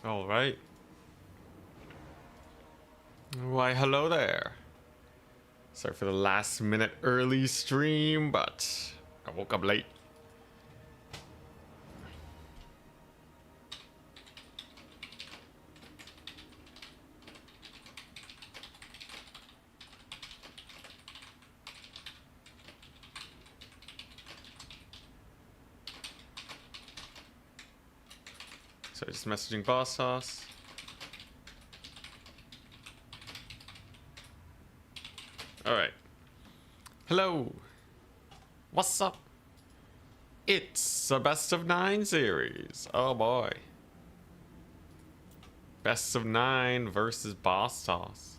All right. Why, hello there. Sorry for the last minute early stream, but I woke up late. So just messaging BossToss. Alright. Hello. What's up? It's a best of 9 series. Oh boy. Best of 9 versus BossToss.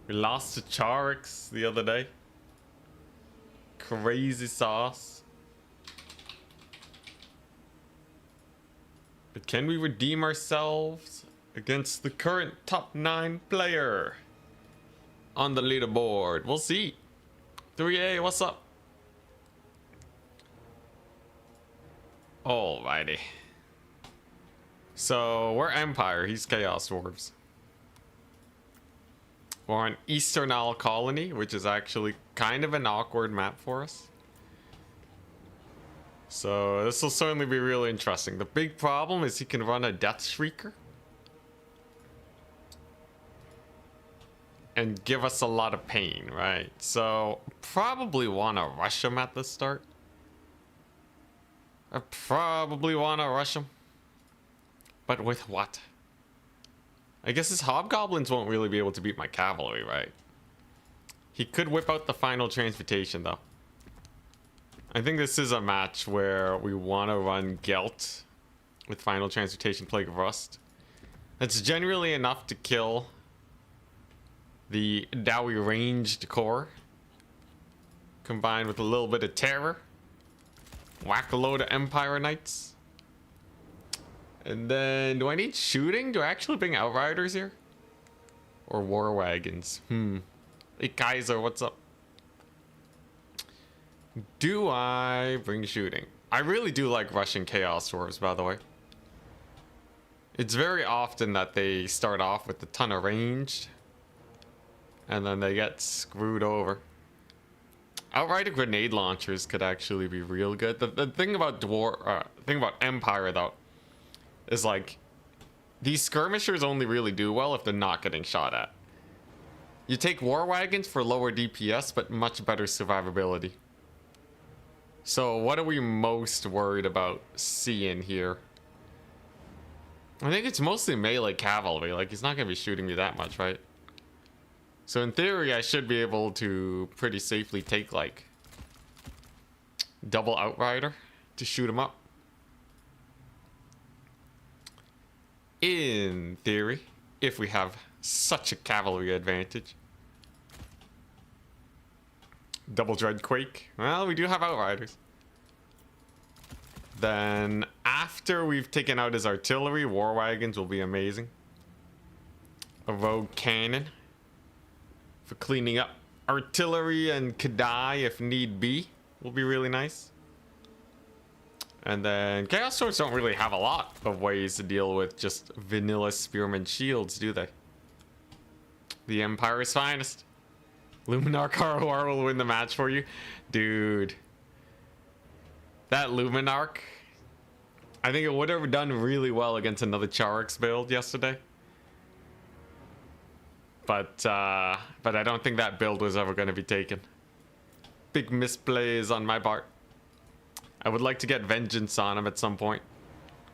We lost to Charix the other day. Crazy sauce. But can we redeem ourselves against the current top 9 player on the leaderboard? We'll see. 3A, what's up? Alrighty. So we're Empire, he's Chaos Dwarfs. We're on Eastern Isle Colony, which is actually kind of an awkward map for us. So this will certainly be really interesting. The big problem is he can run a Death Shrieker and give us a lot of pain, right? So probably want to rush him at the start. I probably want to rush him. But with what? I guess his hobgoblins won't really be able to beat my cavalry, right? He could whip out the final transmutation though. I think this is a match where we want to run Gelt with final transmutation Plague of Rust. That's generally enough to kill the Dowie ranged core, combined with a little bit of terror. Whack a load of Empire Knights. And then, do I need shooting? Do I actually bring Outriders here? Or War Wagons? Hey Kaiser, what's up? Do I bring shooting? I really do like rushing Chaos Dwarfs, by the way. It's very often that they start off with a ton of ranged, and then they get screwed over. Outrider grenade launchers could actually be real good. The thing about Empire though, is like these skirmishers only really do well if they're not getting shot at. You take war wagons for lower DPS, but much better survivability. So what are we most worried about seeing here? I think it's mostly melee cavalry. Like, he's not going to be shooting me that much, right? So in theory, I should be able to pretty safely take, like, double Outrider to shoot him up. In theory, if we have such a cavalry advantage. Double Dreadquake. Well, we do have Outriders. Then, after we've taken out his artillery, War Wagons will be amazing. A Rogue Cannon for cleaning up artillery and Cathay if need be will be really nice. And then, Chaos Dwarfs don't really have a lot of ways to deal with just vanilla Spearman shields, do they? The Empire's finest. Luminarch ROR will win the match for you. Dude. That Luminarch, I think it would have done really well against another Charix build yesterday. But I don't think that build was ever going to be taken. Big misplays on my part. I would like to get vengeance on him at some point.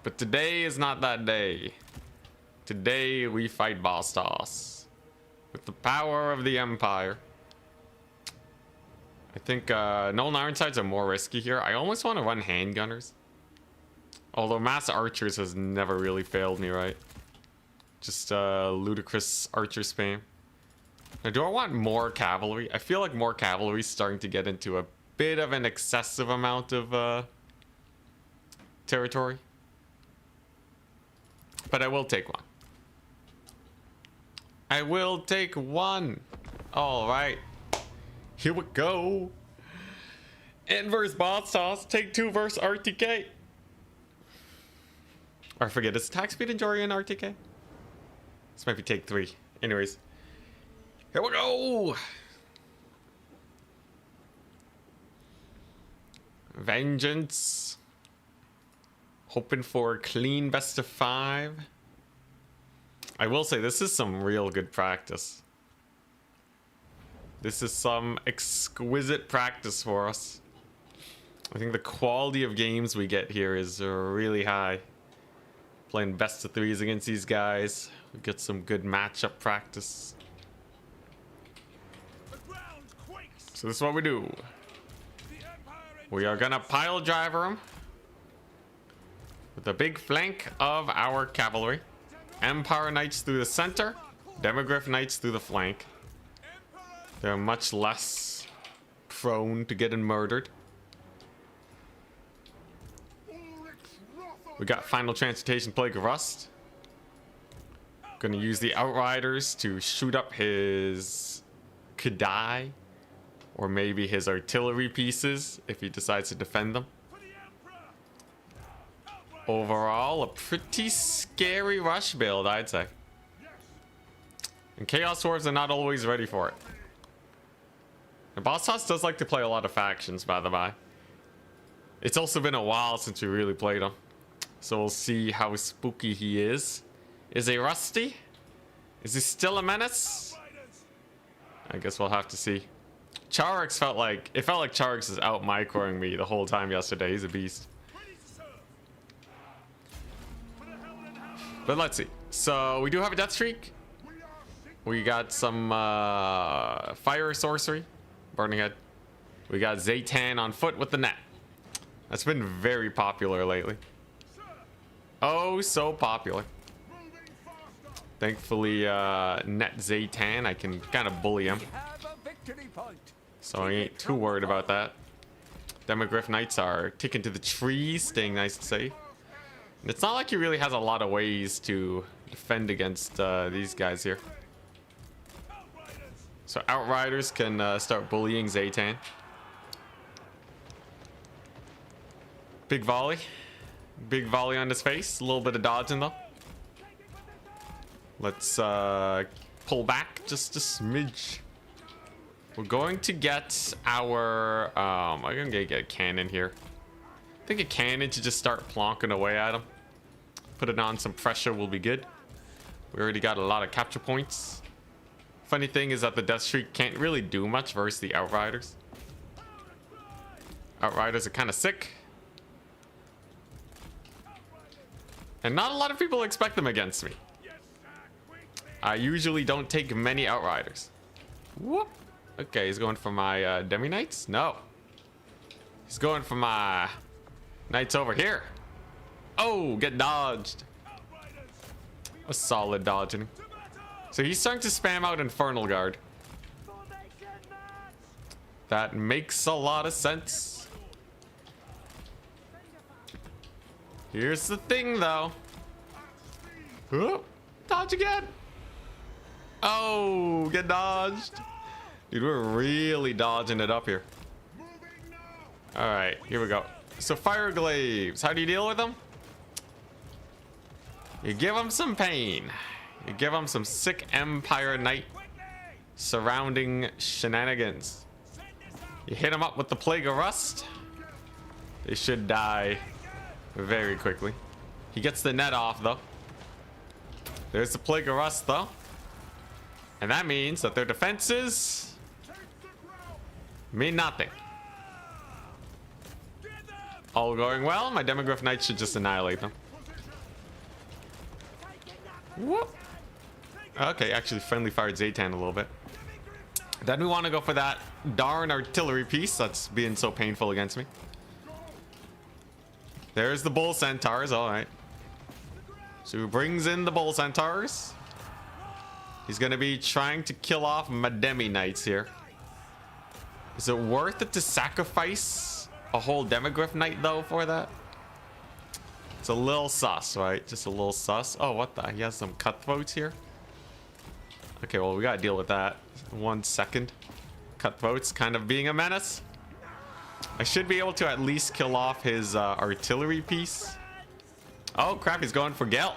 But today is not that day. Today we fight BossToss. With the power of the Empire. I think Nolan Ironsides are more risky here. I almost want to run handgunners. Although mass archers has never really failed me, right? Just ludicrous archer spam. Now, do I want more cavalry? I feel like more cavalry is starting to get into a bit of an excessive amount of territory. But I will take one. I will take one. All right. Here we go. N versus BossToss. Take 2 versus RTK. Or I forget, is attack speed and Jorian RTK? This might be take 3. Anyways. Here we go! Vengeance. Hoping for a clean best of 5. I will say, this is some real good practice. This is some exquisite practice for us. I think the quality of games we get here is really high. Playing best of 3s against these guys. We get some good matchup practice. So this is what we do. We are gonna pile driver him with a big flank of our cavalry. Empire Knights through the center, Demogryph Knights through the flank. They're much less prone to getting murdered. We got Final Transmutation, Plague of Rust. Gonna use the Outriders to shoot up his Cathay, or maybe his artillery pieces if he decides to defend them. Overall, a pretty scary rush build, I'd say. And Chaos Dwarfs are not always ready for it. And BossToss does like to play a lot of factions, by the by. It's also been a while since we really played him. So we'll see how spooky he is. Is he rusty? Is he still a menace? I guess we'll have to see. Charix felt like Charix is out microing me the whole time yesterday. He's a beast. But let's see. So we do have a death streak. We got some fire sorcery, burning head. We got Tzeentch on foot with the net. That's been very popular lately. Oh, so popular. Thankfully, net Tzeentch, I can kind of bully him. So I ain't too worried about that. Demogryph Knights are ticking to the trees, staying nice and safe. And it's not like he really has a lot of ways to defend against these guys here. So Outriders can start bullying Tzeentch. Big volley. Big volley on his face. A little bit of dodging though. Let's pull back just a smidge. We're going to get our... I'm going to get a cannon here. I think a cannon to just start plonking away at him. Put it on some pressure will be good. We already got a lot of capture points. Funny thing is that the Death Streak can't really do much versus the Outriders. Outriders are kind of sick. And not a lot of people expect them against me. I usually don't take many Outriders. Whoop. Okay, he's going for my Demi Knights? No. He's going for my Knights over here. Oh, get dodged. A solid dodging. So he's starting to spam out Infernal Guard. That makes a lot of sense. Here's the thing, though. Oh, dodge again. Oh, get dodged. Dude, we're really dodging it up here. All right, here we go. So Fire Glaives, how do you deal with them? You give them some pain. You give them some sick Empire Knight surrounding shenanigans. You hit them up with the Plague of Rust. They should die very quickly. He gets the net off though. There's the Plague of Rust though. And that means that their defenses mean nothing. All going well. My Demogryph Knights should just annihilate them. Whoop. Okay, actually friendly fired Tzeentch a little bit. Then we want to go for that darn artillery piece that's being so painful against me. There's the Bull Centaurs. All right. So he brings in the Bull Centaurs. He's going to be trying to kill off my Demi Knights here. Is it worth it to sacrifice a whole Demogryph Knight, though, for that? It's a little sus, right? Just a little sus. Oh, what the? He has some cutthroats here. Okay, well, we got to deal with that. 1 second. Cutthroats kind of being a menace. I should be able to at least kill off his artillery piece. Oh crap, he's going for Gelt.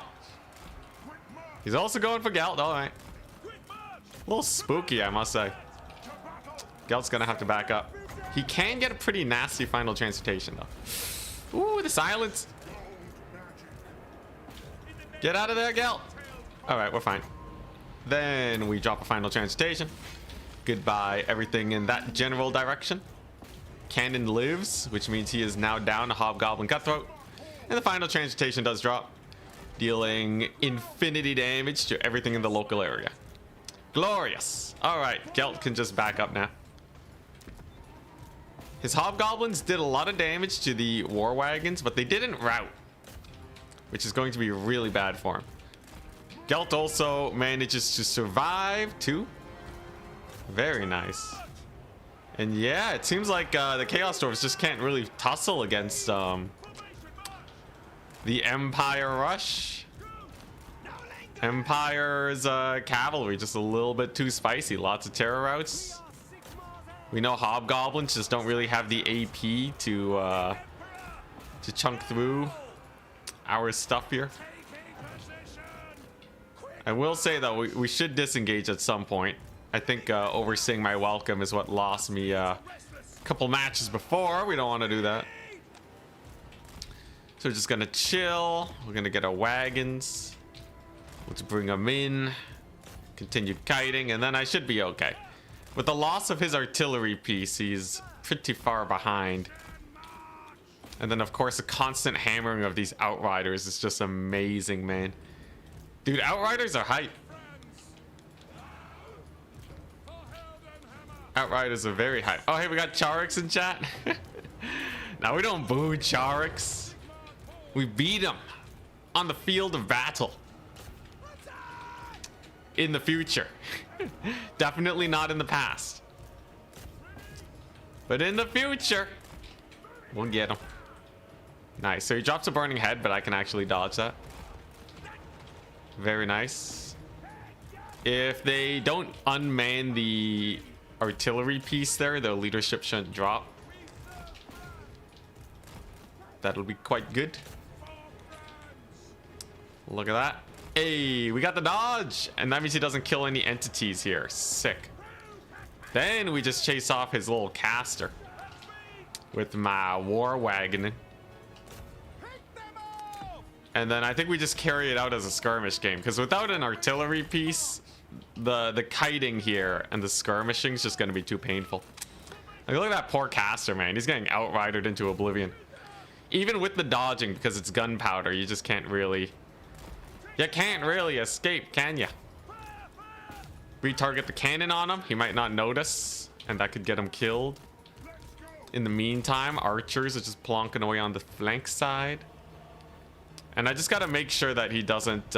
He's also going for Gelt. All right. A little spooky, I must say. Gelt's gonna have to back up. He can get a pretty nasty final transmutation though. Ooh, the silence. Get out of there, Gelt. All right, we're fine. Then we drop a final transmutation. Goodbye, everything in that general direction. Cannon lives, which means he is now down to Hobgoblin Cutthroat. And the final transmutation does drop, dealing infinity damage to everything in the local area. Glorious. All right, Gelt can just back up now. His Hobgoblins did a lot of damage to the War Wagons, but they didn't rout, which is going to be really bad for him. Gelt also manages to survive too. Very nice. And yeah, it seems like the Chaos Dwarfs just can't really tussle against the Empire Rush. Empire's cavalry just a little bit too spicy. Lots of terror routes. We know Hobgoblins just don't really have the AP to chunk through our stuff here. I will say though, we should disengage at some point. I think overseeing my welcome is what lost me a couple matches before. We don't want to do that. So we're just gonna chill. We're gonna get our wagons. Let's bring them in. Continued kiting, and then I should be okay. With the loss of his artillery piece, he's pretty far behind. And then of course the constant hammering of these Outriders is just amazing, man. Dude, Outriders are hype. Outriders are very hype. Oh, hey, we got Charix in chat. Now we don't boo Charix. We beat him on the field of battle. In the future. Definitely not in the past. But in the future, we'll get him. Nice. So he drops a burning head, but I can actually dodge that. Very nice. If they don't unman the artillery piece there, their leadership shouldn't drop. That'll be quite good. Look at that. Hey, we got the dodge, and that means he doesn't kill any entities here. Sick. Then we just chase off his little caster with my war wagon. And then I think we just carry it out as a skirmish game, because without an artillery piece, the kiting here and the skirmishing is just going to be too painful. Like, look at that poor caster, man. He's getting outridered into oblivion. Even with the dodging, because it's gunpowder, you just can't really... You can't really escape, can you? Retarget the cannon on him. He might not notice, and that could get him killed. In the meantime, archers are just plonking away on the flank side. And I just got to make sure that he doesn't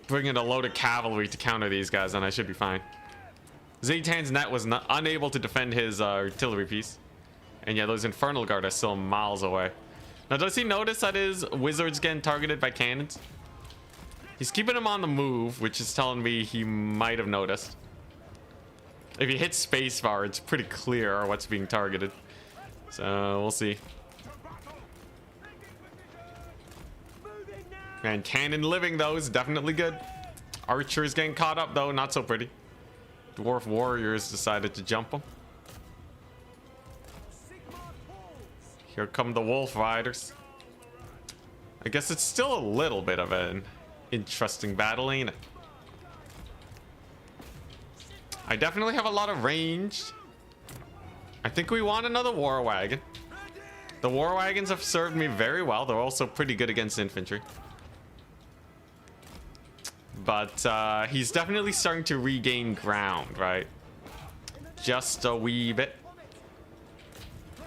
bring in a load of cavalry to counter these guys, and I should be fine. Tzeentch's net was unable to defend his artillery piece. And yeah, those Infernal Guard are still miles away. Now, does he notice that his wizard's getting targeted by cannons? He's keeping him on the move, which is telling me he might have noticed. If he hits spacebar, it's pretty clear what's being targeted. So, we'll see. Man, cannon living, though, is definitely good. Archers getting caught up, though, not so pretty. Dwarf warriors decided to jump him. Here come the wolf riders. I guess it's still a little bit of an interesting battle, ain't it? I definitely have a lot of range. I think we want another war wagon. The war wagons have served me very well. They're also pretty good against infantry. But he's definitely starting to regain ground, right? Just a wee bit.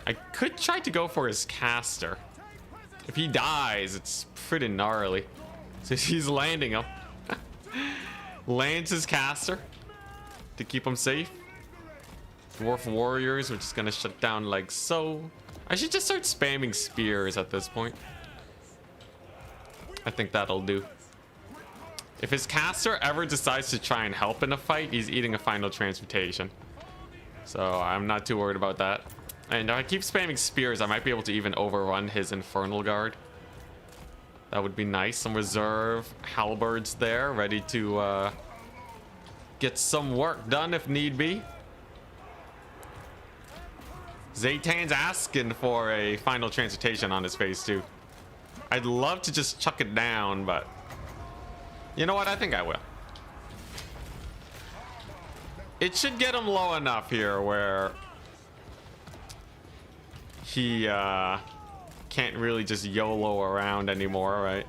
I could try to go for his caster. If he dies, it's pretty gnarly. So he's landing him. Lands his caster to keep him safe. Dwarf warriors, which is gonna shut down like so. I should just start spamming spears at this point. I think that'll do. If his caster ever decides to try and help in a fight, he's eating a final transmutation. So I'm not too worried about that. And if I keep spamming spears, I might be able to even overrun his Infernal Guard. That would be nice. Some reserve halberds there, ready to get some work done if need be. Tzeentch's asking for a final transmutation on his face too. I'd love to just chuck it down, but you know what? I think I will. It should get him low enough here where he can't really just YOLO around anymore, right?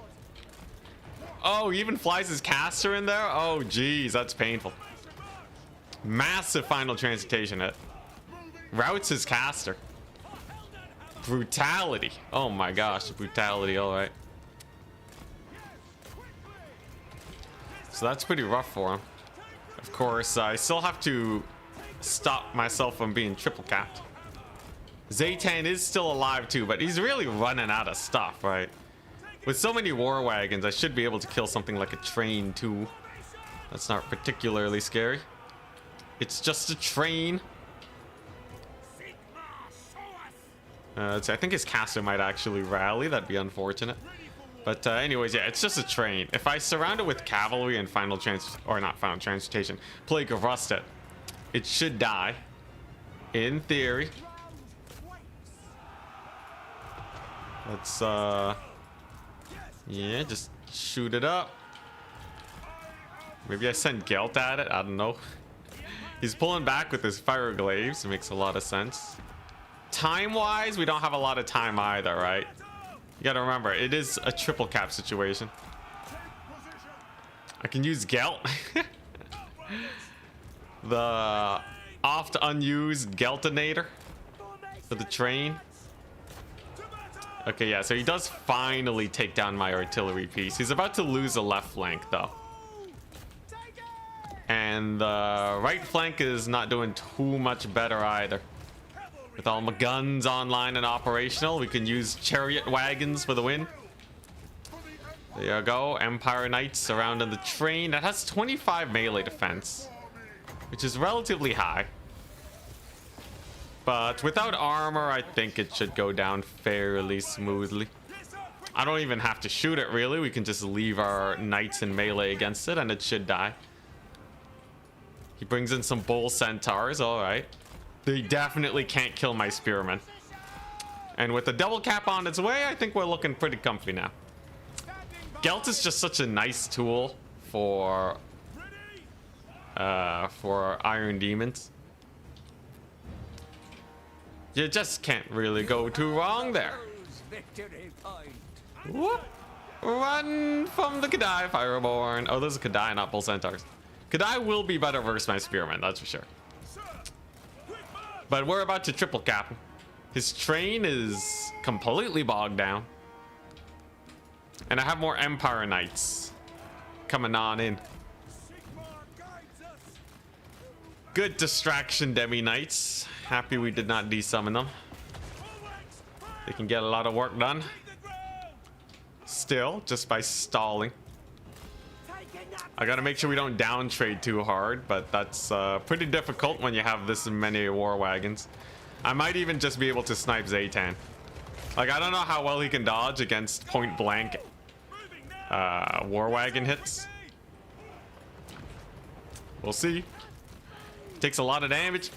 Oh, he even flies his caster in there? Oh, geez, that's painful. Massive final transmutation hit. Routes his caster. Brutality. Oh my gosh, brutality, alright. So that's pretty rough for him. Of course, I still have to stop myself from being triple capped. Tzeentch is still alive too, but he's really running out of stuff, right? With so many war wagons, I should be able to kill something like a train too. That's not particularly scary. It's just a train. I think his caster might actually rally. That'd be unfortunate. But anyways, yeah, it's just a train. If I surround it with cavalry and transmutation, Plague of Rust it should die. In theory. Let's yeah, just shoot it up. Maybe I send Gelt at it. I don't know. He's pulling back with his fire glaives. It makes a lot of sense. Time-wise, we don't have a lot of time either, right? You gotta remember, it is a triple cap situation. I can use Gelt. The oft unused Geltinator for the train. Okay, yeah, so he does finally take down my artillery piece. He's about to lose a left flank, though. And the right flank is not doing too much better either. With all my guns online and operational, we can use chariot wagons for the win. There you go. Empire Knights surrounding the train. That has 25 melee defense, which is relatively high. But without armor, I think it should go down fairly smoothly. I don't even have to shoot it, really. We can just leave our knights in melee against it, and it should die. He brings in some bull centaurs. All right. They definitely can't kill my spearmen. And with the double cap on its way, I think we're looking pretty comfy now. Gelt is just such a nice tool for Iron Demons. You just can't really go too wrong there. Whoop. Run from the Cathay Fireborn. Oh, there's a Cathay, not Bull Centaurs. Cathay will be better versus my spearmen, that's for sure. But we're about to triple cap. His train is completely bogged down. And I have more Empire Knights coming on in. Good distraction, Demi Knights. Happy we did not desummon them. They can get a lot of work done. Still, just by stalling. I gotta make sure we don't down trade too hard, but that's pretty difficult when you have this many war wagons. I might even just be able to snipe Tzeentch. Like, I don't know how well he can dodge against point blank war wagon hits. We'll see. Takes a lot of damage.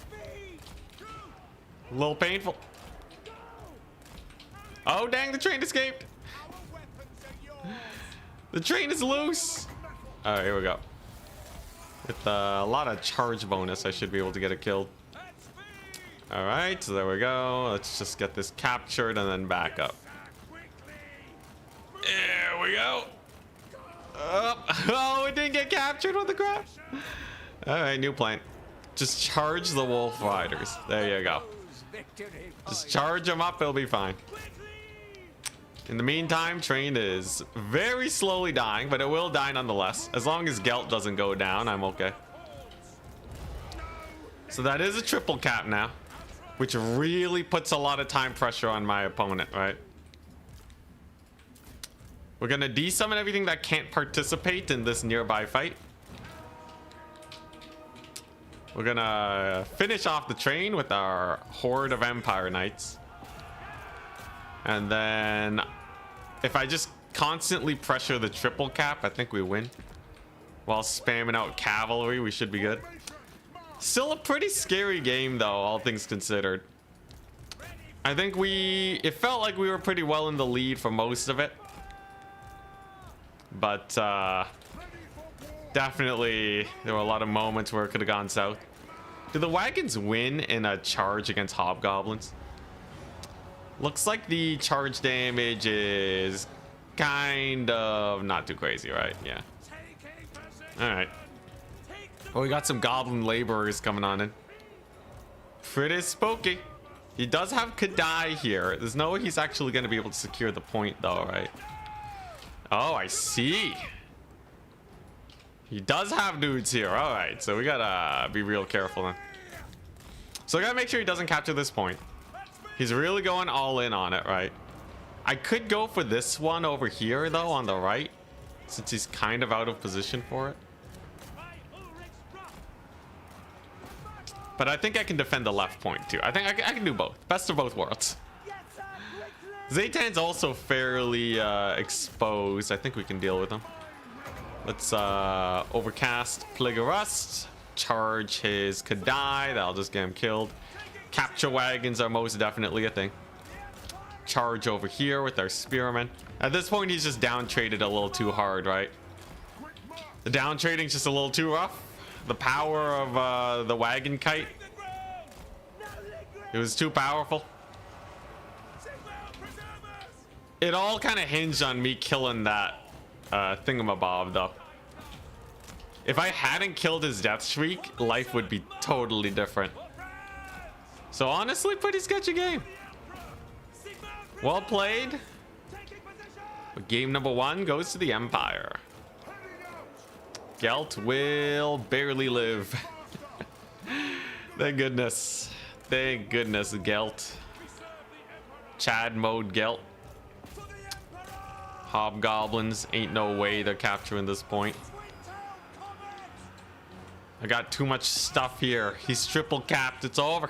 A little painful. Oh, dang, the train escaped. The train is loose. All right, here we go. With a lot of charge bonus, I should be able to get it killed. All right, so there we go. Let's just get this captured and then back up. There we go. Oh, it didn't get captured. What the crap? All right, new plan. Just charge the wolf riders. There you go. Just charge them up. It'll be fine. In the meantime, train is very slowly dying, but it will die nonetheless. As long as Gelt doesn't go down, I'm okay. So that is a triple cap now, which really puts a lot of time pressure on my opponent, right? We're gonna desummon everything that can't participate in this nearby fight. We're gonna finish off the train with our horde of Empire Knights. And then if I just constantly pressure the triple cap, I think we win. While spamming out cavalry, we should be good. Still a pretty scary game though, all things considered. I think it felt like we were pretty well in the lead for most of it. But definitely there were a lot of moments where it could have gone south. Do the wagons win in a charge against hobgoblins? Looks like the charge damage is kind of not too crazy, right? Yeah. All right. Well, we got some goblin laborers coming on in. Pretty spooky. He does have Cathay here. There's no way he's actually going to be able to secure the point though, right? Oh, I see. He does have dudes here. All right, so we gotta be real careful then. So I gotta make sure he doesn't capture this point. He's really going all in on it, right? I could go for this one over here though on the right, since he's kind of out of position for it. But I think I can defend the left point too. I think I can do both. Best of both worlds. Tzeentch's also fairly exposed. I think we can deal with him. Let's overcast Plague of Rust. Charge his Cathay. That'll just get him killed. Capture wagons are most definitely a thing. Charge over here with our spearmen. At this point, he's just down traded a little too hard, right? The down trading's just a little too rough. The power of the wagon kite. It was too powerful. It all kind of hinged on me killing that thingamabob, though. If I hadn't killed his death shriek, life would be totally different. So honestly, pretty sketchy game. Well played. But game number 1 goes to the Empire. Gelt will barely live. Thank goodness. Thank goodness, Gelt. Chad mode Gelt. Hobgoblins, ain't no way they're capturing this point. I got too much stuff here. He's triple capped. It's over.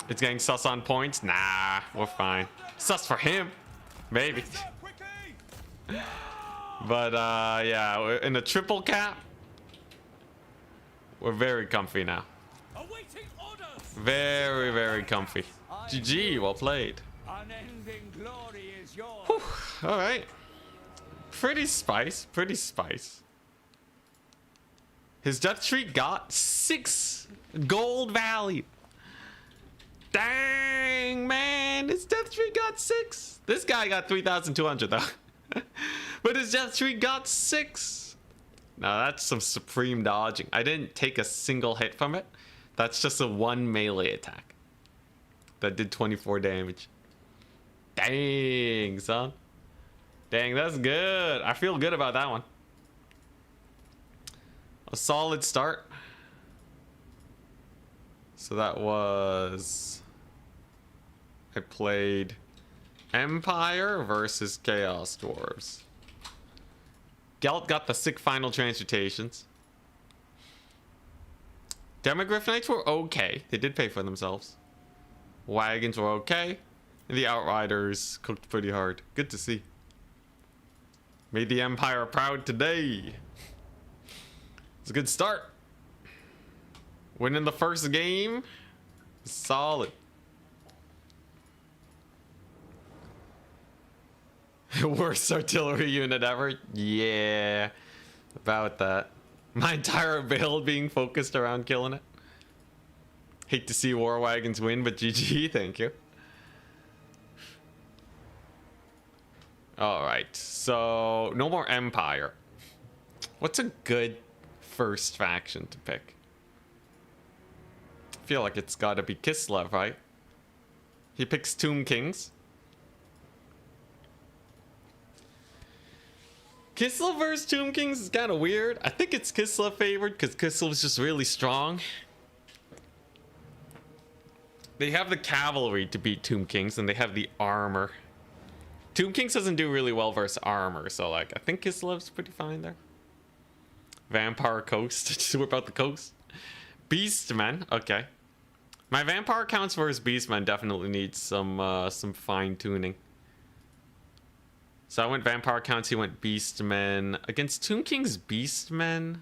It's getting sus on points. Nah, we're fine. Sus for him, maybe. But yeah, we're in a triple cap. We're very comfy now. Very, very comfy. GG, well played. Whew, all right. Pretty spice, pretty spice. His death streak got 6 gold value. Dang, man, his death streak got 6. This guy got 3,200 though. But his death streak got 6. Now that's some supreme dodging. I didn't take a single hit from it. That's just a 1 melee attack that did 24 damage. Dang, son. Dang, that's good. I feel good about that one. A solid start. So that was... I played Empire versus Chaos Dwarfs. Gelt got the sick final transmutations. Demogryph Knights were okay. They did pay for themselves. Wagons were okay. And the Outriders cooked pretty hard. Good to see. Made the Empire proud today. It's a good start. Winning the first game. Solid. Worst artillery unit ever. Yeah. About that. My entire build being focused around killing it. Hate to see war wagons win, but GG, thank you. Alright, so no more Empire. What's a good first faction to pick? I feel like it's gotta be Kislev, right? He picks Tomb Kings. Kislev versus Tomb Kings is kind of weird. I think it's Kislev favored because Kislev's just really strong. They have the cavalry to beat Tomb Kings and they have the armor. Tomb Kings doesn't do really well versus armor, so like I think Kislev's pretty fine there. Vampire Coast, just whip out the coast. Beastmen, okay. My Vampire counts versus Beastmen definitely needs some fine tuning. So I went Vampire Counts, he went Beastmen. Against Tomb King's Beastmen?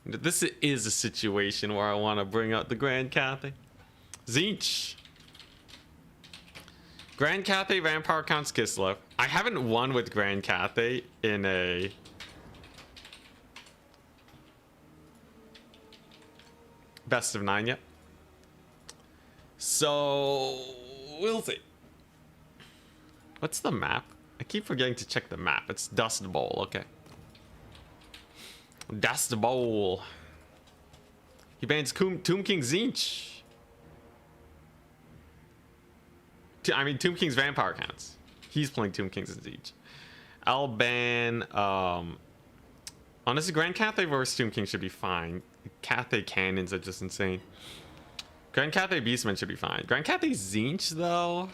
This is a situation where I want to bring out the Grand Cathay. Tzeentch. Grand Cathay, Vampire Counts, Kislev. I haven't won with Grand Cathay in a... best of 9 yet. So, we'll see. What's the map? I keep forgetting to check the map. It's Dust Bowl, okay. Dust Bowl. He bans Tomb King Tzeentch. I mean, Tomb King's Vampire Counts. He's playing Tomb King's Tzeentch. I'll ban... honestly, Grand Cathay versus Tomb King should be fine. Cathay cannons are just insane. Grand Cathay Beastmen should be fine. Grand Cathay Tzeentch, though...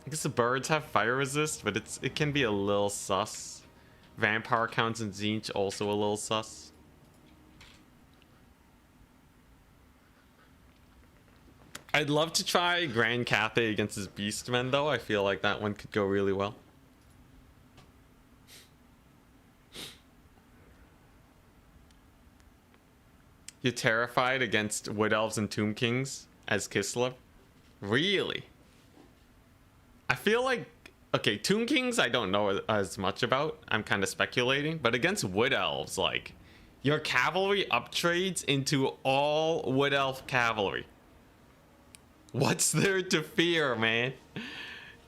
I guess the birds have fire resist, but it can be a little sus. Vampire Counts and Tzeentch also a little sus. I'd love to try Grand Cathay against his Beastmen, though. I feel like that one could go really well. You're terrified against Wood Elves and Tomb Kings as Kislev? Really? I feel like... Okay, Tomb Kings I don't know as much about. I'm kind of speculating. But against Wood Elves, like... Your cavalry uptrades into all Wood Elf cavalry. What's there to fear, man?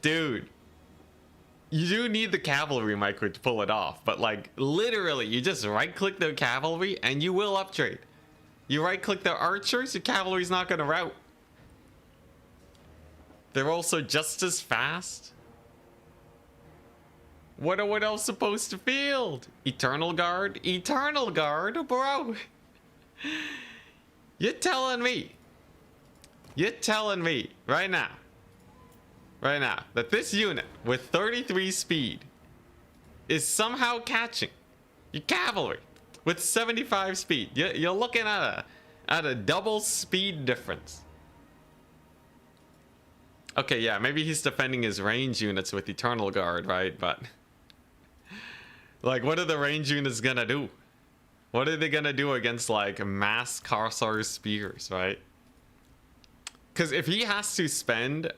Dude. You do need the cavalry micro to pull it off. But like, literally, you just right-click their cavalry and you will uptrade. You right-click their archers, your cavalry's not going to rout. They're also just as fast. What are Wood Elves supposed to field? Eternal Guard? Eternal Guard? Bro. You're telling me right now that this unit with 33 speed is somehow catching your cavalry with 75 speed. You're looking at a double speed difference. Okay, yeah, maybe he's defending his range units with Eternal Guard, right? But like, what are the range units gonna do? What are they gonna do against like mass Karsar spears, right? Because if he has to spend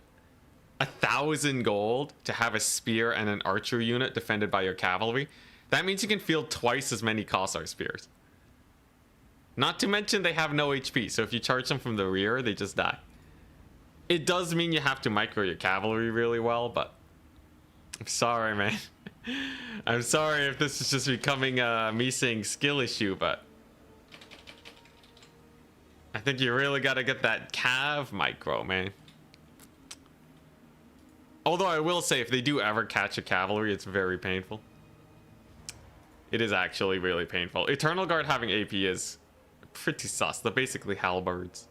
1,000 gold to have a spear and an archer unit defended by your cavalry, that means you can field twice as many Karsar spears. Not to mention they have no HP, so if you charge them from the rear, they just die. It does mean you have to micro your cavalry really well, but I'm sorry, man. I'm sorry if this is just becoming me saying skill issue, but I think you really got to get that cav micro, man. Although I will say, if they do ever catch a cavalry, it's very painful. It is actually really painful. Eternal Guard having AP is pretty sus. They're basically halberds.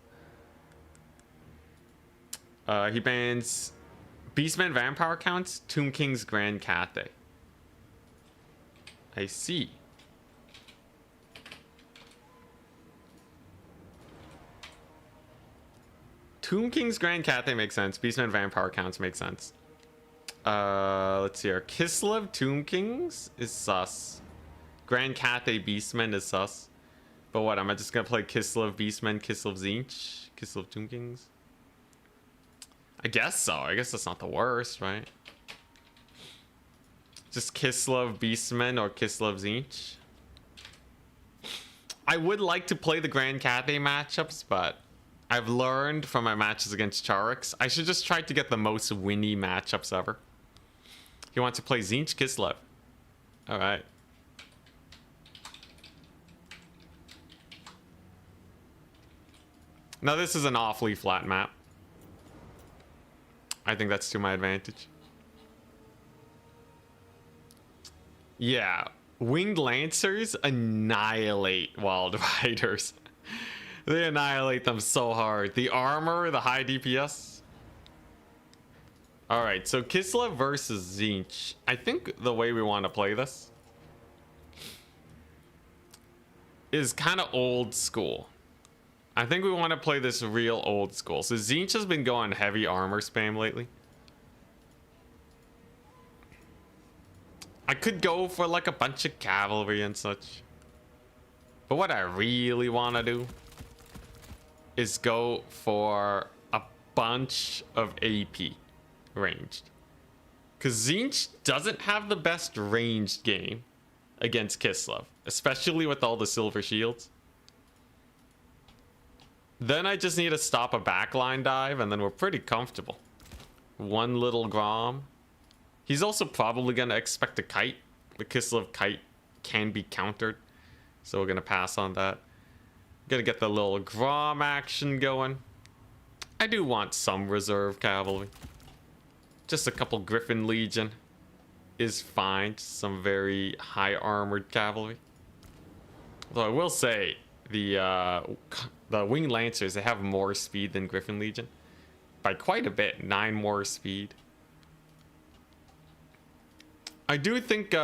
He bans Beastman Vampire Counts, Tomb King's Grand Cathay. I see. Tomb King's Grand Cathay makes sense. Beastman Vampire Counts makes sense. Let's see here. Kislev Tomb Kings is sus. Grand Cathay Beastmen is sus. But what, am I just gonna play Kislev Beastmen, Kislev Tzeentch, Kislev Tomb Kings? I guess so. I guess that's not the worst, right? Just Kislev Beastmen or Kislev Tzeentch. I would like to play the Grand Cathay matchups, but I've learned from my matches against Charix, I should just try to get the most winny matchups ever. He wants to play Tzeentch Kislev. Alright. Now this is an awfully flat map. I think that's to my advantage. Yeah, Winged Lancers annihilate Wild Riders. They annihilate them so hard. The armor, the high DPS. Alright, so Kislev versus Tzeentch. I think the way we want to play this is kind of old school. I think we want to play this real old school. So Tzeentch has been going heavy armor spam lately. I could go for like a bunch of cavalry and such. But what I really want to do is go for a bunch of AP ranged. Because Tzeentch doesn't have the best ranged game against Kislev, especially with all the silver shields. Then I just need to stop a backline dive, and then we're pretty comfortable. One little Grom. He's also probably going to expect a kite. The Kislev kite can be countered, so we're going to pass on that. Gonna get the little Grom action going. I do want some reserve cavalry. Just a couple Griffin Legion is fine. Some very high armored cavalry. Although I will say the Winged Lancers, they have more speed than Griffin Legion by quite a bit. 9 more speed. I do think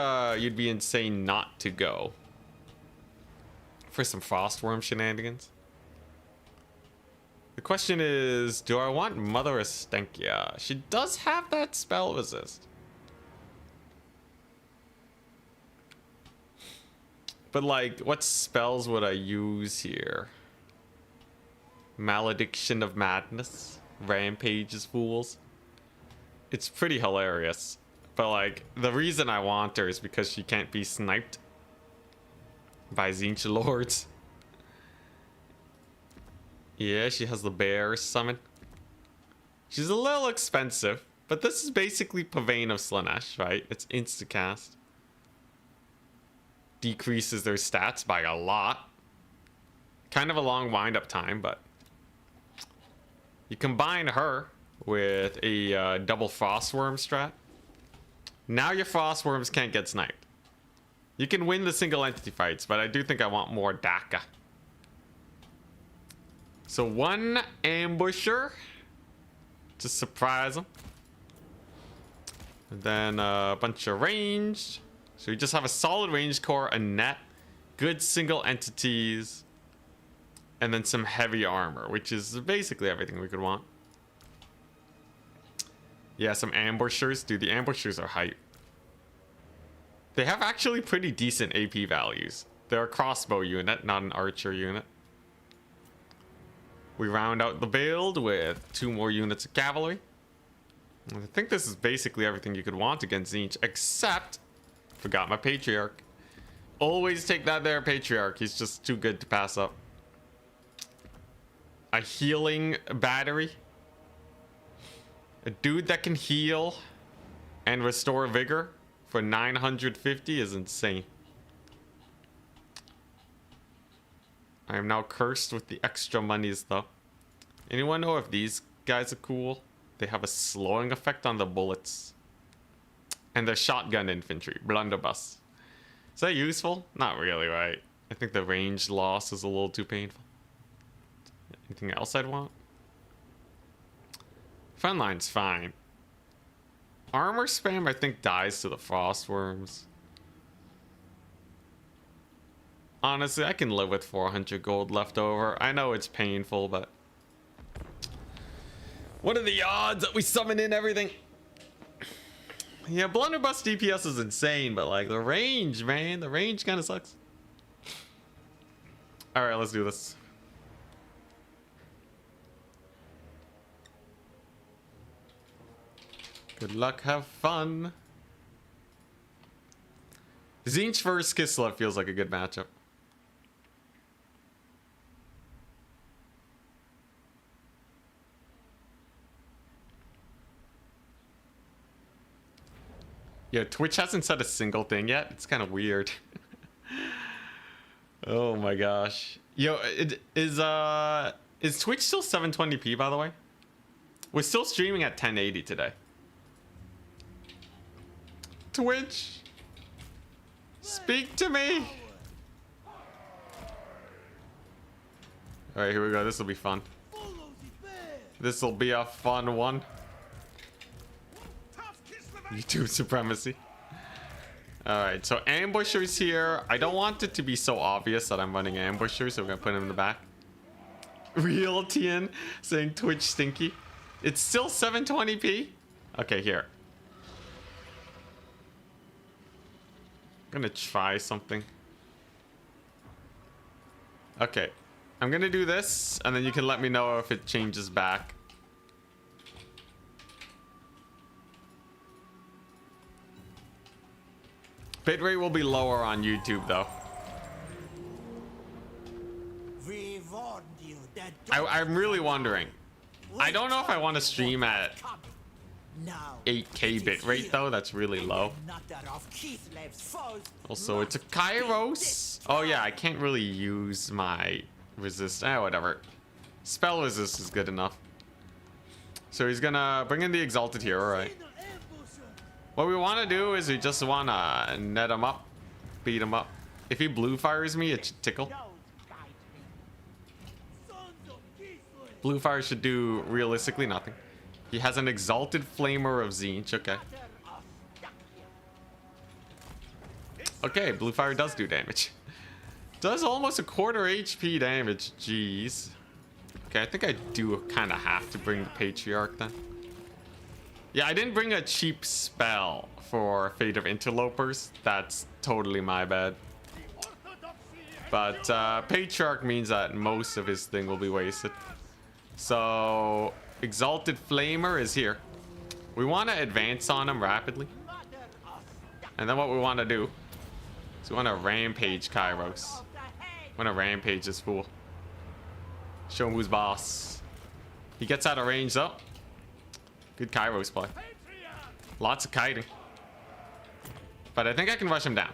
you'd be insane not to go for some Frostworm shenanigans. The question is, do I want Mother Astenkia? She does have that spell resist. But like, what spells would I use here? Malediction of Madness? Rampage's Fools? It's pretty hilarious. But like, the reason I want her is because she can't be sniped by Tzeentch Lords. Yeah, she has the bear summon. She's a little expensive, but this is basically Pavane of Slaanesh, right? It's insta-cast. Decreases their stats by a lot. Kind of a long wind-up time, but you combine her with a double Frostworm strat. Now your Frostworms can't get sniped. You can win the single entity fights, but I do think I want more Daka. So one ambusher to surprise them. And then a bunch of ranged. So you just have a solid ranged core, a net, good single entities, and then some heavy armor, which is basically everything we could want. Yeah, some ambushers. Dude, the ambushers are hype. They have actually pretty decent AP values. They're a crossbow unit, not an archer unit. We round out the build with 2 more units of cavalry. I think this is basically everything you could want against Tzeentch, except, forgot my Patriarch. Always take that there, Patriarch. He's just too good to pass up. A healing battery. A dude that can heal and restore vigor for 950 is insane. I am now cursed with the extra monies though. Anyone know if these guys are cool? They have a slowing effect on the bullets. And they're shotgun infantry, blunderbuss. Is that useful? Not really, right? I think the range loss is a little too painful. Anything else I'd want? Frontline's fine. Armor spam, I think, dies to the Frostworms. Honestly, I can live with 400 gold left over. I know it's painful, but what are the odds that we summon in everything? Yeah, blunderbuss DPS is insane, but like the range, man, the range kind of sucks. All right, let's do this. Good luck, have fun. Tzeentch versus Kislev feels like a good matchup. Yeah, Twitch hasn't said a single thing yet. It's kind of weird. Oh my gosh. Yo, is Twitch still 720p, by the way? We're still streaming at 1080 today. Twitch, speak to me. All right, here we go. This will be fun. This will be a fun one. YouTube supremacy. All right, so ambushers here. I don't want it to be so obvious that I'm running ambushers, so we're gonna put him in the back. Real Tien saying Twitch stinky. It's still 720p? Okay, here. I'm gonna try something. Okay. I'm gonna do this, and then you can let me know if it changes back. Bitrate will be lower on YouTube, though. I'm really wondering. I don't know if I want to stream at 8K bitrate, though. That's really low. Also, it's a Kairos. Oh, yeah, I can't really use my resist. Whatever. Spell resist is good enough. So he's gonna bring in the Exalted here, alright. What we want to do is we just want to net him up, beat him up. If he blue fires me, it should tickle. Blue fire should do realistically nothing. He has an Exalted Flamer of Tzeentch. Okay. Okay, blue fire does do damage. Does almost a quarter HP damage. Jeez. Okay, I think I do kind of have to bring the Patriarch then. Yeah, I didn't bring a cheap spell for Fate of Interlopers. That's totally my bad. But Patriarch means that most of his thing will be wasted. So, Exalted Flamer is here. We want to advance on him rapidly. And then what we want to do is we want to rampage Kairos. We want to rampage this fool. Show him who's boss. He gets out of range though. Good Kairos play. Lots of kiting. But I think I can rush him down.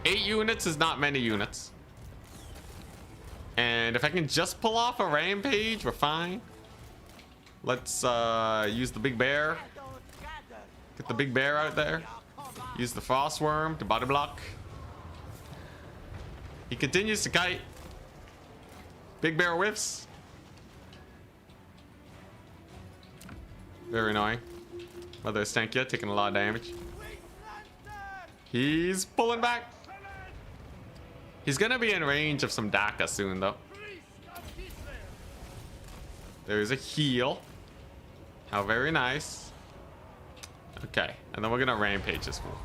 8 units is not many units. And if I can just pull off a rampage, we're fine. Let's use the big bear. Get the big bear out there. Use the frost worm to body block. He continues to kite. Big bear whiffs. Very annoying. Mother Stankia taking a lot of damage. He's pulling back. He's gonna be in range of some Daka soon though. There's a heal. How very nice. Okay, and then we're gonna rampage this fool.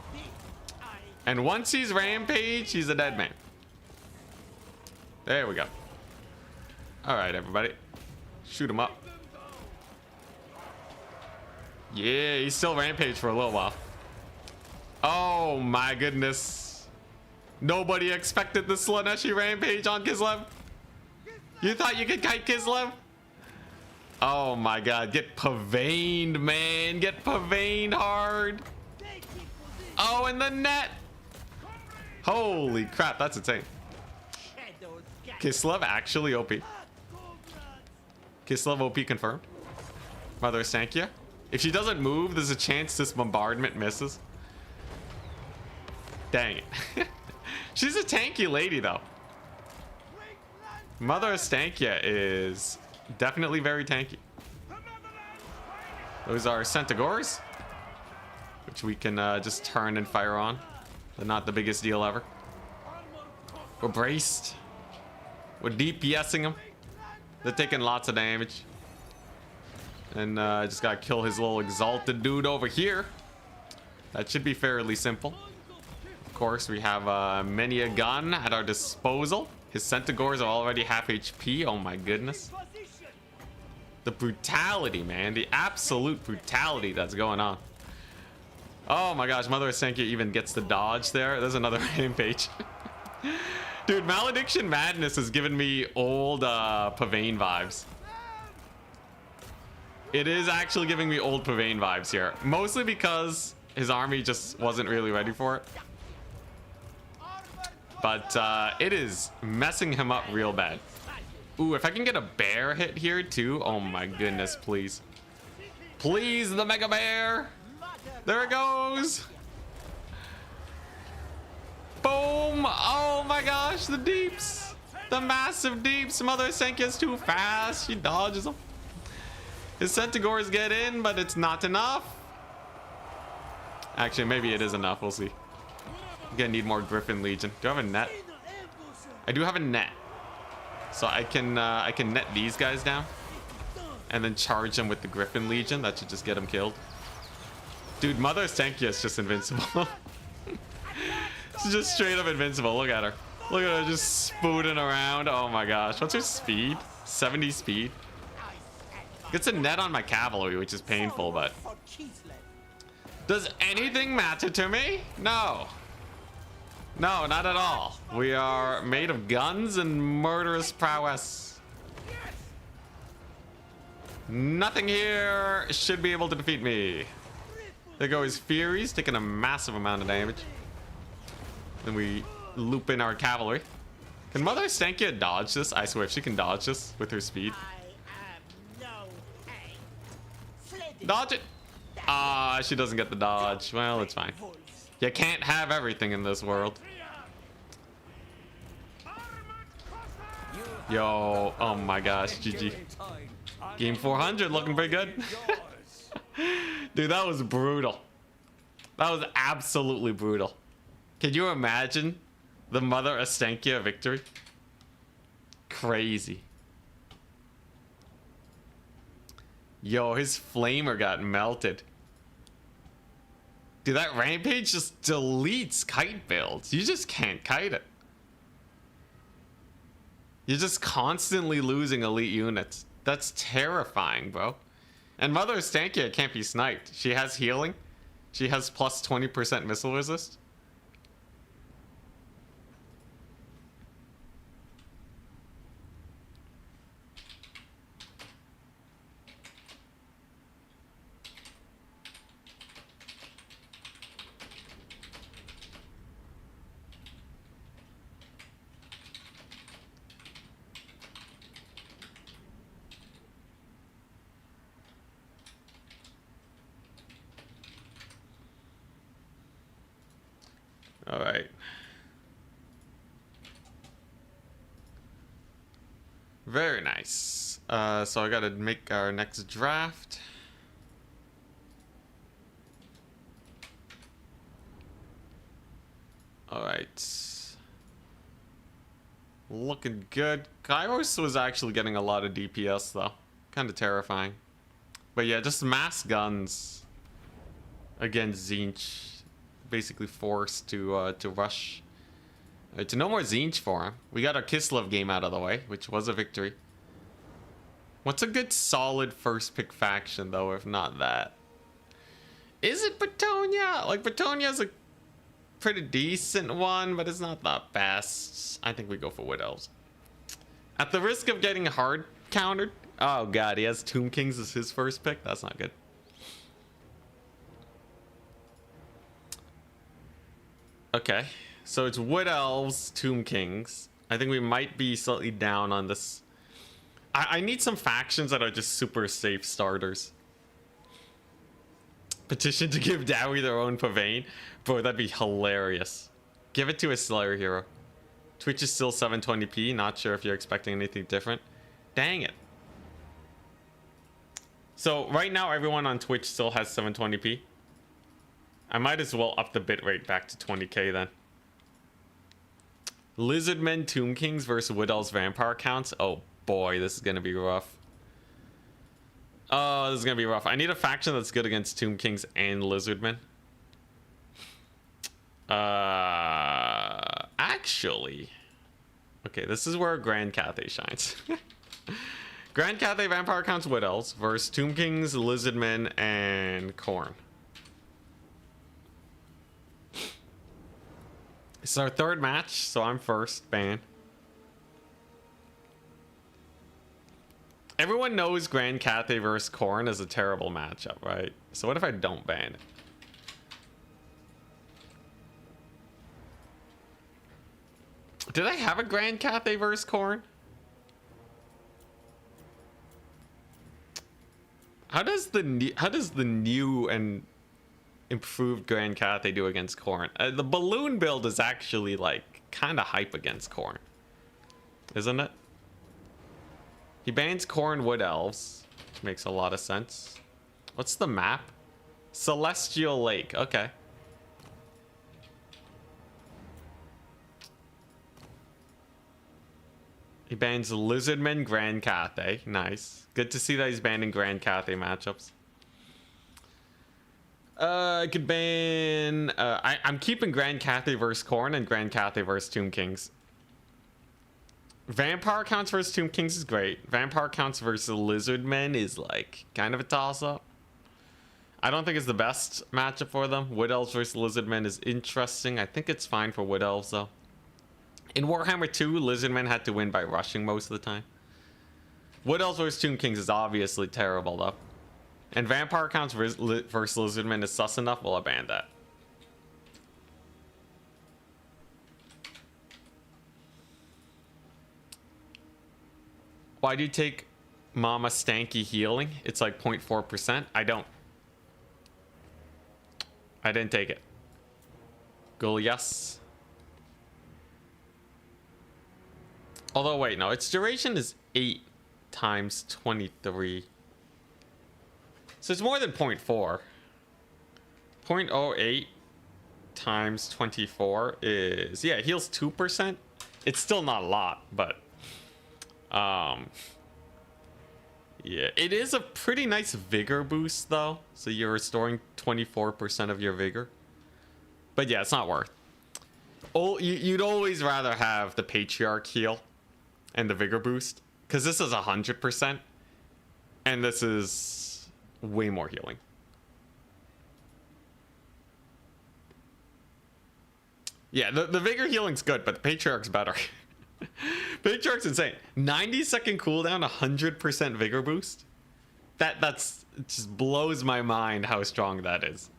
And once he's rampage, he's a dead man. There we go. Alright, everybody. Shoot him up. Yeah, he's still rampage for a little while. Oh my goodness. Nobody expected the Slaanesh rampage on Kislev. You thought you could kite Kislev? Oh my god, get pavaned, man. Get pavaned hard. Oh, and the net. Holy crap, that's insane. Kislev actually OP. Kislev OP confirmed. Mother Stankia. If she doesn't move, there's a chance this bombardment misses. Dang it. She's a tanky lady, though. Mother Stankia is definitely very tanky. Those are Centaurs, which we can just turn and fire on. They're not the biggest deal ever. We're braced. We're DPSing them. They're taking lots of damage. And just gotta kill his little exalted dude over here. That should be fairly simple. Of course, we have many a gun at our disposal. His Centaurs are already half HP. Oh my goodness. The brutality, man. The absolute brutality that's going on. Oh my gosh, Mother Stankia even gets the dodge there. There's another rampage. Dude, Malediction Madness has given me old Pavane vibes. It is actually giving me old Pavane vibes here. Mostly because his army just wasn't really ready for it. But it is messing him up real bad. Ooh, if I can get a bear hit here too. Oh my goodness, please. Please, the Mega Bear. There it goes. Boom. Oh my gosh, the deeps. The massive deeps. Mother Stankia's too fast. She dodges them. His Centaurs get in, but it's not enough. Actually, maybe it is enough. We'll see. I'm gonna need more Griffin Legion. Do I have a net? I do have a net. So I can net these guys down. And then charge them with the Griffin Legion. That should just get them killed. Dude, Mother Stenkia is just invincible. She's just straight up invincible. Look at her. Look at her just spooning around. Oh my gosh. What's her speed? 70 speed. Gets a net on my cavalry, which is painful, but... Does anything matter to me? No. No, not at all. We are made of guns and murderous prowess. Nothing here should be able to defeat me. There go his Furies, taking a massive amount of damage. Then we loop in our cavalry. Can Mother Stenkia dodge this? I swear, if she can dodge this with her speed. Dodge it! Ah, she doesn't get the dodge. Well, it's fine. You can't have everything in this world. Yo, oh my gosh, GG. Game 400 looking pretty good. Dude, that was brutal. That was absolutely brutal. Can you imagine the Mother Stenkia victory? Crazy. Yo, his flamer got melted. Dude, that rampage just deletes kite builds. You just can't kite it. You're just constantly losing elite units. That's terrifying, bro. And Mother Stenkia can't be sniped. She has healing. She has plus 20% missile resist. All right. Very nice. So I gotta make our next draft. All right. Looking good. Kairos was actually getting a lot of DPS though. Kind of terrifying. But yeah, just mass guns against Tzeentch. Basically forced to rush. To no more Tzeentch for him. We got our Kislev game out of the way, which was a victory. What's a good solid first pick faction though, if not that? Is it Bretonnia? Like, Bretonnia's a pretty decent one, but it's not the best. I think we go for Wood Elves. At the risk of getting hard countered. Oh god, he has Tomb Kings as his first pick. That's not good. Okay, so it's Wood Elves, Tomb Kings. I think we might be slightly down on this. I need some factions that are just super safe starters. Petition to give Dowie their own Pavane. Bro, that'd be hilarious. Give it to a Slayer hero. Twitch is still 720p. Not sure if you're expecting anything different. Dang it. So right now, everyone on Twitch still has 720p. I might as well up the bitrate back to 20k then. Lizardmen, Tomb Kings versus Wood Elves Vampire counts. Oh boy, this is gonna be rough. Oh, this is gonna be rough. I need a faction that's good against Tomb Kings and Lizardmen. Actually, okay, this is where Grand Cathay shines. Grand Cathay Vampire counts Wood Elves versus Tomb Kings, Lizardmen, and Khorne. It's our third match, so I'm first. Ban. Everyone knows Grand Cathay versus Khorne is a terrible matchup, right? So what if I don't ban it? Did I have a Grand Cathay versus Khorne? How does the new and improved Grand Cathay do against Khorne? The balloon build is actually like kind of hype against Khorne, isn't it? He bans Khorne Wood Elves, which makes a lot of sense. What's the map? Celestial Lake. Okay. He He bans Lizardman, Grand Cathay. Nice. Good to see that he's banning Grand Cathay matchups. I could ban... I'm keeping Grand Cathay versus Khorne and Grand Cathay versus Tomb Kings. Vampire counts versus Tomb Kings is great. Vampire counts versus Lizardmen is like kind of a toss-up. I don't think it's the best matchup for them. Wood Elves versus Lizardmen is interesting. I think it's fine for Wood Elves though. In Warhammer 2, Lizardmen had to win by rushing most of the time. Wood Elves versus Tomb Kings is obviously terrible though. And Vampire counts versus Lizardmen is sus enough, we'll ban that. Why do you take Mama Stanky healing? It's like 0.4%. I didn't take it. Goliath. Although, wait, no. Its duration is 8 times 23. So it's more than 0.4. 0.08 times 24 is... Yeah, it heals 2%. It's still not a lot, but... Yeah, it is a pretty nice vigor boost though. So you're restoring 24% of your vigor. But yeah, it's not worth. Oh, you'd always rather have the Patriarch heal and the vigor boost, because this is 100% and this is way more healing. Yeah, the vigor healing's good, but the Patriarch's better. Patriarch's insane. 90-second cooldown, 100% vigor boost. That's it just blows my mind how strong that is.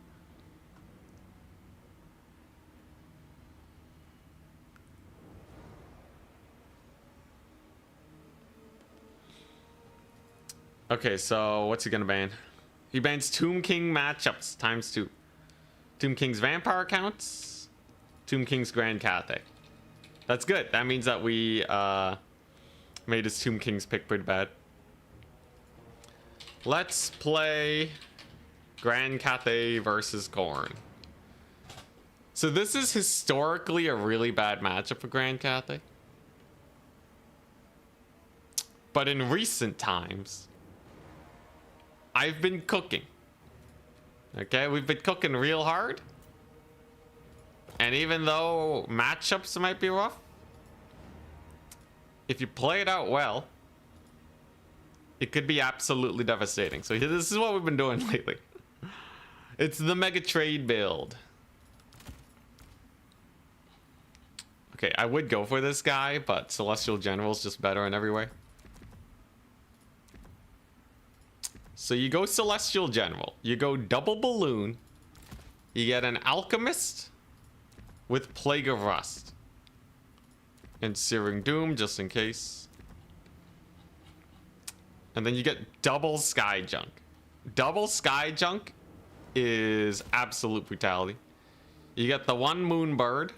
Okay, so what's he gonna ban? He bans Tomb King matchups times 2. Tomb King's Vampire counts. Tomb King's Grand Cathay. That's good. That means that we made his Tomb King's pick pretty bad. Let's play Grand Cathay versus Khorne. So this is historically a really bad matchup for Grand Cathay. But in recent times, I've been cooking. Okay, we've been cooking real hard. And even though matchups might be rough, if you play it out well, it could be absolutely devastating. So this is what we've been doing lately. It's the mega trade build. Okay, I would go for this guy, but Celestial General's just better in every way. So you go Celestial General, you go double balloon, you get an Alchemist with Plague of Rust and Searing Doom just in case, and then you get double Sky Junk. Double Sky Junk is absolute brutality. You get the one Moonbird,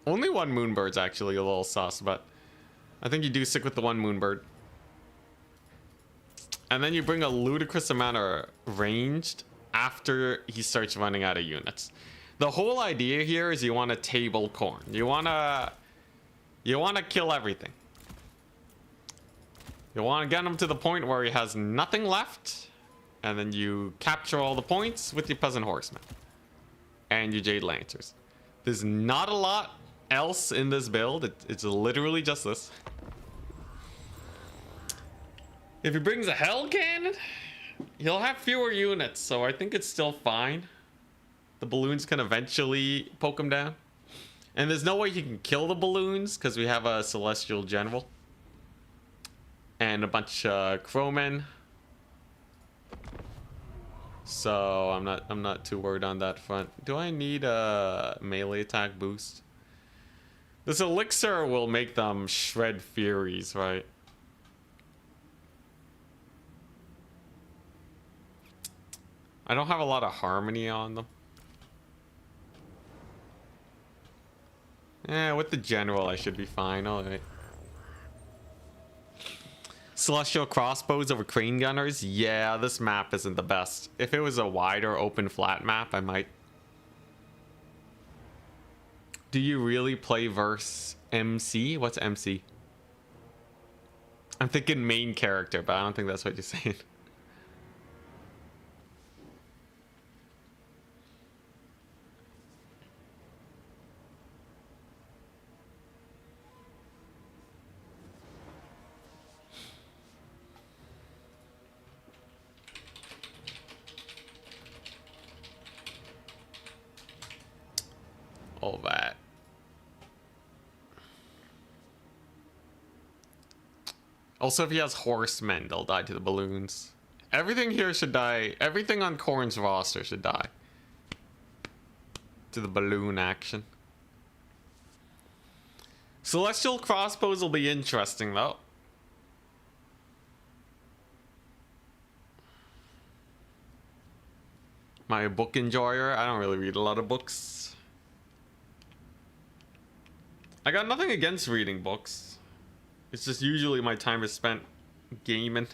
only one Moonbird's actually a little sus, but I think you do stick with the one Moonbird. And then you bring a ludicrous amount of ranged after he starts running out of units. The whole idea here is you want to table Khorne. You want to kill everything. You want to get him to the point where he has nothing left, and then you capture all the points with your Peasant Horsemen and your Jade Lancers. There's not a lot else in this build. It's literally just this. If he brings a Hell Cannon, he'll have fewer units, so I think it's still fine. The balloons can eventually poke him down. And there's no way he can kill the balloons because we have a Celestial General and a bunch of Crowmen. So I'm not too worried on that front. Do I need a melee attack boost? This elixir will make them shred Furies, right? I don't have a lot of harmony on them. With the general I should be fine. Alright. Celestial crossbows over crane gunners. Yeah, this map isn't the best. If it was a wider open flat map, I might. Do you really play verse MC? What's MC? I'm thinking main character, but I don't think that's what you're saying. All that. Also, if he has horsemen, they'll die to the balloons. Everything here should die. Everything on Khorne's roster should die to the balloon action. Celestial crossbows will be interesting, though. Am I a book enjoyer? I don't really read a lot of books. I got nothing against reading books. It's just usually my time is spent gaming.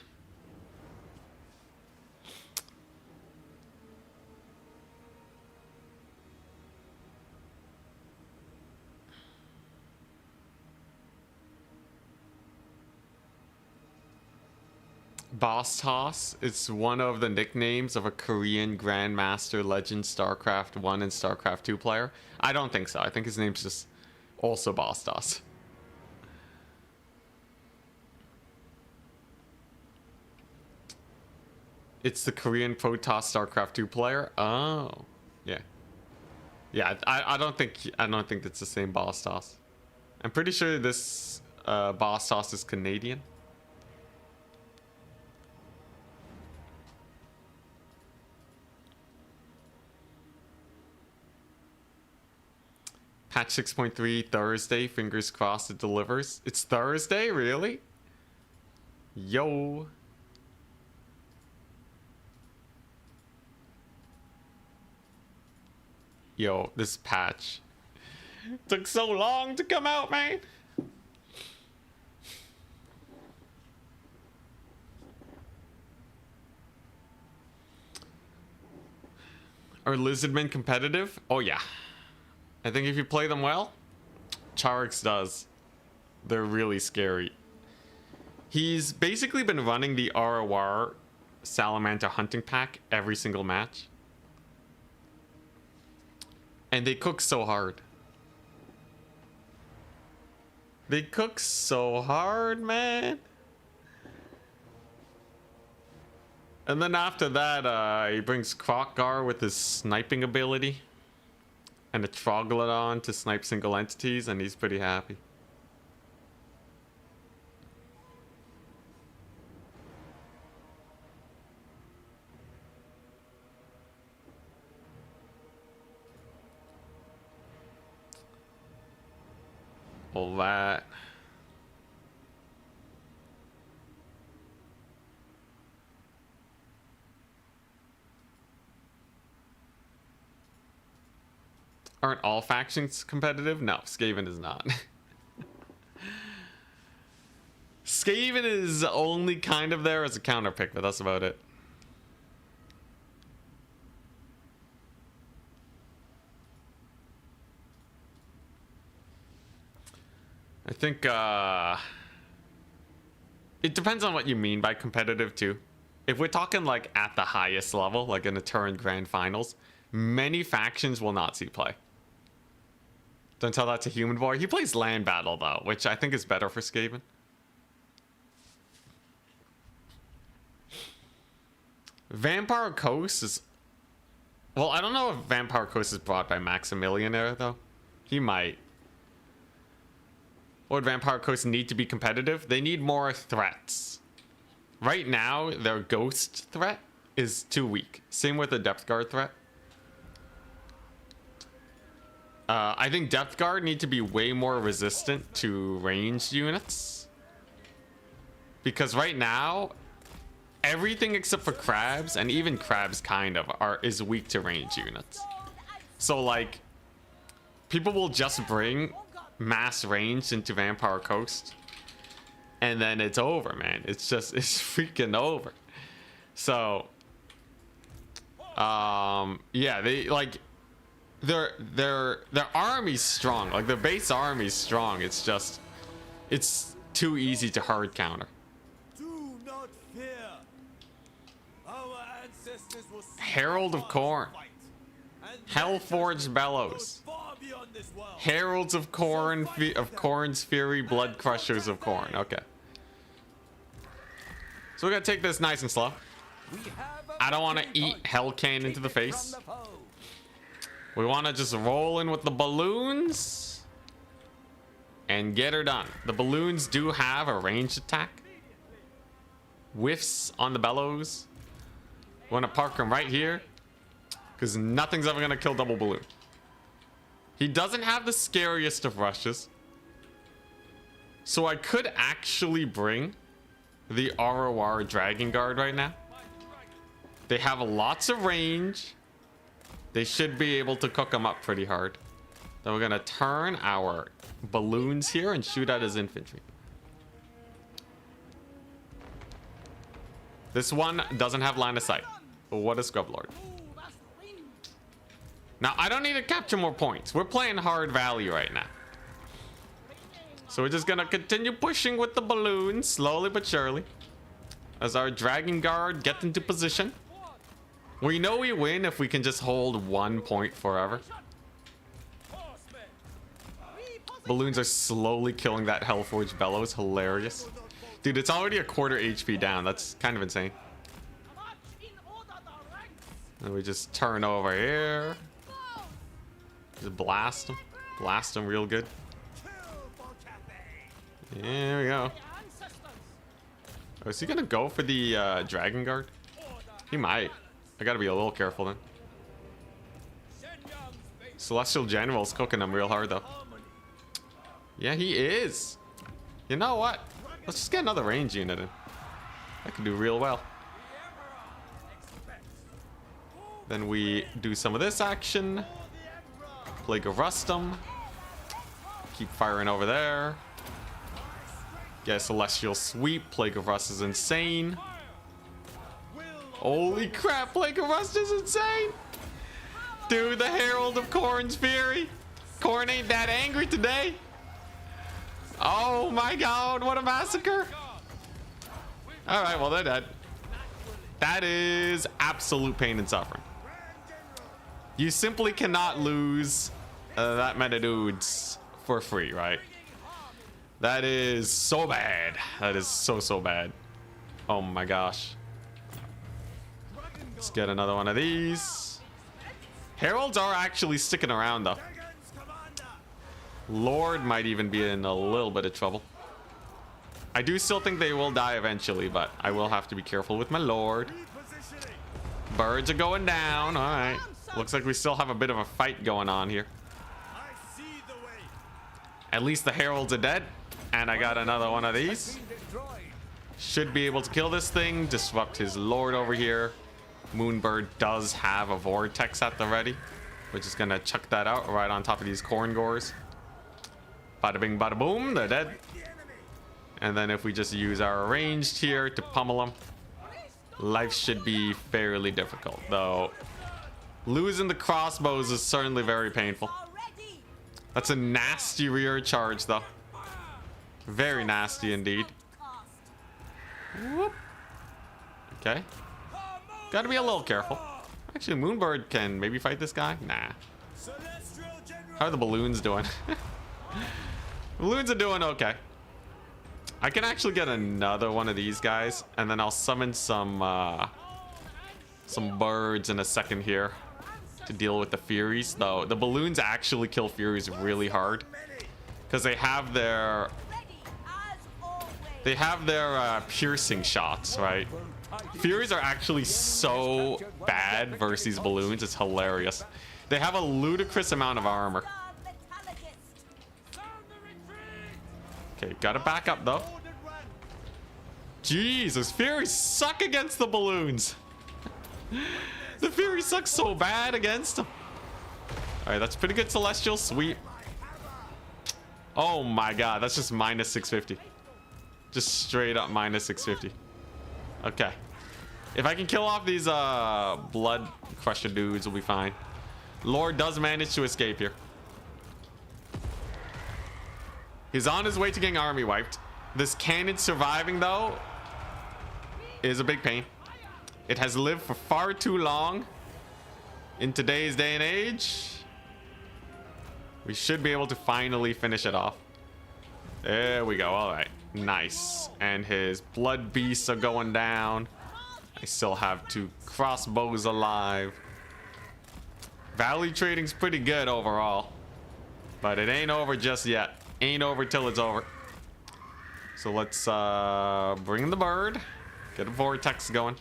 BossToss, it's one of the nicknames of a Korean Grandmaster Legend StarCraft 1 and StarCraft 2 player. I don't think so. I think his name's just also BossToss. It's the Korean Protoss StarCraft 2 player. Oh, yeah, yeah. I don't think it's the same BossToss. I'm pretty sure this BossToss is Canadian. Patch 6.3 Thursday. Fingers crossed it delivers. It's Thursday, really? Yo. Yo, this patch took so long to come out, man. Are lizardmen competitive? Oh yeah. I think if you play them well, Charix does. They're really scary. He's basically been running the ROR Salamander hunting pack every single match. And they cook so hard. They cook so hard, man. And then after that, he brings Krokgar with his sniping ability. And a Troglodyte to snipe single entities, and he's pretty happy. All that. Aren't all factions competitive? No, Skaven is not. Skaven is only kind of there as a counter pick, but that's about it. I think it depends on what you mean by competitive too. If we're talking like at the highest level, like in the Turin Grand Finals, many factions will not see play. Don't tell that to Human Boy. He plays Land Battle though, which I think is better for Skaven. Vampire Coast is... Well, I don't know if Vampire Coast is brought by Maximilianaire though. He might. Would Vampire Coast need to be competitive? They need more threats. Right now, their Ghost threat is too weak. Same with the Depth Guard threat. I think Depth Guard need to be way more resistant to ranged units. Because right now, everything except for crabs, and even crabs kind of, is weak to ranged units. So like, people will just bring mass ranged into Vampire Coast. And then it's over, man. It's freaking over. So, yeah, they like... their army's strong. Like their base army's strong. It's just it's too easy to hard counter. Do not fear. Our ancestors will Herald of Khorne. Hellforged Bellows. Heralds of Khorne, of Khorne's Fury, Blood Crushers of Khorne. Okay. So we're gonna take this nice and slow. I don't want to eat Hellcane into the face. We want to just roll in with the balloons and get her done. The balloons do have a ranged attack. Whiffs on the bellows. Want to park him right here because nothing's ever gonna kill double balloon. He doesn't have the scariest of rushes, so I could actually bring the ROR Dragon Guard right now. They have lots of range. They should be able to cook him up pretty hard. Then we're gonna turn our balloons here and shoot at his infantry. This one doesn't have line of sight. But what a scrub lord. Now, I don't need to capture more points. We're playing hard value right now. So we're just gonna continue pushing with the balloons, slowly but surely. As our Dragon Guard gets into position. We know we win if we can just hold 1 point forever. Balloons are slowly killing that Hellforged Bellows. Hilarious. Dude, it's already a quarter HP down. That's kind of insane. And we just turn over here. Just blast him. Blast him real good. There we go. Oh, is he gonna go for the Dragon Guard? He might. I gotta be a little careful then. Celestial General's cooking him real hard though. Yeah, he is. You know what? Let's just get another range unit in. That can do real well. Then we do some of this action. Plague of Rustum. Keep firing over there. Get a Celestial Sweep. Plague of Rust is insane. Holy crap, Plague of Rust is insane. Dude, the Herald of Khorne's Fury. Khorne ain't that angry today. Oh my god, what a massacre. Alright, well, they're dead. That is absolute pain and suffering. You simply cannot lose that many dudes for free, right? That is so bad. That is so bad. Oh my gosh. Let's get another one of these. Heralds are actually sticking around though. Lord might even be in a little bit of trouble. I do still think they will die eventually, but I will have to be careful with my Lord. Birds are going down. All right. Looks like we still have a bit of a fight going on here. At least the Heralds are dead. And I got another one of these. Should be able to kill this thing. Disrupt his Lord over here. Moonbird does have a Vortex at the ready. We're just going to chuck that out right on top of these Khorne Gores. Bada bing, bada boom. They're dead. And then if we just use our ranged here to pummel them, life should be fairly difficult. Though losing the crossbows is certainly very painful. That's a nasty rear charge though. Very nasty indeed. Whoop. Okay. Gotta be a little careful. Actually, Moonbird can maybe fight this guy. Nah. How are the balloons doing? Balloons are doing okay. I can actually get another one of these guys, and then I'll summon some birds in a second here to deal with the Furies. Though the balloons actually kill Furies really hard because they have their piercing shots, right? Furies are actually so bad versus these balloons. It's hilarious. They have a ludicrous amount of armor. Okay, gotta back up though. Jesus, Furies suck against the balloons. The Furies suck so bad against them. Alright, that's pretty good Celestial Sweep. Oh my god, that's just minus 650. Just straight up minus 650. Okay. If I can kill off these Blood Crusher dudes, we'll be fine. Lord does manage to escape here. He's on his way to getting army wiped. This cannon surviving, though, is a big pain. It has lived for far too long in today's day and age. We should be able to finally finish it off. There we go. All right. Nice. And his blood beasts are going down. I still have 2 crossbows alive. Value trading's pretty good overall. But it ain't over just yet. Ain't over till it's over. So let's bring the bird. Get a vortex going.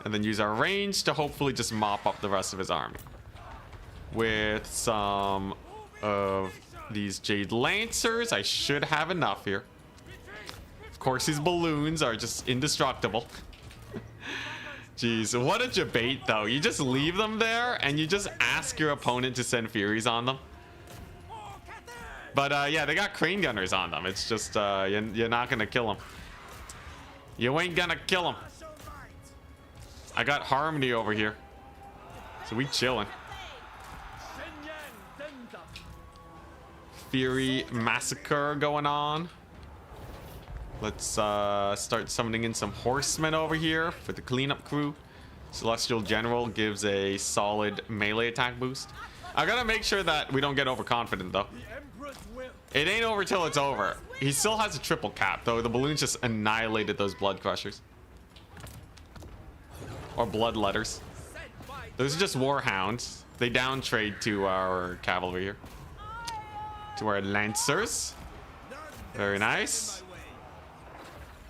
And then use our range to hopefully just mop up the rest of his army. With some of these Jade Lancers, I should have enough here. Of course, these balloons are just indestructible. Jeez, what a debate, though. You just leave them there and you just ask your opponent to send Furies on them. But yeah, they got crane gunners on them. It's just you're not gonna kill them. You ain't gonna kill them. I got Harmony over here, so we chilling. Fury Massacre going on. Let's start summoning in some horsemen over here for the cleanup crew. Celestial General gives a solid melee attack boost. I gotta make sure that we don't get overconfident, though. It ain't over till it's over. He still has a triple cap, though. The balloons just annihilated those blood crushers. Or blood letters. Those are just warhounds. They down trade to our cavalry here. To our lancers. Very nice.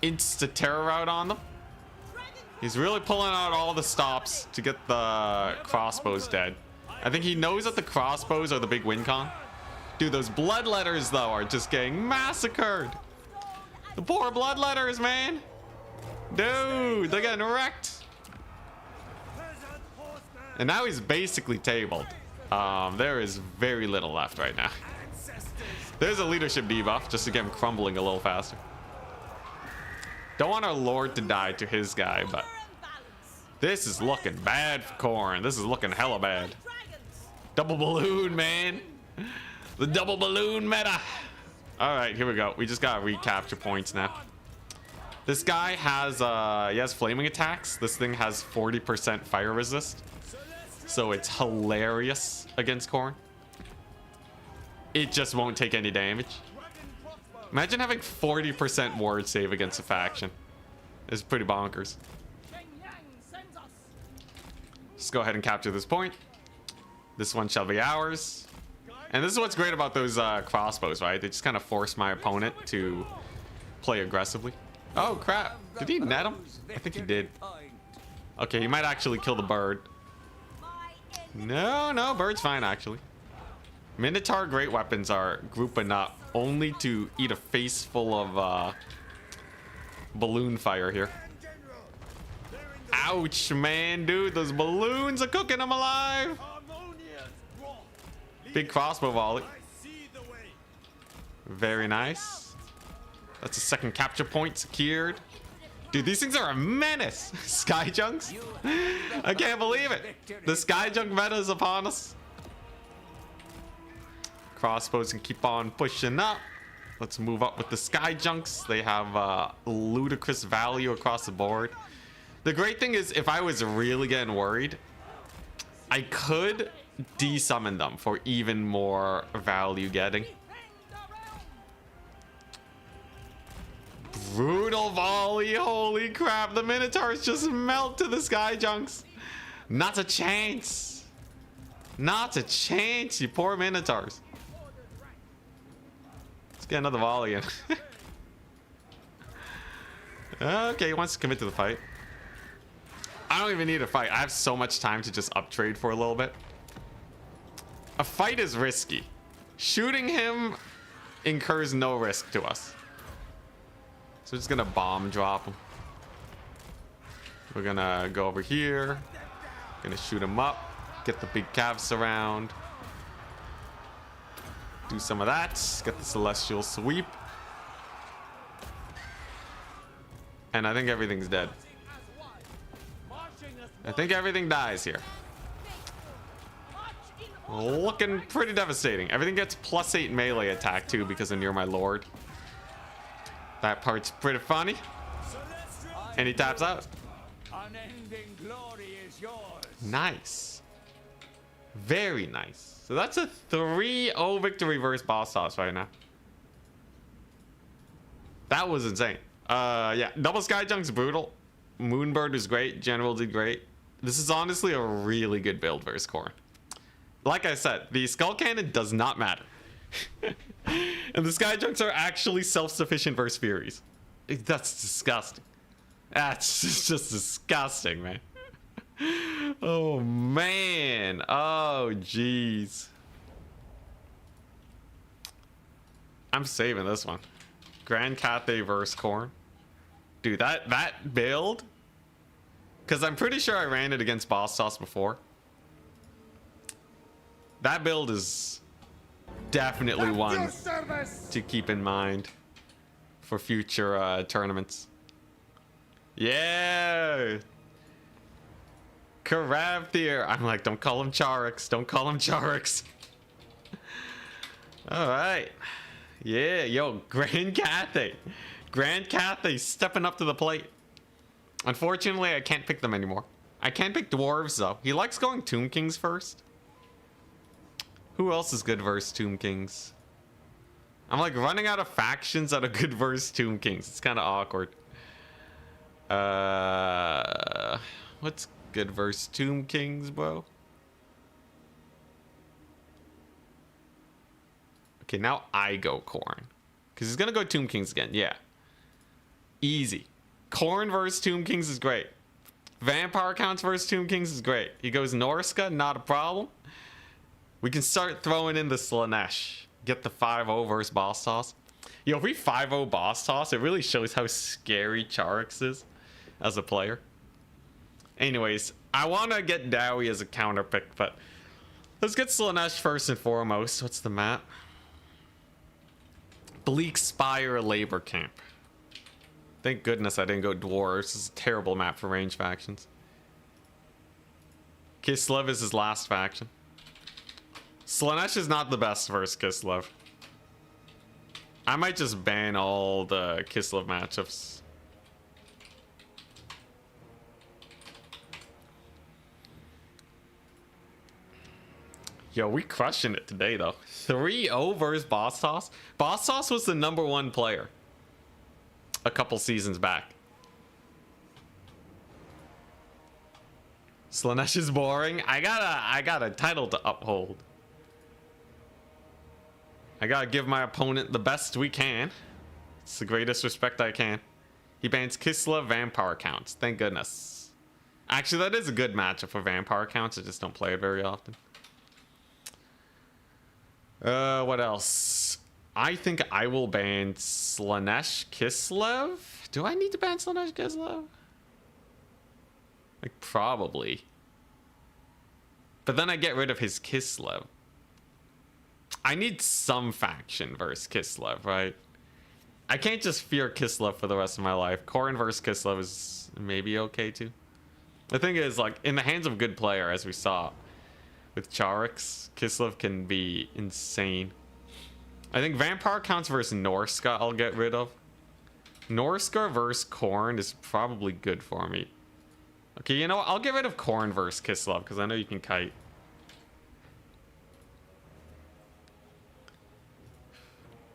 Insta terror out on them. He's really pulling out all the stops to get the crossbows dead. I think he knows that the crossbows are the big win con. Dude, those blood letters, though, are just getting massacred. The poor blood letters, man. Dude, they're getting wrecked. And now he's basically tabled. There is very little left right now. There's a leadership debuff just to get him crumbling a little faster. Don't want our Lord to die to his guy, but this is looking bad for Khorne. This is looking hella bad. Double balloon, man. The double balloon meta. All right, here we go. We just got recapture points now. This guy has he has flaming attacks. This thing has 40% fire resist, so it's hilarious against Khorne. It just won't take any damage. Imagine having 40% ward save against a faction. It's pretty bonkers. Just go ahead and capture this point. This one shall be ours. And this is what's great about those crossbows, right? They just kind of force my opponent to play aggressively. Oh, crap. Did he net him? I think he did. Okay, he might actually kill the bird. No, bird's fine, actually. Minotaur great weapons are grouping up only to eat a face full of balloon fire here. Ouch, man, dude. Those balloons are cooking him alive. Big crossbow volley. Very nice. That's a second capture point secured. Dude, these things are a menace. Sky junks? I can't believe it. The sky junk meta is upon us. Crossbows can keep on pushing up. Let's move up with the sky junks. They have ludicrous value across the board. The great thing is, if I was really getting worried, I could desummon them for even more value getting. Brutal volley. Holy crap. The Minotaurs just melt to the sky junks. Not a chance. Not a chance, you poor Minotaurs. Let's get another volley in. Okay, he wants to commit to the fight. I don't even need a fight. I have so much time to just uptrade for a little bit. A fight is risky. Shooting him incurs no risk to us. So we're just gonna bomb drop him. We're gonna go over here. Gonna shoot him up. Get the big calves around. Do some of that. Get the celestial sweep. And I think everything's dead. I think everything dies here. Looking pretty devastating. Everything gets +8 melee attack too because of Near My Lord. That part's pretty funny. And he taps out. Unending glory is yours. Nice. Very nice. So that's a 3-0 victory versus BossToss right now. That was insane. Yeah, double Skyjunk's brutal. Moonbird is great. General did great. This is honestly a really good build versus Khorne. Like I said, the Skull Cannon does not matter. And the Skyjunks are actually self-sufficient versus Furies. That's disgusting. That's just disgusting, man. Oh, man. Oh, jeez. I'm saving this one. Grand Cathay versus Khorne. Dude, that build... Because I'm pretty sure I ran it against BossToss before. That build is definitely one to keep in mind for future tournaments. Yeah! Karavthir. I'm like, don't call him Charix. Don't call him Charix. Alright. Yeah, yo, Grand Cathay. Grand Cathay stepping up to the plate. Unfortunately, I can't pick them anymore. I can't pick Dwarves, though. He likes going Tomb Kings first. Who else is good versus Tomb Kings? I'm like running out of factions that are good versus Tomb Kings. It's kind of awkward. What's good versus Tomb Kings, bro? Okay, now I go Khorne. Because he's going to go Tomb Kings again. Yeah. Easy. Khorne versus Tomb Kings is great. Vampire counts versus Tomb Kings is great. He goes Norska, not a problem. We can start throwing in the Slaanesh. Get the 5-0 versus BossToss. Yo, if we 5-0 BossToss, it really shows how scary Charix is as a player. Anyways, I want to get Dowie as a counter pick, but let's get Slaanesh first and foremost. What's the map? Bleak Spire Labor Camp. Thank goodness I didn't go Dwarves. This is a terrible map for range factions. Kislev is his last faction. Slaanesh is not the best versus Kislev. I might just ban all the Kislev matchups. Yo, we crushing it today, though. 3-0 versus BossToss. BossToss was the #1 player a couple seasons back. Slaanesh is boring. I got a title to uphold. I gotta give my opponent the best we can. It's the greatest respect I can. He bans Kislev Vampire counts. Thank goodness. Actually, that is a good matchup for Vampire counts. I just don't play it very often. What else? I think I will ban Slaanesh Kislev. Do I need to ban Slaanesh Kislev? Like, probably. But then I get rid of his Kislev. I need some faction versus Kislev, right? I can't just fear Kislev for the rest of my life. Khorne versus Kislev is maybe okay too. The thing is, like, in the hands of a good player, as we saw with Charix, Kislev can be insane. I think Vampire counts versus Norska I'll get rid of. Norska versus Khorne is probably good for me. Okay, you know what? I'll get rid of Khorne versus Kislev because I know you can kite.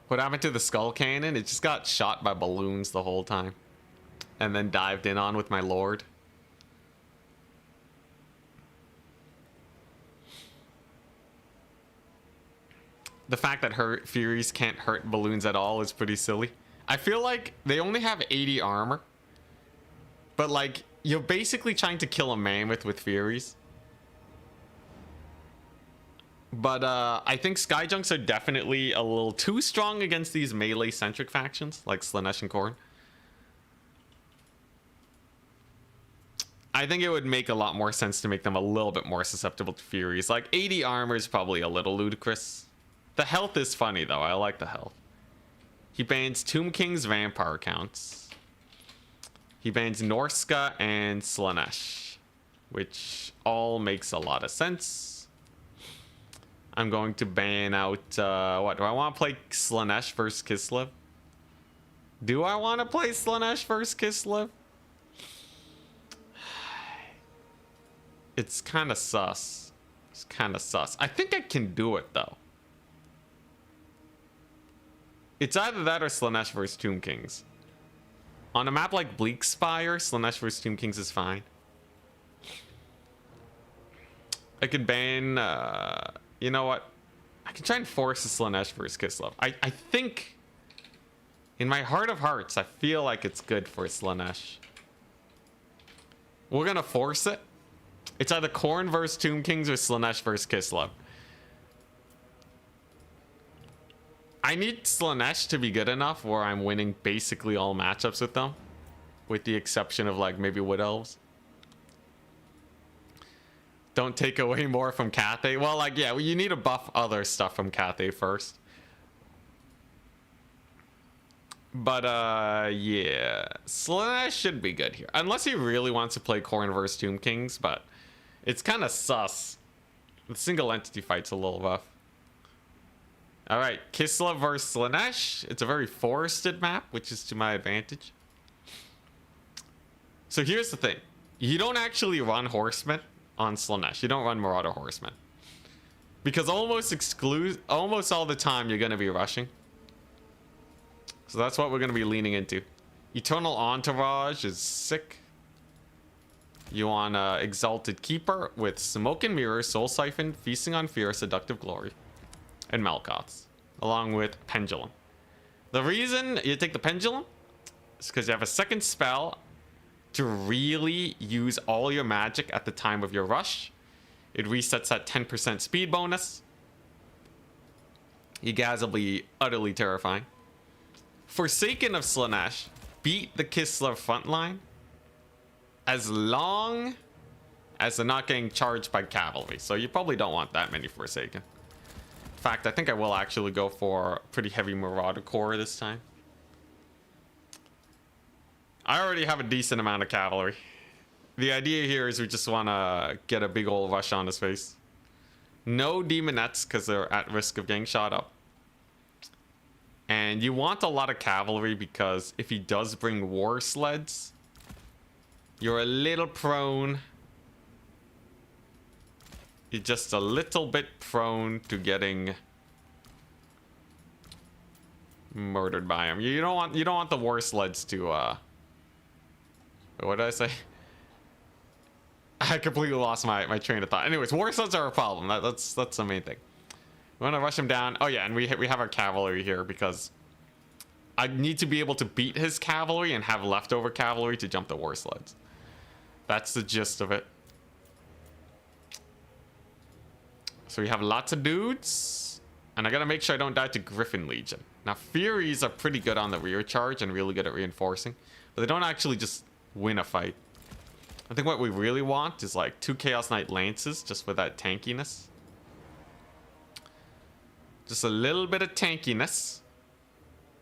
What happened to the Skull Cannon? It just got shot by balloons the whole time. And then dived in on with my Lord. The fact that her Furies can't hurt balloons at all is pretty silly. I feel like they only have 80 armor. But like, you're basically trying to kill a mammoth with Furies. But I think Skyjunks are definitely a little too strong against these melee-centric factions, like Slaanesh and Khorne. I think it would make a lot more sense to make them a little bit more susceptible to Furies. Like, 80 armor is probably a little ludicrous. The health is funny, though. I like the health. He bans Tomb King's Vampire counts. He bans Norska and Slaanesh, which all makes a lot of sense. I'm going to ban out, what, do I want to play Slaanesh versus Kislev? Do I want to play Slaanesh versus Kislev? It's kind of sus. It's kind of sus. I think I can do it, though. It's either that or Slaanesh versus Tomb Kings. On a map like Bleakspire, Slaanesh versus Tomb Kings is fine. I could ban, you know what? I can try and force a Slaanesh versus Kislev. I think, in my heart of hearts, I feel like it's good for Slaanesh. We're gonna force it. It's either Khorne versus Tomb Kings or Slaanesh versus Kislev. I need Slaanesh to be good enough where I'm winning basically all matchups with them. With the exception of like maybe Wood Elves. Don't take away more from Cathay. Well, like, yeah, you need to buff other stuff from Cathay first. But, yeah. Slaanesh should be good here. Unless he really wants to play Khorne versus Tomb Kings, but it's kind of sus. The single entity fight's a little rough. Alright, Kislev versus Slaanesh. It's a very forested map, which is to my advantage. So here's the thing. You don't actually run Horsemen on Slaanesh. You don't run Marauder Horsemen. Because almost all the time you're going to be rushing. So that's what we're going to be leaning into. Eternal Entourage is sick. You want Exalted Keeper with Smoke and Mirror, Soul Siphon, Feasting on Fear, Seductive Glory, and Malkoths, along with Pendulum. The reason you take the Pendulum is because you have a second spell to really use all your magic at the time of your rush. It resets that 10% speed bonus. You guys will be utterly terrifying. Forsaken of Slaanesh, beat the Kislev front line as long as they're not getting charged by cavalry. So you probably don't want that many Forsaken. In fact, I think I will actually go for a pretty heavy Marauder core this time. I already have a decent amount of cavalry. The idea here is we just want to get a big old rush on his face. No demonettes because they're at risk of getting shot up. And you want a lot of cavalry because if he does bring war sleds, you're a little prone. You're just a little bit prone to getting murdered by him. You don't want the war sleds to what did I say? I completely lost my train of thought. Anyways, war sleds are a problem. That's the main thing. We want to rush him down. Oh yeah, and we have our cavalry here because I need to be able to beat his cavalry and have leftover cavalry to jump the war sleds. That's the gist of it. So we have lots of dudes, and I gotta make sure I don't die to Griffin Legion. Now Furies are pretty good on the rear charge and really good at reinforcing, but they don't actually just win a fight. I think what we really want is like 2 Chaos Knight Lances just for that tankiness. Just a little bit of tankiness.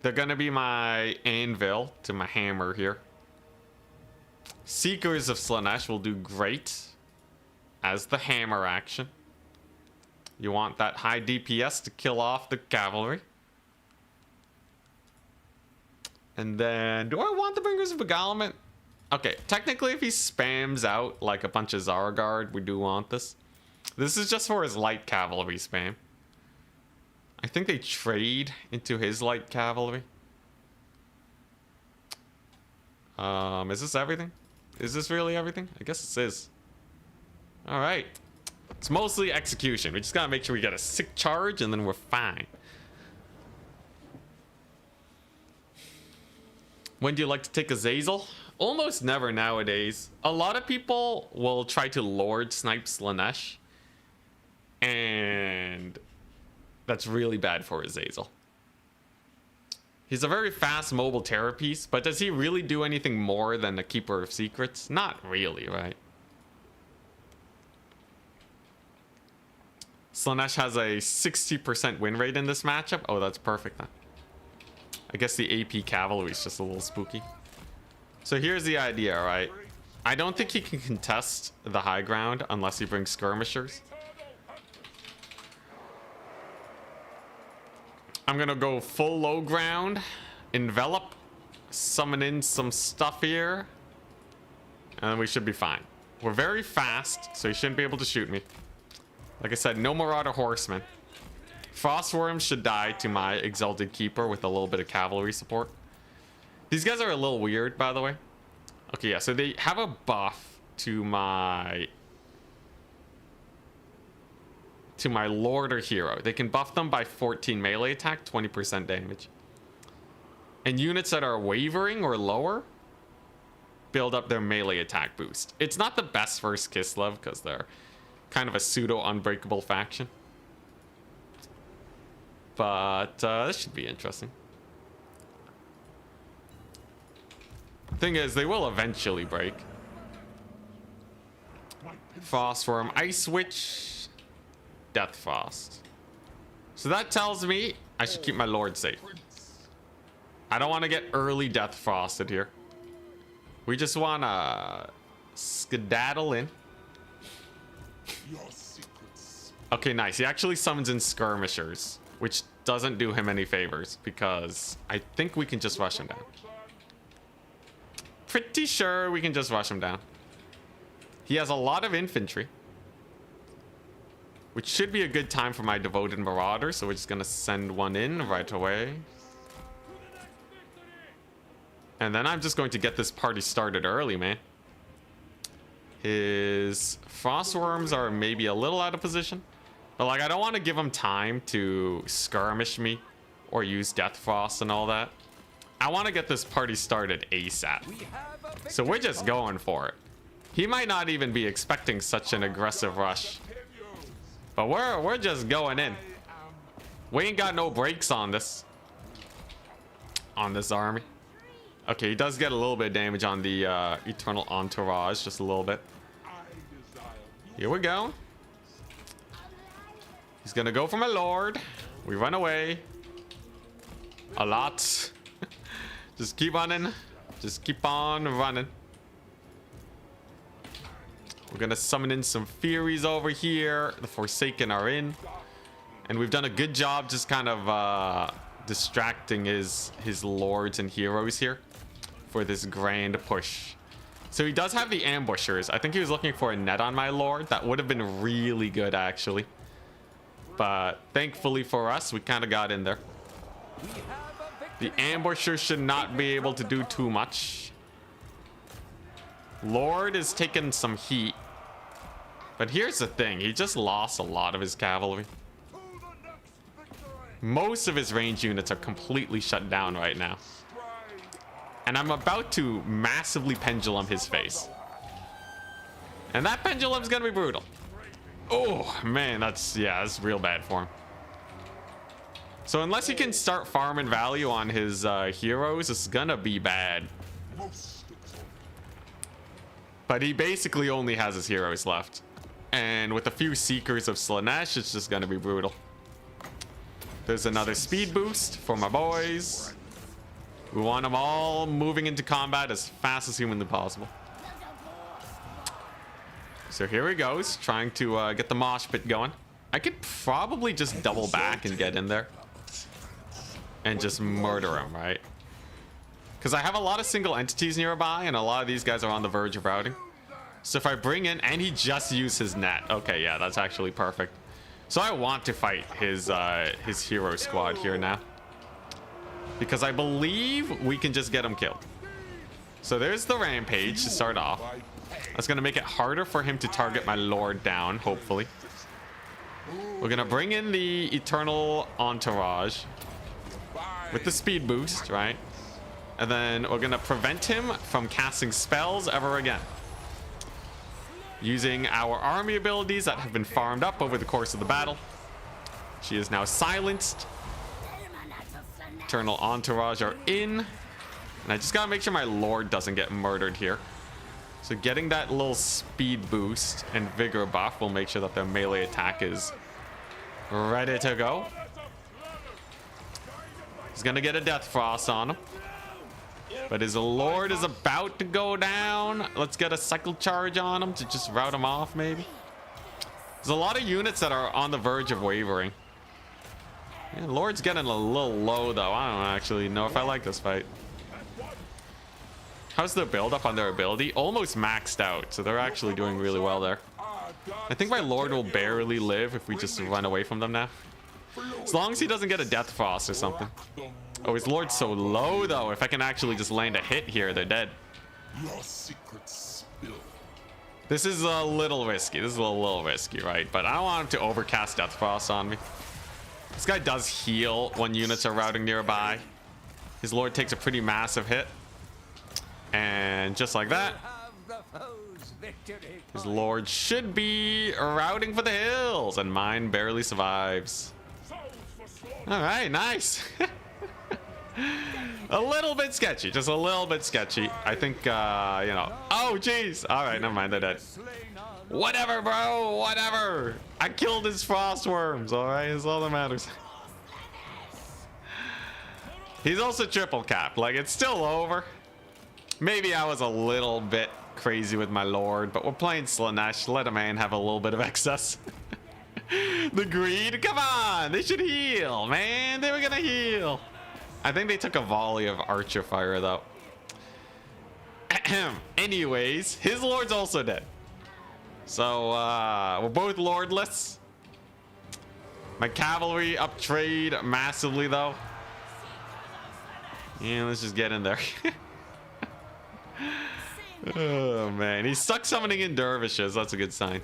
They're gonna be my anvil to my hammer here. Seekers of Slaanesh will do great as the hammer action. You want that high DPS to kill off the cavalry. And then, do I want the Bringers of Beguilement? Okay, technically if he spams out like a bunch of Zargard, we do want this. This is just for his light cavalry spam. I think they trade into his light cavalry. Is this everything? Is this really everything? I guess this is. All right. It's mostly execution. We just gotta make sure we get a sick charge and then we're fine. When do you like to take Azazel? Almost never nowadays. A lot of people will try to Lord snipe Slaanesh. And that's really bad for Azazel. He's a very fast mobile terror piece, but does he really do anything more than the Keeper of Secrets? Not really, right? Slaanesh has a 60% win rate in this matchup. Oh, that's perfect then. I guess the AP cavalry is just a little spooky. So here's the idea, right? I don't think he can contest the high ground unless he brings skirmishers. I'm gonna go full low ground, envelop, summon in some stuff here, and we should be fine. We're very fast, so he shouldn't be able to shoot me. Like I said, no Marauder Horsemen. Frostworms should die to my Exalted Keeper with a little bit of cavalry support. These guys are a little weird, by the way. Okay, yeah, so they have a buff to my Lord or Hero. They can buff them by 14 melee attack, 20% damage. And units that are wavering or lower build up their melee attack boost. It's not the best versus Kislev because they're kind of a pseudo unbreakable faction. But this should be interesting. Thing is, they will eventually break. Frostworm, Ice Witch, Death Frost. So that tells me I should keep my Lord safe. I don't want to get early Death Frosted here. We just want to skedaddle in. Okay, nice. He actually summons in Skirmishers, which doesn't do him any favors because I think we can just rush him down. Pretty sure we can just rush him down. He has a lot of infantry, which should be a good time for my devoted marauder, so we're just gonna send one in right away. And then I'm just going to get this party started early, man. His Frostworms are maybe a little out of position, but like I don't want to give him time to skirmish me or use Death Frost and all that. I want to get this party started ASAP. So we're just going for it. He might not even be expecting such an aggressive rush, but we're just going in. We ain't got no brakes on this army. Okay, he does get a little bit of damage on the Eternal Entourage, just a little bit. Here we go. He's gonna go for my Lord. We run away. A lot. Just keep running. Just keep on running. We're gonna summon in some Furies over here. The Forsaken are in. And we've done a good job just kind of distracting his lords and heroes here for this grand push. So he does have the ambushers. I think he was looking for a net on my Lord. That would have been really good, actually. But thankfully for us, we kind of got in there. The ambushers should not be able to do too much. Lord is taking some heat. But here's the thing. He just lost a lot of his cavalry. Most of his range units are completely shut down right now. And I'm about to massively pendulum his face. And that pendulum's gonna be brutal. Oh, man, that's real bad for him. So unless he can start farming value on his heroes, it's gonna be bad. But he basically only has his heroes left. And with a few Seekers of Slaanesh, it's just gonna be brutal. There's another speed boost for my boys. We want them all moving into combat as fast as humanly possible. So here he goes, trying to get the mosh pit going. I could probably just double back and get in there. And just murder him, right? Because I have a lot of single entities nearby, and a lot of these guys are on the verge of routing. So if I bring in, and he just used his net. Okay, yeah, that's actually perfect. So I want to fight his hero squad here now. Because I believe we can just get him killed. So there's the rampage to start off. That's going to make it harder for him to target my Lord down, hopefully. We're going to bring in the Eternal Entourage with the speed boost, right? And then we're going to prevent him from casting spells ever again. Using our army abilities that have been farmed up over the course of the battle. She is now silenced. Eternal Entourage are in. And I just gotta make sure my Lord doesn't get murdered here. So getting that little speed boost and vigor buff will make sure that their melee attack is ready to go. He's gonna get a Death Frost on him. But his Lord is about to go down. Let's get a cycle charge on him to just rout him off, maybe. There's a lot of units that are on the verge of wavering. Yeah, Lord's getting a little low though. I don't actually know if I like this fight. How's the build up on their ability? Almost maxed out, so they're actually doing really well there. I think my Lord will barely live if we just run away from them now. As long as he doesn't get a Death Frost or something. Oh, his Lord's so low though. If I can actually just land a hit here, they're dead. This is a little risky. This is a little risky, right? But I don't want him to overcast Death Frost on me. This guy does heal when units are routing nearby. His Lord takes a pretty massive hit. And just like that, his Lord should be routing for the hills, and mine barely survives. All right, nice. A little bit sketchy, just a little bit sketchy. I think, you know. Oh, jeez. All right, never mind, they're dead. Whatever, bro, whatever. I killed his frost worms, all right? That's all that matters. He's also triple capped. Like, it's still over. Maybe I was a little bit crazy with my Lord, but we're playing Slaanesh. Let a man have a little bit of excess. The greed, come on, they should heal, man. They were gonna heal. I think they took a volley of archer fire though. Anyways, his Lord's also dead. So we're both Lordless. My cavalry up trade massively though. Yeah, let's just get in there. Oh man, he's stuck summoning in dervishes. That's a good sign.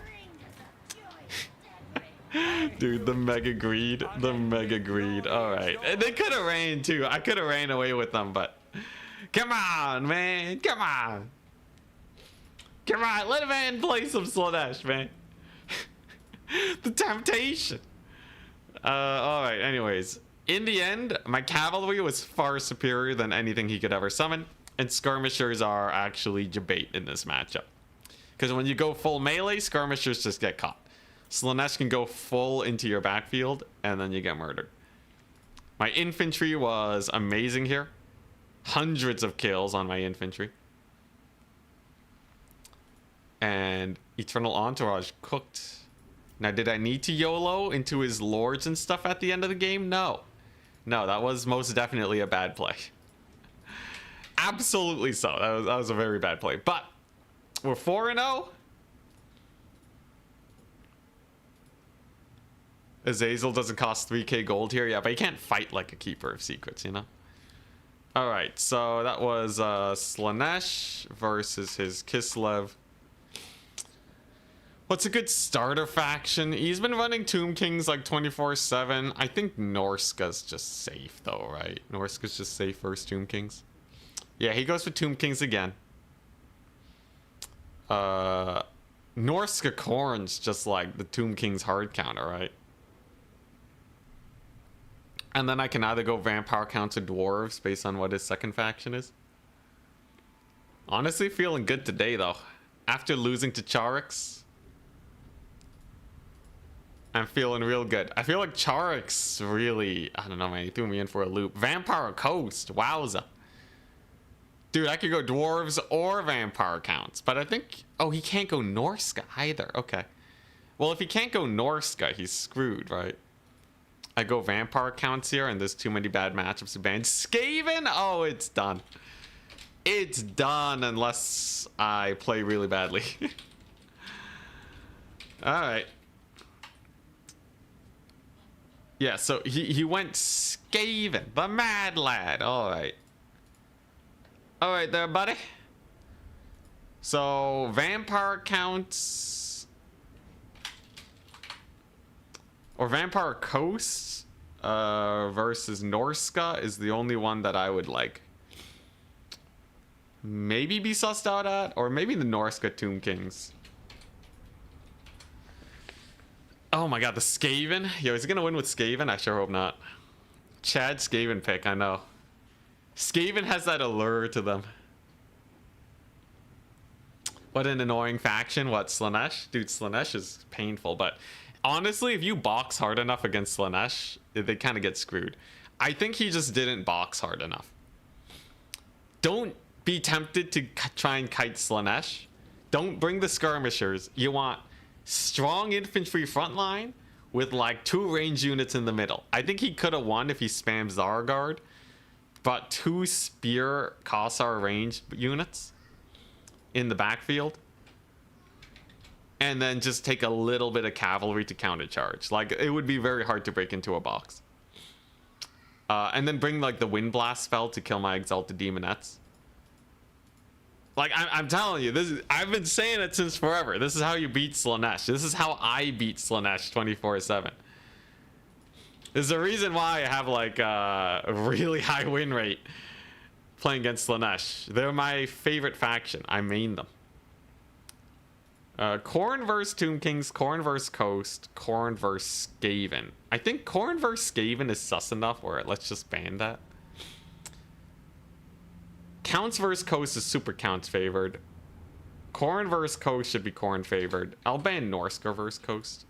Dude, the mega greed. The mega greed. Alright. They could have ran too. I could have ran away with them, but come on, man. Come on. Come on. Let a man play some Slaanesh, man. The temptation. Alright, anyways. In the end, my cavalry was far superior than anything he could ever summon. And skirmishers are actually debate in this matchup. Because when you go full melee, skirmishers just get caught. Slaanesh can go full into your backfield, and then you get murdered. My infantry was amazing here. Hundreds of kills on my infantry. And Eternal Entourage cooked. Now, did I need to YOLO into his lords and stuff at the end of the game? No. No, that was most definitely a bad play. Absolutely so. That was a very bad play. But we're 4-0. Azazel doesn't cost 3k gold here. Yeah, but he can't fight like a keeper of secrets, you know? Alright, so that was Slaanesh versus his Kislev. What's a good starter faction? He's been running Tomb Kings like 24/7. I think Norska's just safe though, right? Norska's just safe versus Tomb Kings. Yeah, he goes for Tomb Kings again. Norska Khorne's just like the Tomb Kings hard counter, right? And then I can either go Vampire counter Dwarves based on what his second faction is. Honestly, feeling good today though. After losing to Charix, I'm feeling real good. I feel like Charix really, I don't know, man, he threw me in for a loop. Vampire Coast, wowza. Dude, I could go Dwarves or Vampire counts, but I think, oh, he can't go Norska either. Okay. Well, if he can't go Norska, he's screwed, right? I go Vampire counts here, and there's too many bad matchups to ban. Skaven? Oh, it's done. It's done unless I play really badly. Alright. Yeah, so he went Skaven, the mad lad. Alright. Alright there, buddy. So, Vampire counts... or Vampire Coast versus Norska is the only one that I would like. Maybe be sussed out at, or maybe the Norska Tomb Kings. Oh my god, the Skaven? Yo, is he gonna win with Skaven? I sure hope not. Chad Skaven pick, I know. Skaven has that allure to them. What an annoying faction. What, Slaanesh? Dude, Slaanesh is painful, but honestly, if you box hard enough against Slaanesh, they kind of get screwed. I think he just didn't box hard enough. Don't be tempted to try and kite Slaanesh. Don't bring the skirmishers. You want strong infantry frontline with like 2 range units in the middle. I think he could have won if he spams Zargard, but 2 spear Kossar range units in the backfield, and then just take a little bit of cavalry to countercharge. Like, it would be very hard to break into a box. And then bring like the Wind Blast spell to kill my Exalted Demonettes. Like, I'm telling you, I've been saying it since forever. This is how you beat Slaanesh. This is how I beat Slaanesh 24/7. There's a reason why I have like a really high win rate playing against Slaanesh. They're my favorite faction. I main them. Khorne versus Tomb Kings, Khorne versus Coast, Khorne versus Skaven. I think Khorne versus Skaven is sus enough where let's just ban that. Counts versus Coast is super Counts favored. Khorne versus Coast should be Khorne favored. I'll ban Norska versus Coast.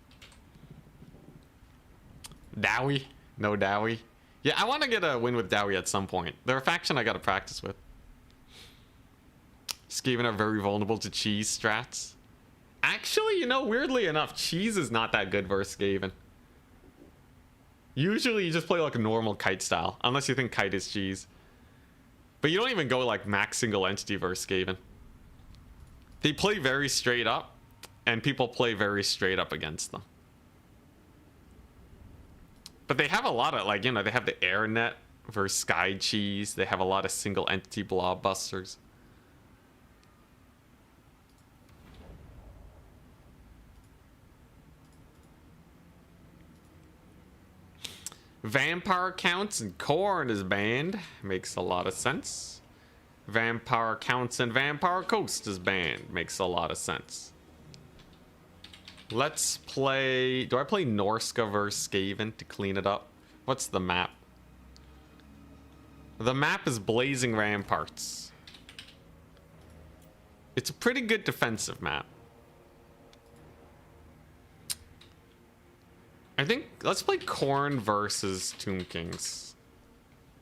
Dowie? No Dowie. Yeah, I want to get a win with Dowie at some point. They're a faction I got to practice with. Skaven are very vulnerable to cheese strats. Actually, you know, weirdly enough, cheese is not that good versus Skaven. Usually you just play like a normal kite style, unless you think kite is cheese. But you don't even go like max single entity versus Skaven. They play very straight up, and people play very straight up against them. But they have a lot of, like, you know, they have the air net versus sky cheese. They have a lot of single entity blob busters. Vampire counts and Khorne is banned. Makes a lot of sense. Vampire counts and Vampire Coast is banned. Makes a lot of sense. Let's play... Do I play Norska versus Skaven to clean it up? What's the map? The map is Blazing Ramparts. It's a pretty good defensive map. I think let's play Khorne versus Tomb Kings.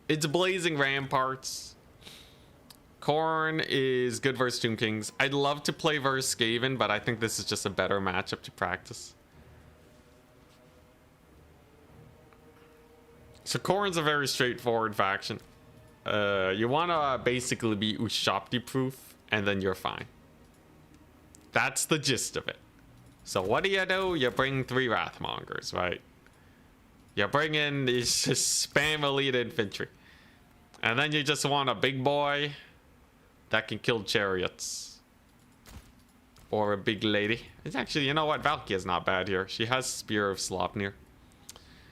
It's Blazing Ramparts. Khorne is good versus Tomb Kings. I'd love to play versus Skaven, but I think this is just a better matchup to practice. So Khorne's a very straightforward faction. You want to basically be Ushabti proof, and then you're fine. That's the gist of it. So what do? You bring 3 Wrathmongers, right? You bring in these just spam elite infantry. And then you just want a big boy that can kill chariots. Or a big lady. It's actually, you know what? Valkyria's not bad here. She has Spear of Sleipnir.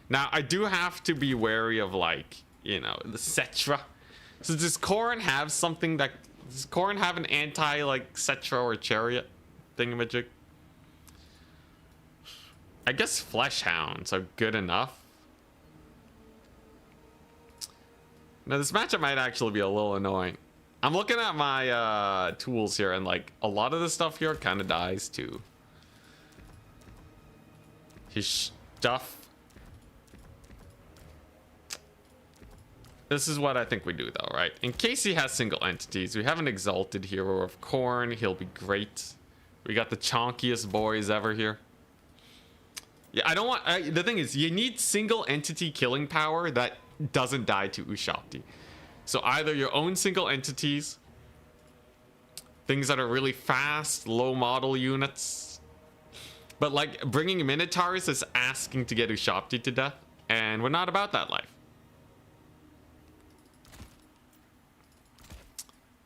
Now, I do have to be wary of, like, you know, the Cetra. So does Khorne have something that... Does Khorne have an anti, like, Cetra or chariot thingamajig? I guess Flesh Hounds are good enough. Now, this matchup might actually be a little annoying. I'm looking at my tools here, and like a lot of the stuff here kind of dies too. His stuff. This is what I think we do though, right? In case he has single entities, we have an exalted hero of Khorne. He'll be great. We got the chonkiest boys ever here. Yeah, I don't want... the thing is, you need single entity killing power that doesn't die to Ushabti. So either your own single entities, things that are really fast, low model units, but like bringing Minotaurs is asking to get Ushabti to death, and we're not about that life.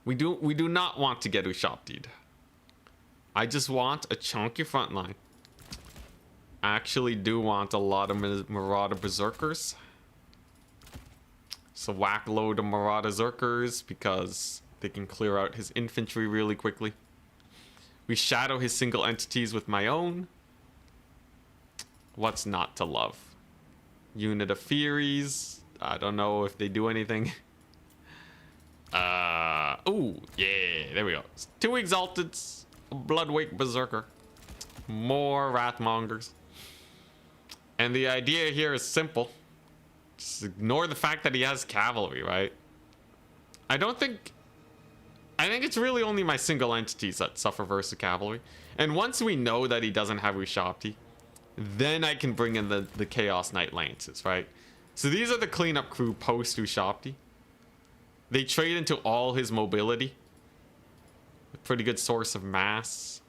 We do not want to get Ushabti'd. I just want a chunky front line. I actually do want a lot of Marauder Berserkers. So whack load of Marauder Berserkers because they can clear out his infantry really quickly. We shadow his single entities with my own. What's not to love? Unit of Furies. I don't know if they do anything. Ooh, yeah, there we go. 2 Exalteds, Bloodwake Berserker. More Wrathmongers. And the idea here is simple. Just ignore the fact that he has cavalry, right? I think it's really only my single entities that suffer versus cavalry. And once we know that he doesn't have Ushabti, Then I can bring in the Chaos Knight Lances, right? So these are the cleanup crew post Ushabti. They trade into all his mobility. A pretty good source of mass.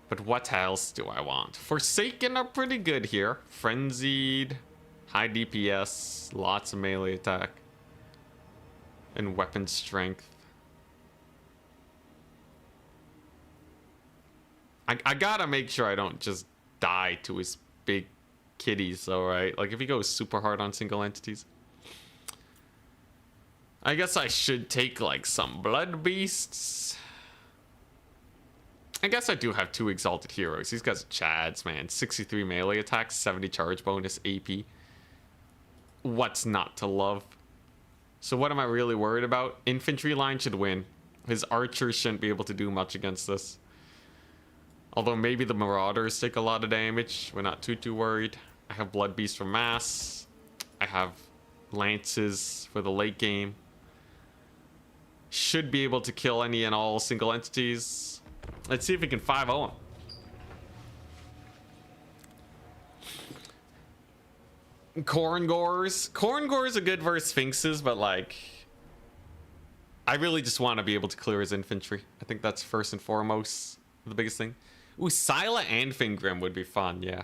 But what else do I want? Forsaken are pretty good here. Frenzied, high DPS, lots of melee attack, and weapon strength. I gotta make sure I don't just die to his big kitties though, right? Like if he goes super hard on single entities. I guess I should take like some blood beasts. I guess I do have 2 exalted heroes. These guys are chads, man. 63 melee attacks, 70 charge bonus, AP. What's not to love? So what am I really worried about? Infantry line should win. His archers shouldn't be able to do much against this. Although maybe the Marauders take a lot of damage. We're not too worried. I have Blood Beast for mass. I have Lances for the late game. Should be able to kill any and all single entities. Let's see if we can 5-0 him. Khorne Gores. Khorne Gores are good versus Sphinxes, but like... I really just want to be able to clear his infantry. I think that's first and foremost the biggest thing. Ooh, Scylla and Fingrim would be fun, yeah.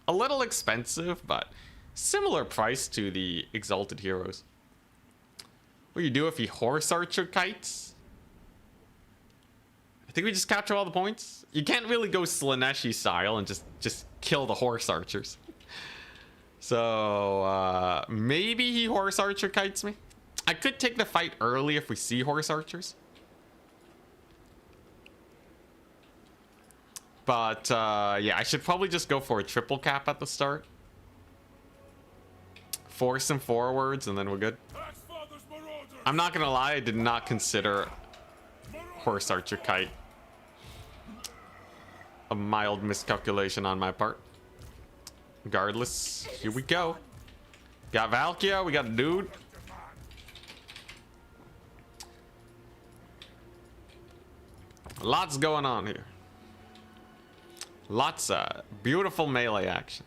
A little expensive, but similar price to the Exalted Heroes. What do you do if he Horse Archer kites? I think we just capture all the points. You can't really go Slaanesh style and just kill the Horse Archers. So, maybe he Horse Archer kites me. I could take the fight early if we see Horse Archers. But, yeah, I should probably just go for a triple cap at the start. Force him forwards, and then we're good. I'm not gonna lie, I did not consider Horse Archer kite. A mild miscalculation on my part. Regardless, here we go. Got Valkia, we got a dude. Lots going on here. Lots of beautiful melee action.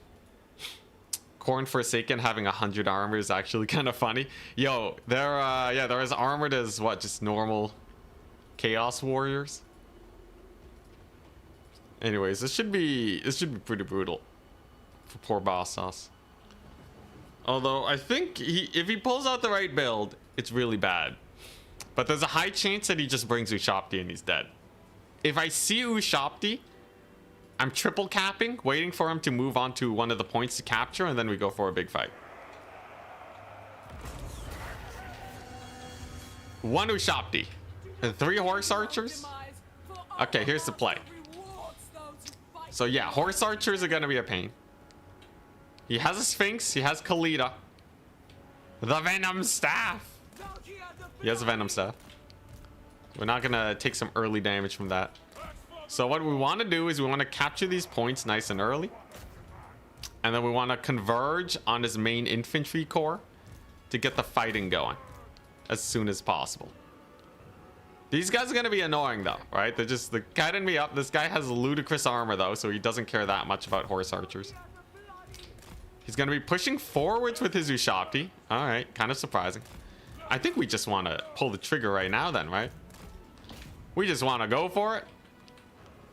Khorne Forsaken having 100 armor is actually kind of funny. Yo, they're as armored as what, just normal Chaos Warriors. Anyways, this should be pretty brutal for poor BossToss. Although I think if he pulls out the right build, it's really bad. But there's a high chance that he just brings Ushabti and he's dead. If I see Ushabti, I'm triple capping, waiting for him to move on to one of the points to capture, and then we go for a big fight. 1 Ushabti and 3 Horse Archers. Okay, here's the play. So yeah, Horse Archers are gonna be a pain. He has a Sphinx, he has Khalida. The Venom Staff. He has a Venom Staff. We're not gonna take some early damage from that. So what we want to do is we want to capture these points nice and early. And then we want to converge on his main infantry core to get the fighting going as soon as possible. These guys are going to be annoying though, right? They're kiting me up. This guy has ludicrous armor though, so he doesn't care that much about Horse Archers. He's going to be pushing forwards with his Ushabti. All right, kind of surprising. I think we just want to pull the trigger right now then, right? We just want to go for it.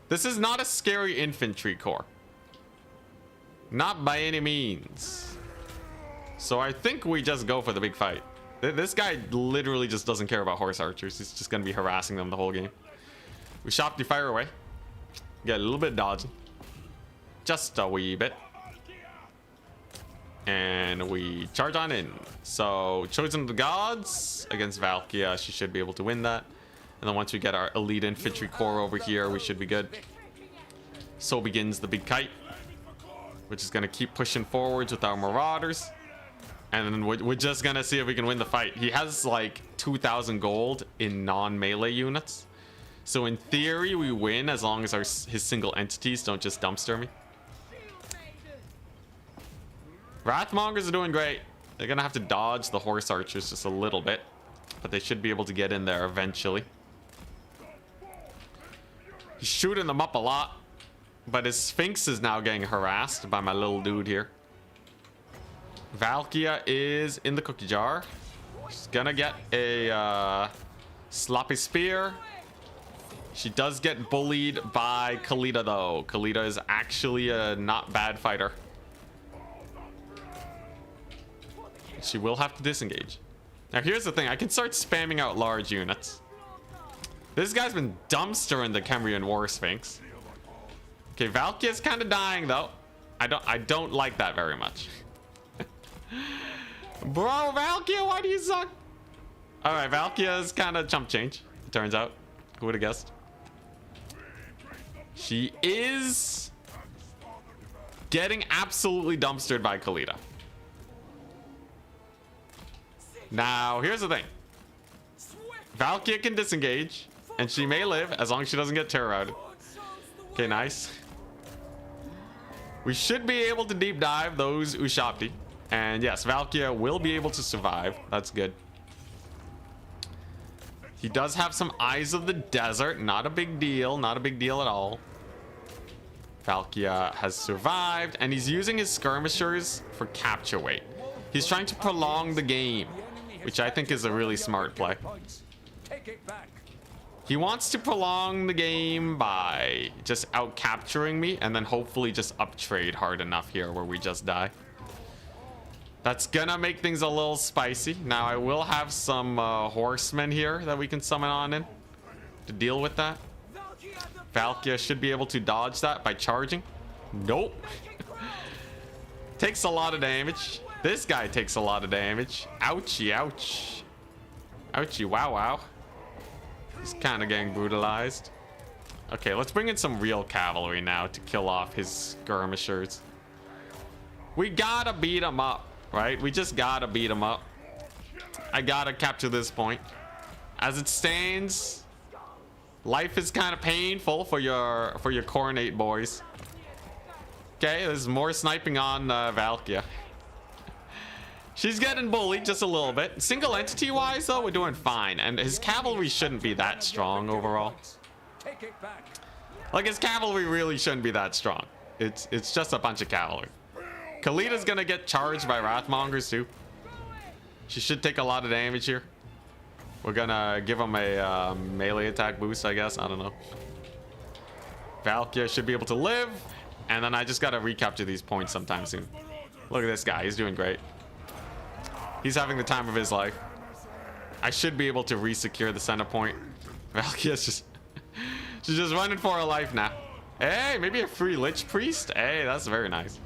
This is not a scary infantry corps. Not by any means. So I think we just go for the big fight. This guy literally just doesn't care about Horse Archers. He's just going to be harassing them the whole game. We Ushabti fire away. Get a little bit dodgy. Just a wee bit. And we charge on in. So Chosen of the Gods against Valkia. She should be able to win that. And then once we get our elite infantry corps over here, we should be good. So begins the big kite, which is going to keep pushing forwards with our Marauders. And then we're just going to see if we can win the fight. He has like 2,000 gold in non-melee units. So in theory, we win as long as his single entities don't just dumpster me. Wrathmongers are doing great. They're going to have to dodge the Horse Archers just a little bit. But they should be able to get in there eventually. He's shooting them up a lot. But his Sphinx is now getting harassed by my little dude here. Valkia is in the cookie jar. She's gonna get a sloppy spear. She does get bullied by Khalida though. Khalida is actually a not bad fighter. She will have to disengage. Now here's the thing, I can start spamming out large units. This guy's been dumpstering the Kemrian War Sphinx. Okay, Valkia's kind of dying though. I don't like that very much. Bro, Valkia, why do you suck? Alright, Valkia's kind of chump change, it turns out. Who would have guessed? She is getting absolutely dumpstered by Khalida. Now, here's the thing. Valkia can disengage, and she may live as long as she doesn't get terror routed. Okay, nice. We should be able to deep dive those Ushabti. And yes, Valkia will be able to survive. That's good. He does have some Eyes of the Desert. Not a big deal. Not a big deal at all. Valkia has survived. And he's using his skirmishers for capture weight. He's trying to prolong the game, which I think is a really smart play. He wants to prolong the game by just out capturing me and then hopefully just up trade hard enough here where we just die. That's gonna make things a little spicy. Now I will have some horsemen here that we can summon on in to deal with that. Valkia should be able to dodge that by charging. Nope. Takes a lot of damage. This guy takes a lot of damage. Ouchie, ouch. Ouchie, wow, wow. He's kind of getting brutalized. Okay, let's bring in some real cavalry now to kill off his skirmishers. We gotta beat him up, right? We just gotta beat him up. I gotta capture this point. As it stands, life is kind of painful for your Khorne boys. Okay, there's more sniping on Valkia. She's getting bullied just a little bit. Single entity wise though, we're doing fine. And his cavalry shouldn't be that strong overall. Like his cavalry really shouldn't be that strong. It's just a bunch of cavalry. Khalida's gonna get charged by Wrathmongers too. She should take a lot of damage here. We're gonna give him a melee attack boost, I guess. I don't know. Valkia should be able to live. And then I just gotta recapture these points sometime soon. Look at this guy, he's doing great. He's having the time of his life. I should be able to re-secure the center point. Valkia's just... she's just running for her life now. Hey, maybe a free Lich Priest? Hey, that's very nice.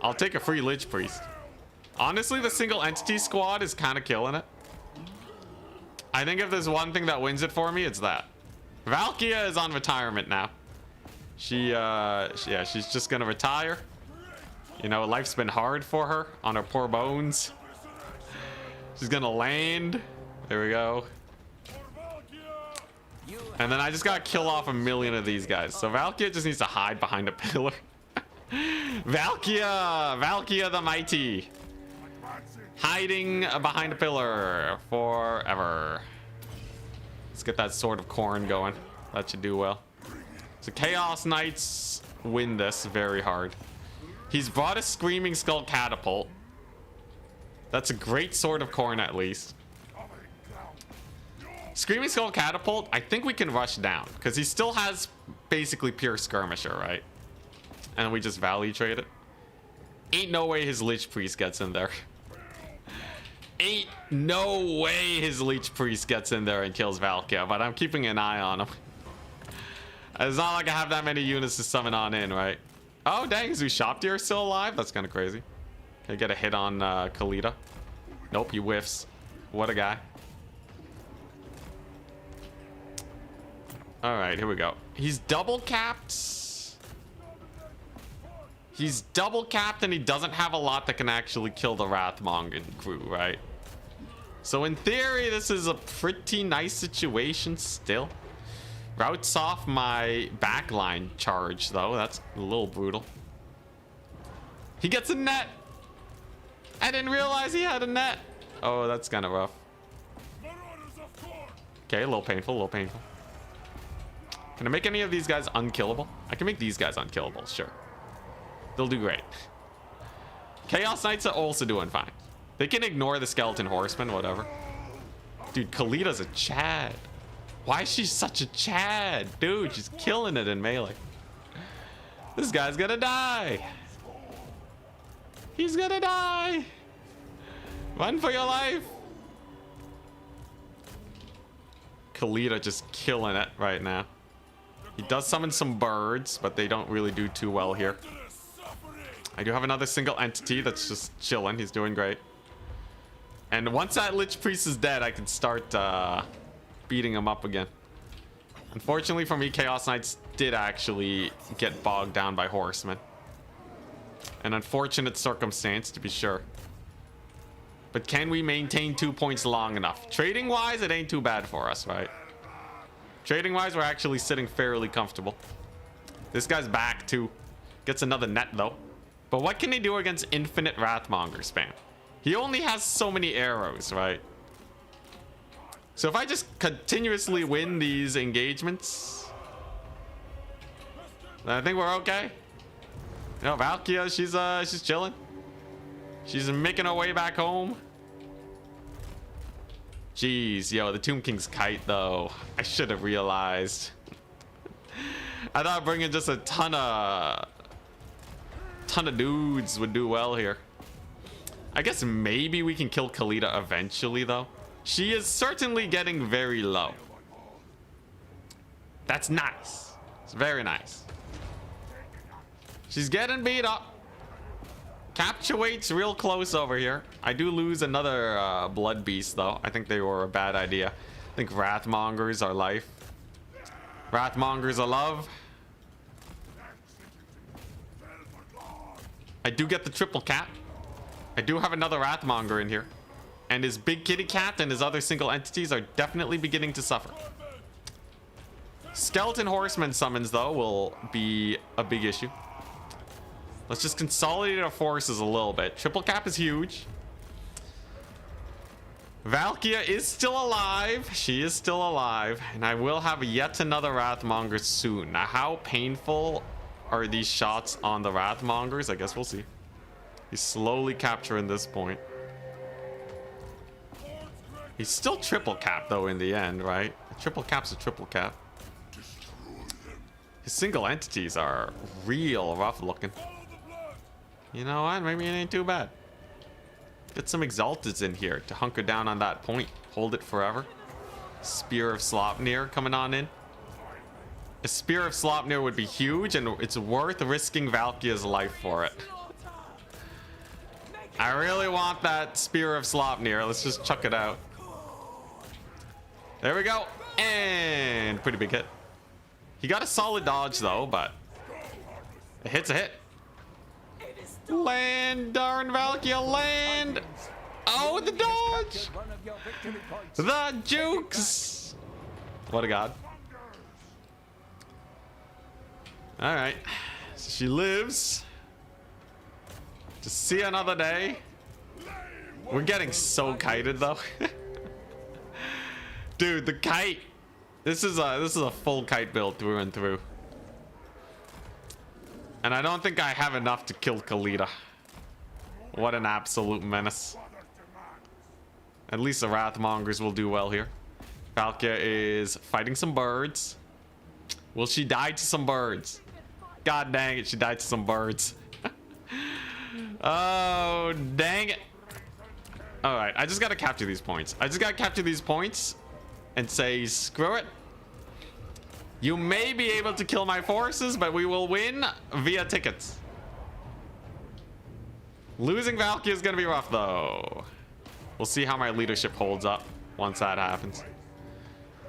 I'll take a free Lich Priest. Honestly, the single entity squad is kind of killing it. I think if there's one thing that wins it for me, it's that. Valkia is on retirement now. Yeah, she's just gonna retire. You know, life's been hard for her on her poor bones. She's gonna land. There we go. And then I just gotta kill off 1,000,000 of these guys. So Valkia just needs to hide behind a pillar. Valkia the mighty. Hiding behind a pillar forever. Let's get that Sword of Khorne going. That should do well. So Chaos Knights win this very hard. He's brought a Screaming Skull Catapult. That's a great Sword of Khorne at least. Screaming Skull Catapult, I think we can rush down because he still has basically pure skirmisher, right? And we just value trade it. Ain't no way his Lich Priest gets in there. Ain't no way his Lich Priest gets in there and kills Valkia, but I'm keeping an eye on him. It's not like I have that many units to summon on in, right? Oh, dang, is Ushabti still alive? That's kind of crazy. Can I get a hit on Khalida? Nope, he whiffs. What a guy. All right, here we go. He's double capped. He's double capped and he doesn't have a lot that can actually kill the Wrathmonger crew, right? So in theory, this is a pretty nice situation still. Routes off my backline charge, though. That's a little brutal. He gets a net. I didn't realize he had a net. Oh, that's kind of rough. Okay, a little painful, a little painful. Can I make any of these guys unkillable? I can make these guys unkillable, sure. They'll do great. Chaos Knights are also doing fine. They can ignore the Skeleton Horsemen, whatever. Dude, Khalidah's a Chad. Why is she such a Chad? Dude, she's killing it in melee. This guy's gonna die. He's gonna die. Run for your life. Khalidah just killing it right now. He does summon some birds, but they don't really do too well here. I do have another single entity that's just chilling. He's doing great. And once that Lich Priest is dead, I can start beating him up again. Unfortunately for me, Chaos Knights did actually get bogged down by Horsemen. An unfortunate circumstance, to be sure. But can we maintain 2 points long enough? Trading-wise, it ain't too bad for us, right? Trading-wise, we're actually sitting fairly comfortable. This guy's back, too. Gets another net, though. But what can he do against infinite Wrathmonger spam? He only has so many arrows, right? So if I just continuously win these engagements, then I think we're okay. You know, Valkia, she's chilling. She's making her way back home. Jeez, yo, the Tomb King's kite, though. I should have realized. I thought bringing just a ton of dudes would do well here. I guess maybe we can kill Khalidah eventually, though. She is certainly getting very low. That's nice. It's very nice. She's getting beat up. Capture weight's real close over here. I do lose another blood beast, though. I think they were a bad idea. I think Wrathmongers are life. Wrathmongers are love. I do get the triple cat. I do have another Wrathmonger in here. And his big kitty cat and his other single entities are definitely beginning to suffer. Skeleton Horseman summons, though, will be a big issue. Let's just consolidate our forces a little bit. Triple cap is huge. Valkia is still alive. She is still alive. And I will have yet another Wrathmonger soon. Now, how painful are these shots on the Wrathmongers? I guess we'll see. He's slowly capturing this point. He's still triple cap, though, in the end, right? A triple cap's a triple cap. His single entities are real rough looking. You know what? Maybe it ain't too bad. Get some Exalteds in here to hunker down on that point. Hold it forever. Spear of Slaanesh coming on in. A Spear of Slaanesh would be huge, and it's worth risking Valkia's life for it. I really want that Spear of Slaanesh. Let's just chuck it out. There we go. And pretty big hit. He got a solid dodge, though, but a hit's a hit. Land, darn Valkia, land. Oh, the dodge. The jukes. What a god. All right. So she lives to see another day. We're getting so kited, though. Dude, the kite. This is a full kite build through and through. And I don't think I have enough to kill Khalidah. What an absolute menace. At least the Wrathmongers will do well here. Valkia is fighting some birds. Will she die to some birds? God dang it, she died to some birds. Oh, dang it. All right, I just got to capture these points. I just got to capture these points and say, screw it. You may be able to kill my forces, but we will win via tickets. Losing Valkia is going to be rough, though. We'll see how my leadership holds up once that happens.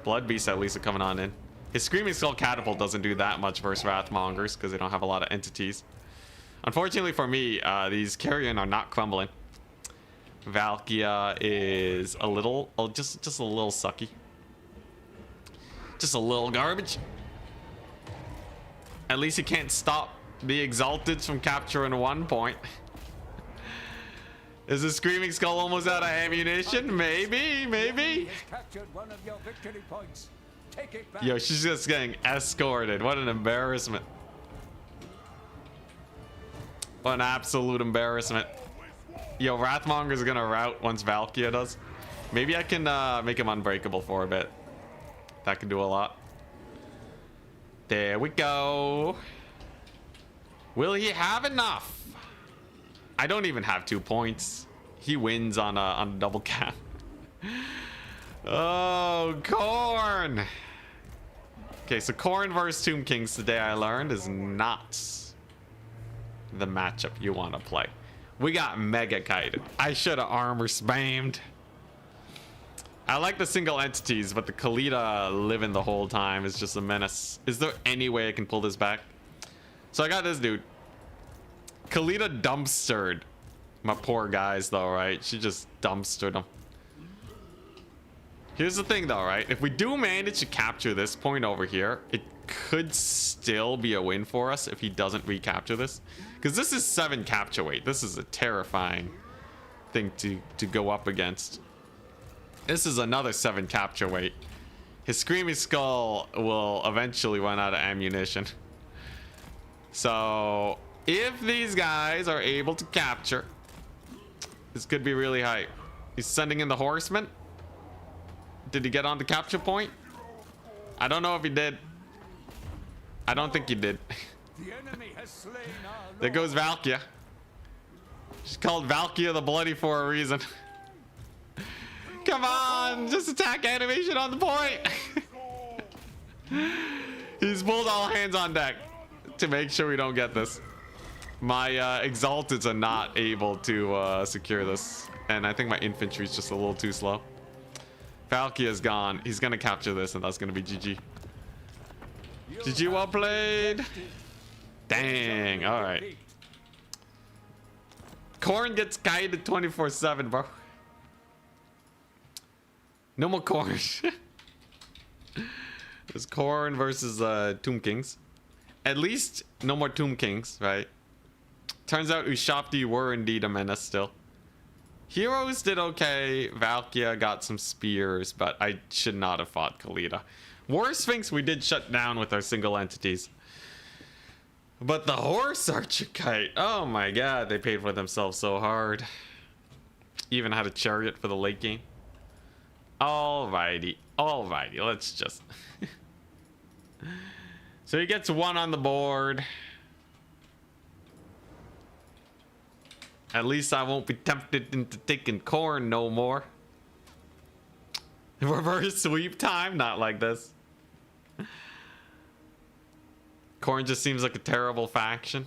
Blood Beasts at least are coming on in. His Screaming Skull Catapult doesn't do that much versus Wrathmongers because they don't have a lot of entities. Unfortunately for me, these Carrion are not crumbling. Valkia is a little, just a little sucky. Just a little garbage. At least he can't stop the Exalteds from capturing 1 point. Is the Screaming Skull almost out of ammunition? Maybe, maybe. Captured one of your victory points. Take it back. Yo, she's just getting escorted. What an embarrassment. What an absolute embarrassment. Yo, Wrathmonger's gonna rout once Valkia does. Maybe I can make him unbreakable for a bit. That could do a lot. There we go. Will he have enough? I don't even have 2 points. He wins on a double cap. Oh, Khorne. Okay, so Khorne versus Tomb Kings today, I learned, is not the matchup you want to play. We got mega kited. I should have armor spammed. I like the single entities, but the Khalida living the whole time is just a menace. Is there any way I can pull this back? So I got this dude. Khalida dumpstered my poor guys though, right? She just dumpstered them. Here's the thing though, right? If we do manage to capture this point over here, it could still be a win for us if he doesn't recapture this. Because this is 7 capture weight. This is a terrifying thing to go up against. This is another 7 capture weight. His Screaming Skull will eventually run out of ammunition. So if these guys are able to capture, this could be really hype. He's sending in the horsemen. Did he get on the capture point? I don't know if he did. I don't think he did. The enemy has slain our There goes Valkia. She's called Valkia the Bloody for a reason. Come on, just attack animation on the point. He's pulled all hands on deck to make sure we don't get this. My exalteds are not able to secure this, and I think my infantry is just a little too slow. Valkia is gone. He's gonna capture this, and that's gonna be GG. GG, well played. Dang. All right. Khorne gets kited 24/7, bro. No more Khorne. There's Khorne versus Tomb Kings. At least no more Tomb Kings, right? Turns out Ushabti were indeed a menace still. Heroes did okay. Valkia got some spears, but I should not have fought Khalida. War Sphinx we did shut down with our single entities. But the Horse Archer Kite, oh my god, they paid for themselves so hard. Even had a chariot for the late game. Alrighty, let's just... So he gets 1 on the board. At least I won't be tempted into taking Khorne no more. Reverse sweep time? Not like this. Khorne just seems like a terrible faction.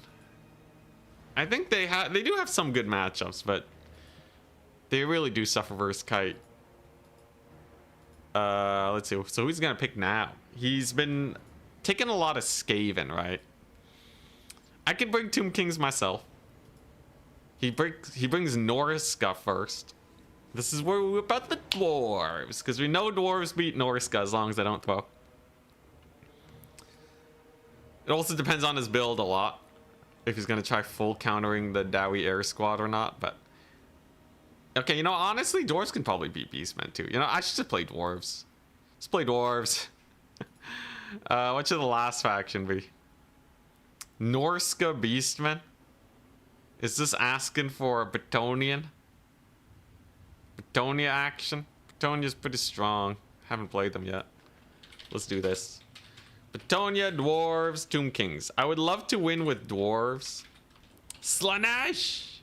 I think they do have some good matchups, but they really do suffer versus Kite. Let's see. So who's gonna pick now? He's been taking a lot of Skaven, right? I could bring Tomb Kings myself. He brings Norska first. This is where we whip out the dwarves, because we know dwarves beat Norska as long as they don't throw. It also depends on his build a lot, if he's gonna try full countering the Dowie Air Squad or not. But okay, you know, honestly, dwarves can probably beat beastmen too. You know, I should just play dwarves. Let's play dwarves. What should the last faction be? Norska beastmen. Is this asking for a Bretonnian? Bretonnia action? Bretonnia's pretty strong. Haven't played them yet. Let's do this. Bretonnia, dwarves, Tomb Kings. I would love to win with dwarves. Slaanesh!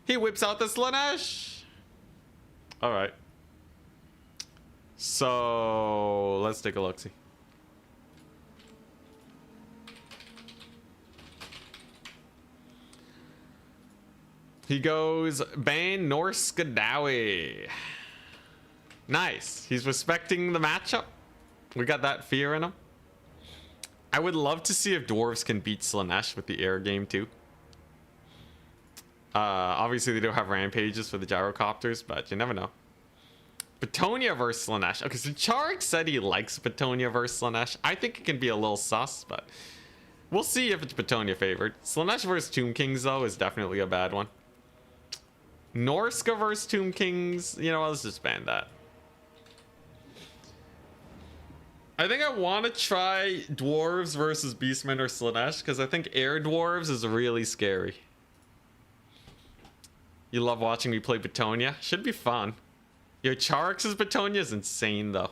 He whips out the Slaanesh! Alright. So, let's take a look-see. He goes ban Norska Dowie. Nice. He's respecting the matchup. We got that fear in him. I would love to see if dwarves can beat Slaanesh with the air game too. Obviously they don't have rampages for the gyrocopters, but you never know. Bretonnia versus Slaanesh. Okay, so Charg said he likes Bretonnia versus Slaanesh. I think it can be a little sus, but we'll see if it's Bretonnia favored. Slaanesh versus Tomb Kings though is definitely a bad one. Norska versus Tomb Kings, you know, let's just ban that. I think I want to try dwarves versus beastmen or Slaanesh because I think air dwarves is really scary. You love watching me play Bretonnia? Should be fun. Yo, Charix's Bretonnia is insane though.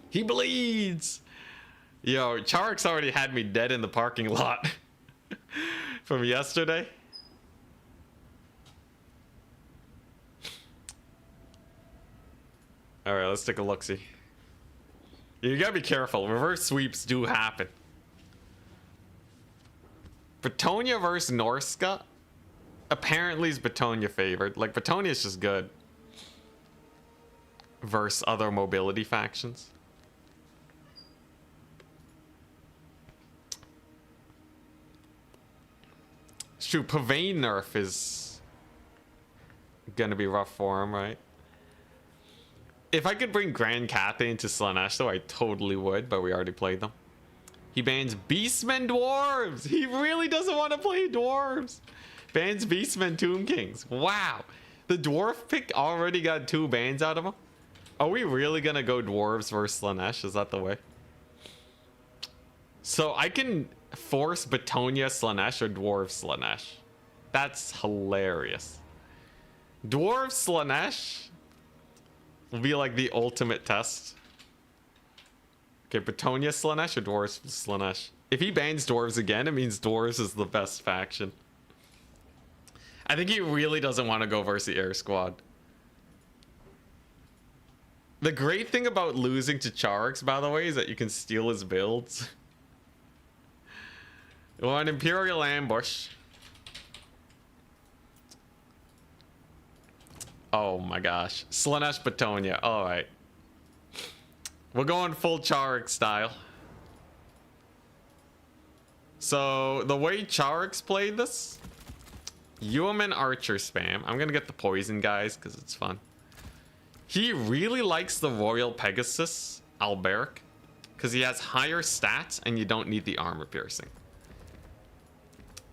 He bleeds! Yo, Charix already had me dead in the parking lot from yesterday. Alright, let's take a look-see. You gotta be careful. Reverse sweeps do happen. Bretonnia versus Norska. Apparently is Bretonnia favored. Like, Bretonnia is just good. Versus other mobility factions. Shoot, Pavane nerf is gonna be rough for him, right? If I could bring Grand Cathay into Slaanesh, though, I totally would, but we already played them. He bans Beastmen Dwarves! He really doesn't want to play Dwarves! Bans Beastmen Tomb Kings. Wow! The Dwarf pick already got 2 bans out of him? Are we really gonna go Dwarves versus Slaanesh? Is that the way? So I can force Bretonnia Slaanesh or Dwarves Slaanesh. That's hilarious. Dwarves Slaanesh will be like the ultimate test. Okay, Bretonnia Slaanesh or Dwarves Slaanesh? If he bans Dwarves again, it means Dwarves is the best faction. I think he really doesn't want to go versus the air squad. The great thing about losing to Charix, by the way, is that you can steal his builds. Well, an Imperial Ambush. Oh my gosh. Slaanesh Bretonnia. Alright. We're going full Charix style. So, the way Charix played this, Yeoman Archer spam. I'm gonna get the poison guys because it's fun. He really likes the Royal Pegasus Alberic because he has higher stats and you don't need the armor piercing.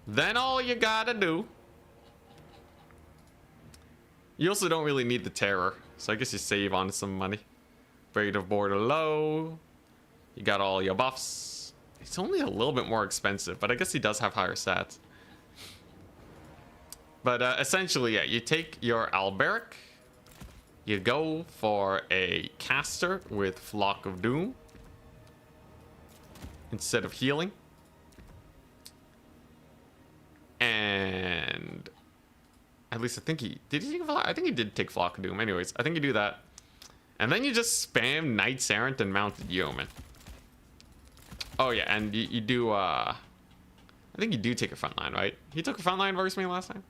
Then all you gotta do, you also don't really need the terror, so I guess you save on some money. Braid of Border Low, you got all your buffs. It's only a little bit more expensive, but I guess he does have higher stats. But essentially, yeah, you take your Alberic, you go for a caster with Flock of Doom instead of healing. And at least I think he did. I think he did take Flock of Doom. Anyways, I think you do that, and then you just spam Knights Errant and Mounted Yeoman. Oh yeah, and you do. I think you do take a frontline, right? He took a frontline versus me last time.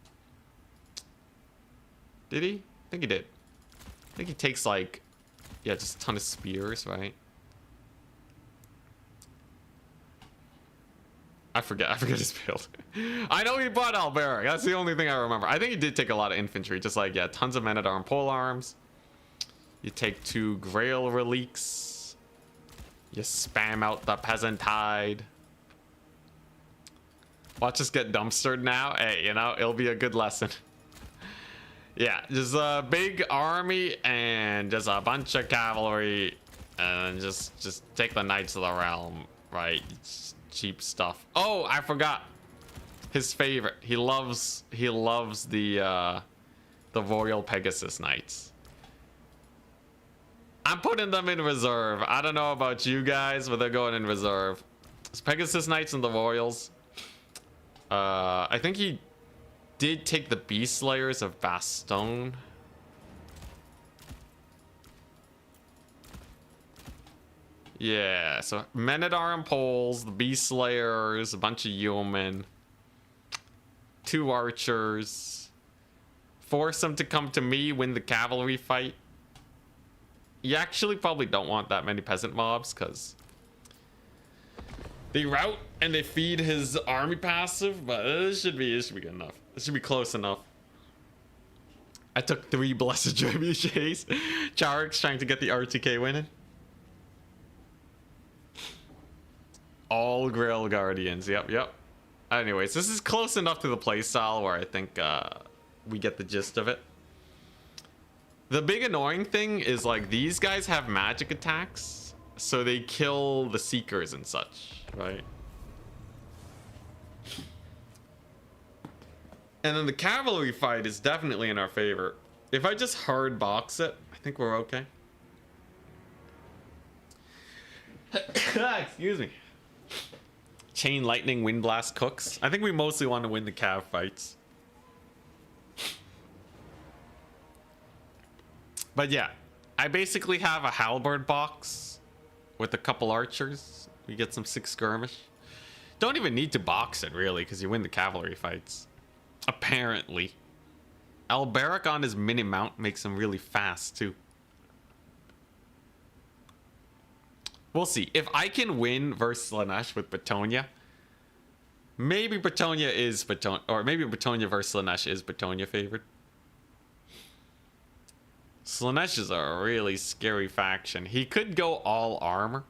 Did he? I think he did. I think he takes like, yeah, just a ton of spears, right? I forget his build. I know he bought Alberic. That's the only thing I remember. I think he did take a lot of infantry. Just like, yeah, tons of men-at-arm polearms. You take 2 Grail Reliques. You spam out the Peasant Tide. Watch us get dumpstered now. Hey, you know, it'll be a good lesson. Yeah, just a big army and just a bunch of cavalry. And just take the Knights of the Realm, right? It's cheap stuff. Oh, I forgot his favorite. He loves the Royal Pegasus Knights. I'm putting them in reserve. I don't know about you guys, but they're going in reserve. It's Pegasus Knights and the Royals. I think he did take the Beast Slayers of Bastogne. Yeah, so Men-at-Arm Poles, the Beast Slayers, a bunch of Yeomen, 2 Archers. Force them to come to me, win the cavalry fight. You actually probably don't want that many peasant mobs because they rout and they feed his army passive, but it should be good enough. It should be close enough. I took 3 Blessed Trebuchets. Charix trying to get the RTK winning. All Grail Guardians. Yep. Anyways, this is close enough to the playstyle where I think we get the gist of it. The big annoying thing is like these guys have magic attacks so they kill the Seekers and such, right? And then the cavalry fight is definitely in our favor. If I just hard box it, I think we're okay. Excuse me. Chain lightning, wind blast, cooks. I think we mostly want to win the cav fights. But yeah, I basically have a halberd box with a couple archers. We get some 6 skirmish. Don't even need to box it really, because you win the cavalry fights. Apparently. Alberic on his mini mount makes him really fast too. We'll see. If I can win versus Slaanesh with Bretonnia, maybe Bretonnia is Bretonnia, or maybe Bretonnia versus Slaanesh is Bretonnia favored. Slaanesh is a really scary faction. He could go all armor,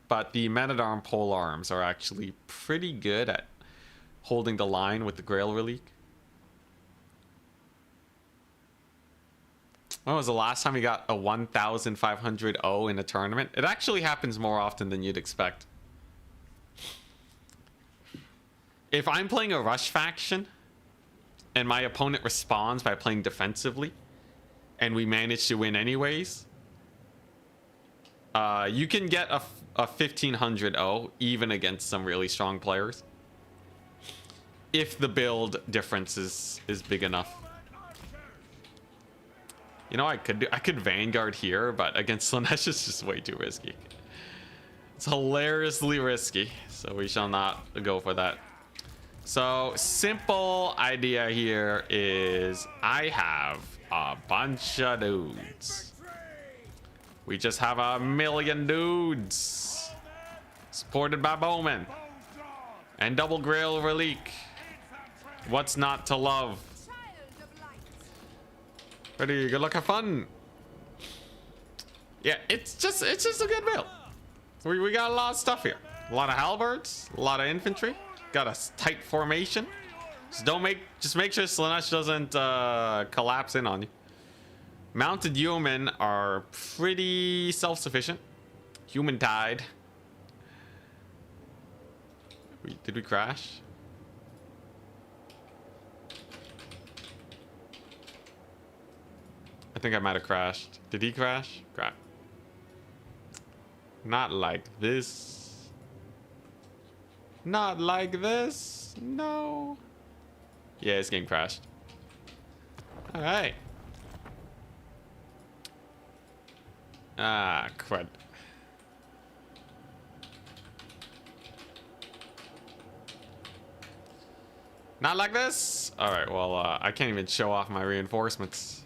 but the men-at-arm pole arms are actually pretty good at holding the line with the Grail Relic. When was the last time he got a 1,500 O in a tournament? It actually happens more often than you'd expect. If I'm playing a rush faction and my opponent responds by playing defensively and we manage to win anyways, you can get a 1,500 O even against some really strong players, if the build difference is big enough. You know, I could Vanguard here, but against Slaanesh it's just way too risky. It's hilariously risky, so we shall not go for that. So simple idea here is I have a bunch of dudes. We just have a million dudes supported by bowmen and double Grail Relic. What's not to love? Ready, good luck, have fun. Yeah, it's just a good build. We got a lot of stuff here. A lot of halberds, a lot of infantry. Got a tight formation. Just make sure Slaanesh doesn't collapse in on you. Mounted yeomen are pretty self-sufficient. Human tide. Did we crash? I think I might have crashed. Did he crash? Crap. Not like this. Not like this. No. Yeah, this game crashed. All right. Ah, crud. Not like this. All right. Well, I can't even show off my reinforcements.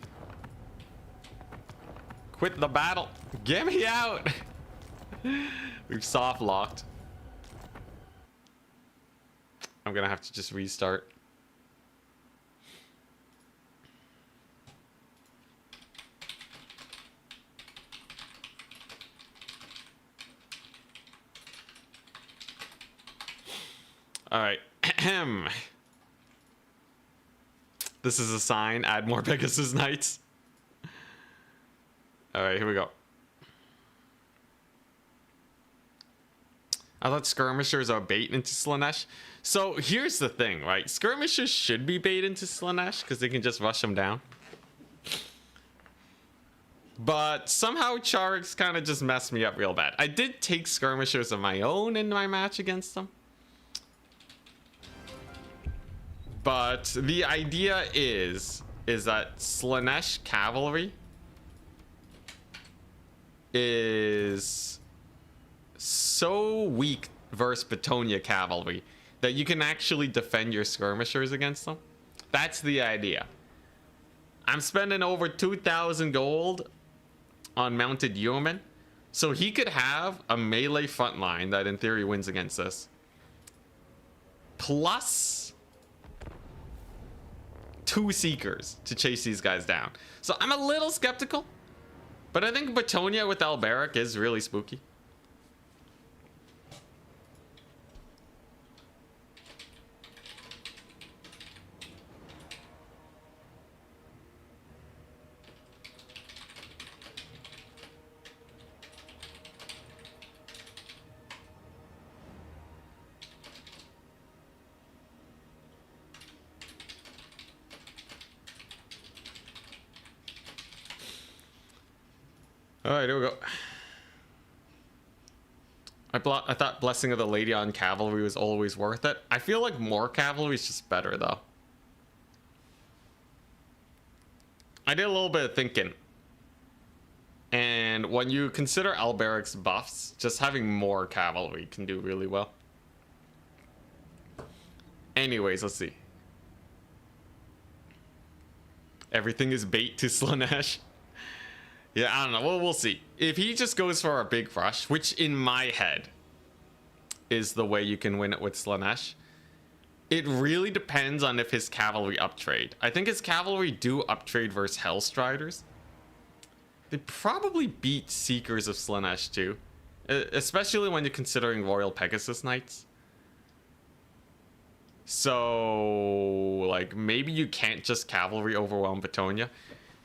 Quit the battle. Get me out. We've soft locked. I'm gonna have to just restart. All right. This is a sign. Add more Pegasus Knights. All right, here we go. I thought skirmishers are bait into Slaanesh. So here's the thing, right? Skirmishers should be bait into Slaanesh because they can just rush them down. But somehow Charix kind of just messed me up real bad. I did take skirmishers of my own in my match against them. But the idea is that Slaanesh cavalry is so weak versus Bretonnia cavalry that you can actually defend your skirmishers against them. That's the idea. I'm spending over 2,000 gold on mounted yeomen, so he could have a melee front line that in theory wins against us, plus 2 seekers to chase these guys down. So I'm a little skeptical, but I think Bretonnia with Alberic is really spooky. All right, here we go. I thought Blessing of the Lady on cavalry was always worth it. I feel like more cavalry is just better, though. I did a little bit of thinking. And when you consider Alberic's buffs, just having more cavalry can do really well. Anyways, let's see. Everything is bait to Slaanesh. Yeah, I don't know. Well, we'll see. If he just goes for a big rush, which in my head is the way you can win it with Slaanesh, it really depends on if his cavalry uptrade. I think his cavalry do uptrade versus Hellstriders. They probably beat Seekers of Slaanesh too, especially when you're considering Royal Pegasus Knights. So, like, maybe you can't just cavalry overwhelm Bretonnia.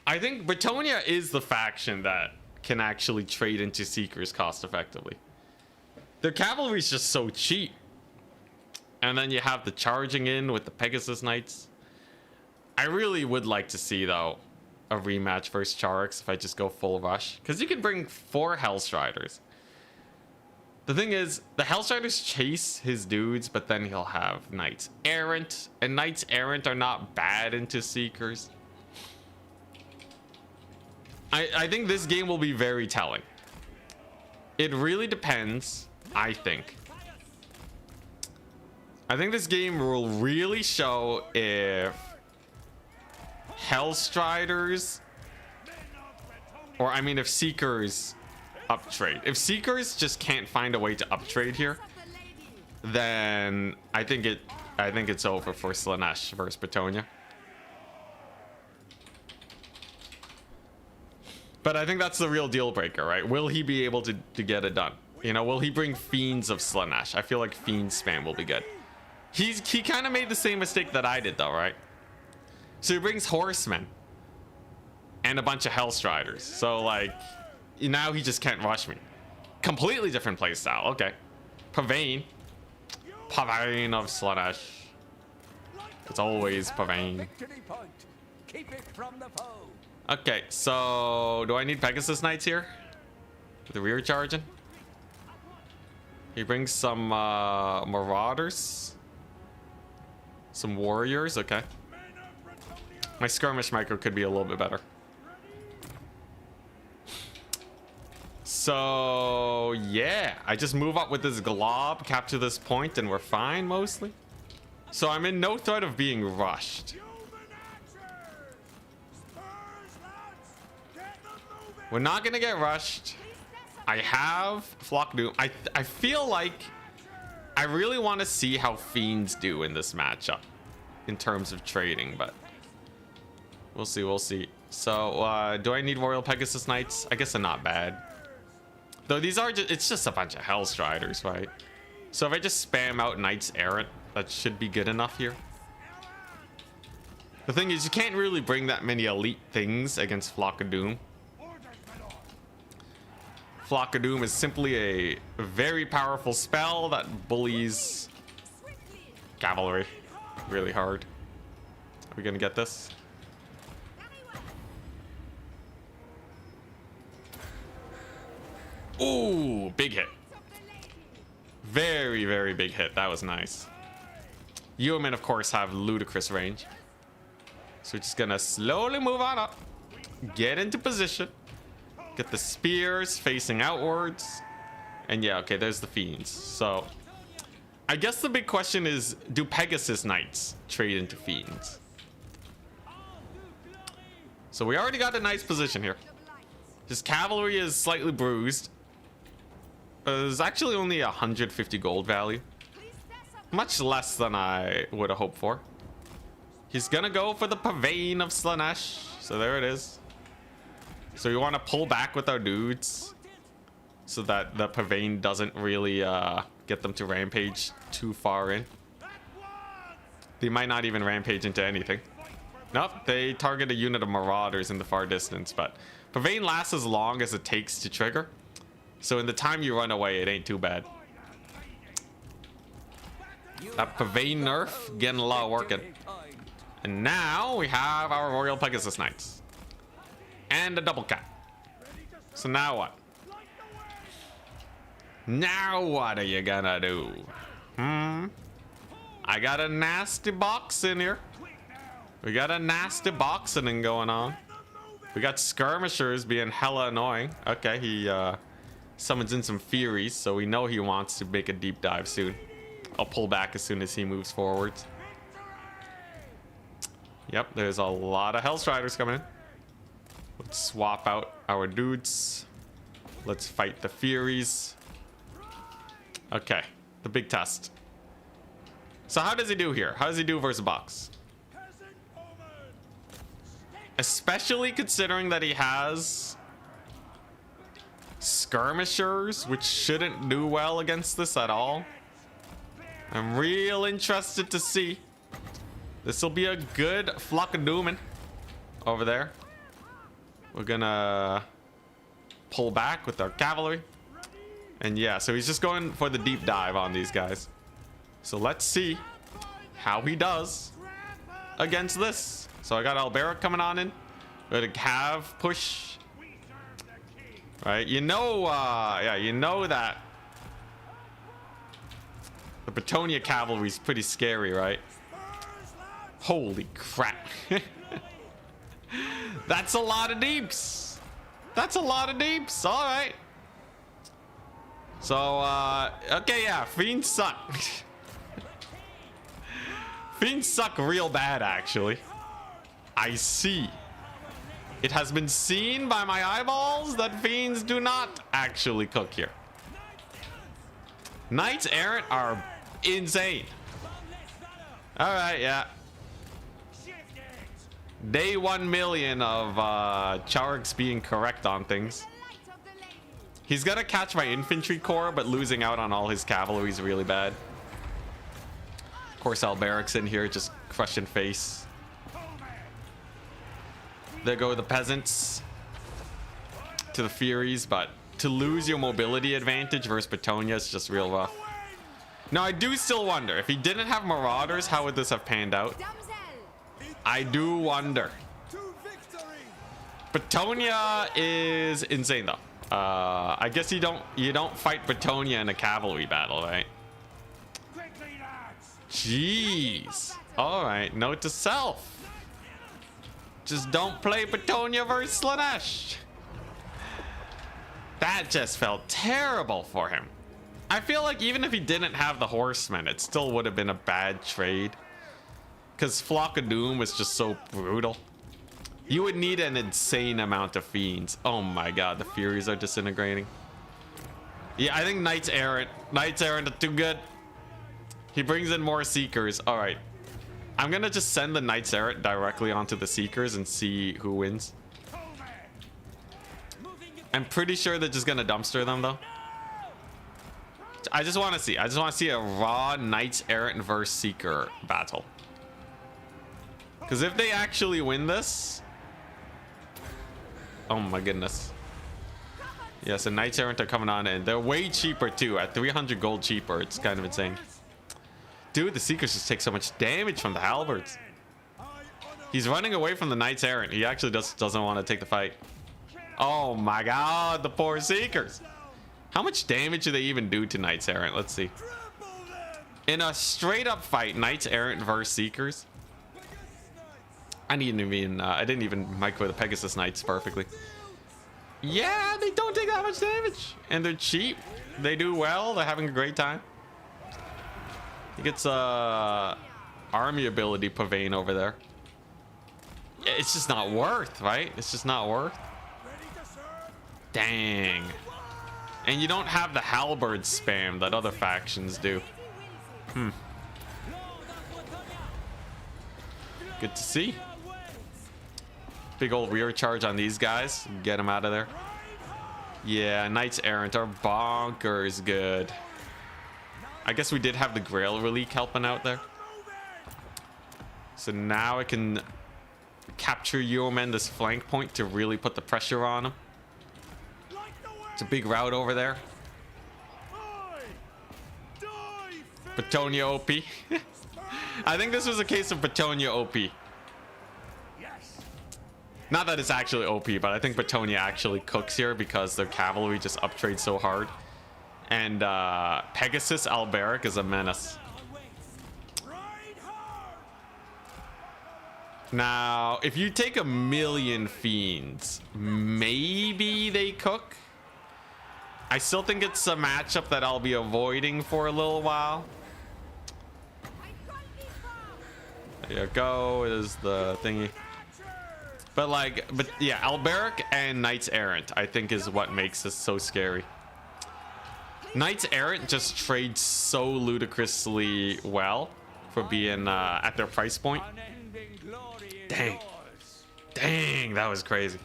I think Bretonnia is the faction that can actually trade into Seekers cost effectively. Their cavalry is just so cheap. And then you have the charging in with the Pegasus Knights. I really would like to see, though, a rematch versus Charix if I just go full rush. Because you can bring 4 Hellstriders. The thing is, the Hellstriders chase his dudes, but then he'll have Knights Errant. And Knights Errant are not bad into Seekers. I think this game will be very telling. It really depends, I think. I think this game will really show if Hellstriders, or I mean if Seekers uptrade. If Seekers just can't find a way to uptrade here, then I think it's over for Slaanesh versus Bretonnia. But I think that's the real deal breaker, right? Will he be able to get it done? You know, will he bring Fiends of Slaanesh? I feel like Fiend spam will be good. He kind of made the same mistake that I did, though, right? So he brings Horsemen and a bunch of Hellstriders. So, like, now he just can't rush me. Completely different playstyle. Okay. Pavane. Pavane of Slaanesh. It's always Pavane. Keep it from the foe. Okay, so do I need Pegasus Knights here? The rear charging? He brings some Marauders. Some Warriors, okay. My Skirmish micro could be a little bit better. So, yeah. I just move up with this glob, capture this point, and we're fine, mostly. So I'm in no threat of being rushed. We're not gonna get rushed. I have Flock Doom. I feel like I really want to see how Fiends do in this matchup in terms of trading, but we'll see, we'll see. So, do I need Royal Pegasus Knights? I guess they're not bad. Though these are just, it's just a bunch of Hellstriders, right? So if I just spam out Knights Errant, that should be good enough here. The thing is, you can't really bring that many elite things against Flock of Doom. Flock of Doom is simply a very powerful spell that bullies cavalry really hard. Are we gonna get this? Ooh, big hit. Very, very big hit. That was nice. Yeomen, of course, have ludicrous range. So we're just gonna slowly move on up. Get into position. Get the spears facing outwards. And yeah, okay, there's the Fiends. So I guess the big question is, do Pegasus Knights trade into Fiends? So we already got a nice position here. His cavalry is slightly bruised. There's actually only 150 gold value. Much less than I would have hoped for. He's gonna go for the Pavane of Slaanesh. So there it is. So we want to pull back with our dudes so that the Pavane doesn't really get them to rampage too far in. They might not even rampage into anything. Nope, they target a unit of Marauders in the far distance, but Pavane lasts as long as it takes to trigger. So in the time you run away, it ain't too bad. That Pavane nerf getting a lot of working. And now we have our Royal Pegasus Knights. And a double cap. So now what? Now what are you gonna do? I got a nasty box in here. We got a nasty boxing going on. We got skirmishers being hella annoying. Okay, he summons in some Furies, so we know he wants to make a deep dive soon. I'll pull back as soon as he moves forwards. Yep, there's a lot of Hellstriders coming in. Let's swap out our dudes. Let's fight the Furies. Okay, the big test. So how does he do here? How does he do versus box? Especially considering that he has skirmishers, which shouldn't do well against this at all. I'm real interested to see. This will be a good flock of dooming over there. We're gonna pull back with our cavalry. And yeah, so he's just going for the deep dive on these guys. So let's see how he does against this. So I got Alberic coming on in. We're gonna have push. Right, you know, yeah, you know that the Bretonnia cavalry is pretty scary, right? Holy crap. That's a lot of deeps. That's a lot of deeps. All right. So, okay, yeah, Fiends suck. Fiends suck real bad, actually. I see. It has been seen by my eyeballs that Fiends do not actually cook here. Knights Errant are insane. All right, yeah. Day 1 million of Charix being correct on things. He's gonna catch my infantry corps, but losing out on all his cavalry is really bad. Of course, Alberic's in here just crushing face. There go the peasants to the Furies, but to lose your mobility advantage versus Bretonnia is just real rough. Now, I do still wonder, if he didn't have Marauders, how would this have panned out? I do wonder. Bretonnia is insane, though. I guess you don't fight Bretonnia in a cavalry battle, right? Jeez. All right, note to self. Just don't play Bretonnia versus Slaanesh. That just felt terrible for him. I feel like even if he didn't have the horsemen, it still would have been a bad trade. Because Flock of Doom was just so brutal. You would need an insane amount of Fiends. Oh my god, the Furies are disintegrating. Yeah, I think Knights Errant. Knights Errant are too good. He brings in more Seekers. All right. I'm going to just send the Knights Errant directly onto the Seekers and see who wins. I'm pretty sure they're just going to dumpster them, though. I just want to see. I just want to see a raw Knights Errant versus Seeker battle. Because if they actually win this... Oh my goodness. Yeah, so Knights Errant are coming on in. They're way cheaper too. At 300 gold cheaper. It's kind of insane. Dude, the Seekers just take so much damage from the halberds. He's running away from the Knights Errant. He actually doesn't want to take the fight. Oh my god, the poor Seekers. How much damage do they even do to Knights Errant? Let's see. In a straight up fight, Knights Errant versus Seekers. I didn't even micro the Pegasus Knights perfectly. Yeah, they don't take that much damage. And they're cheap. They do well. They're having a great time. He gets army ability Pavane over there. It's just not worth, right? It's just not worth. Dang. And you don't have the halberd spam that other factions do. Good to see. Big old rear charge on these guys. Get them out of there. Yeah, Knights Errant are bonkers good. I guess we did have the Grail Relique helping out there. So now I can capture Yeoman this flank point to really put the pressure on him. It's a big route over there. Bretonnia OP. I think this was a case of Bretonnia OP. Not that it's actually OP, but I think Bretonnia actually cooks here because their cavalry just uptrades so hard. And Pegasus Alberic is a menace. Now, if you take 1,000,000 fiends, maybe they cook. I still think it's a matchup that I'll be avoiding for a little while. There you go. It is the thingy. But yeah, Alberic and Knights Errant, I think, is what makes this so scary. Knights Errant just trade so ludicrously well for being at their price point. Dang. Dang, that was crazy.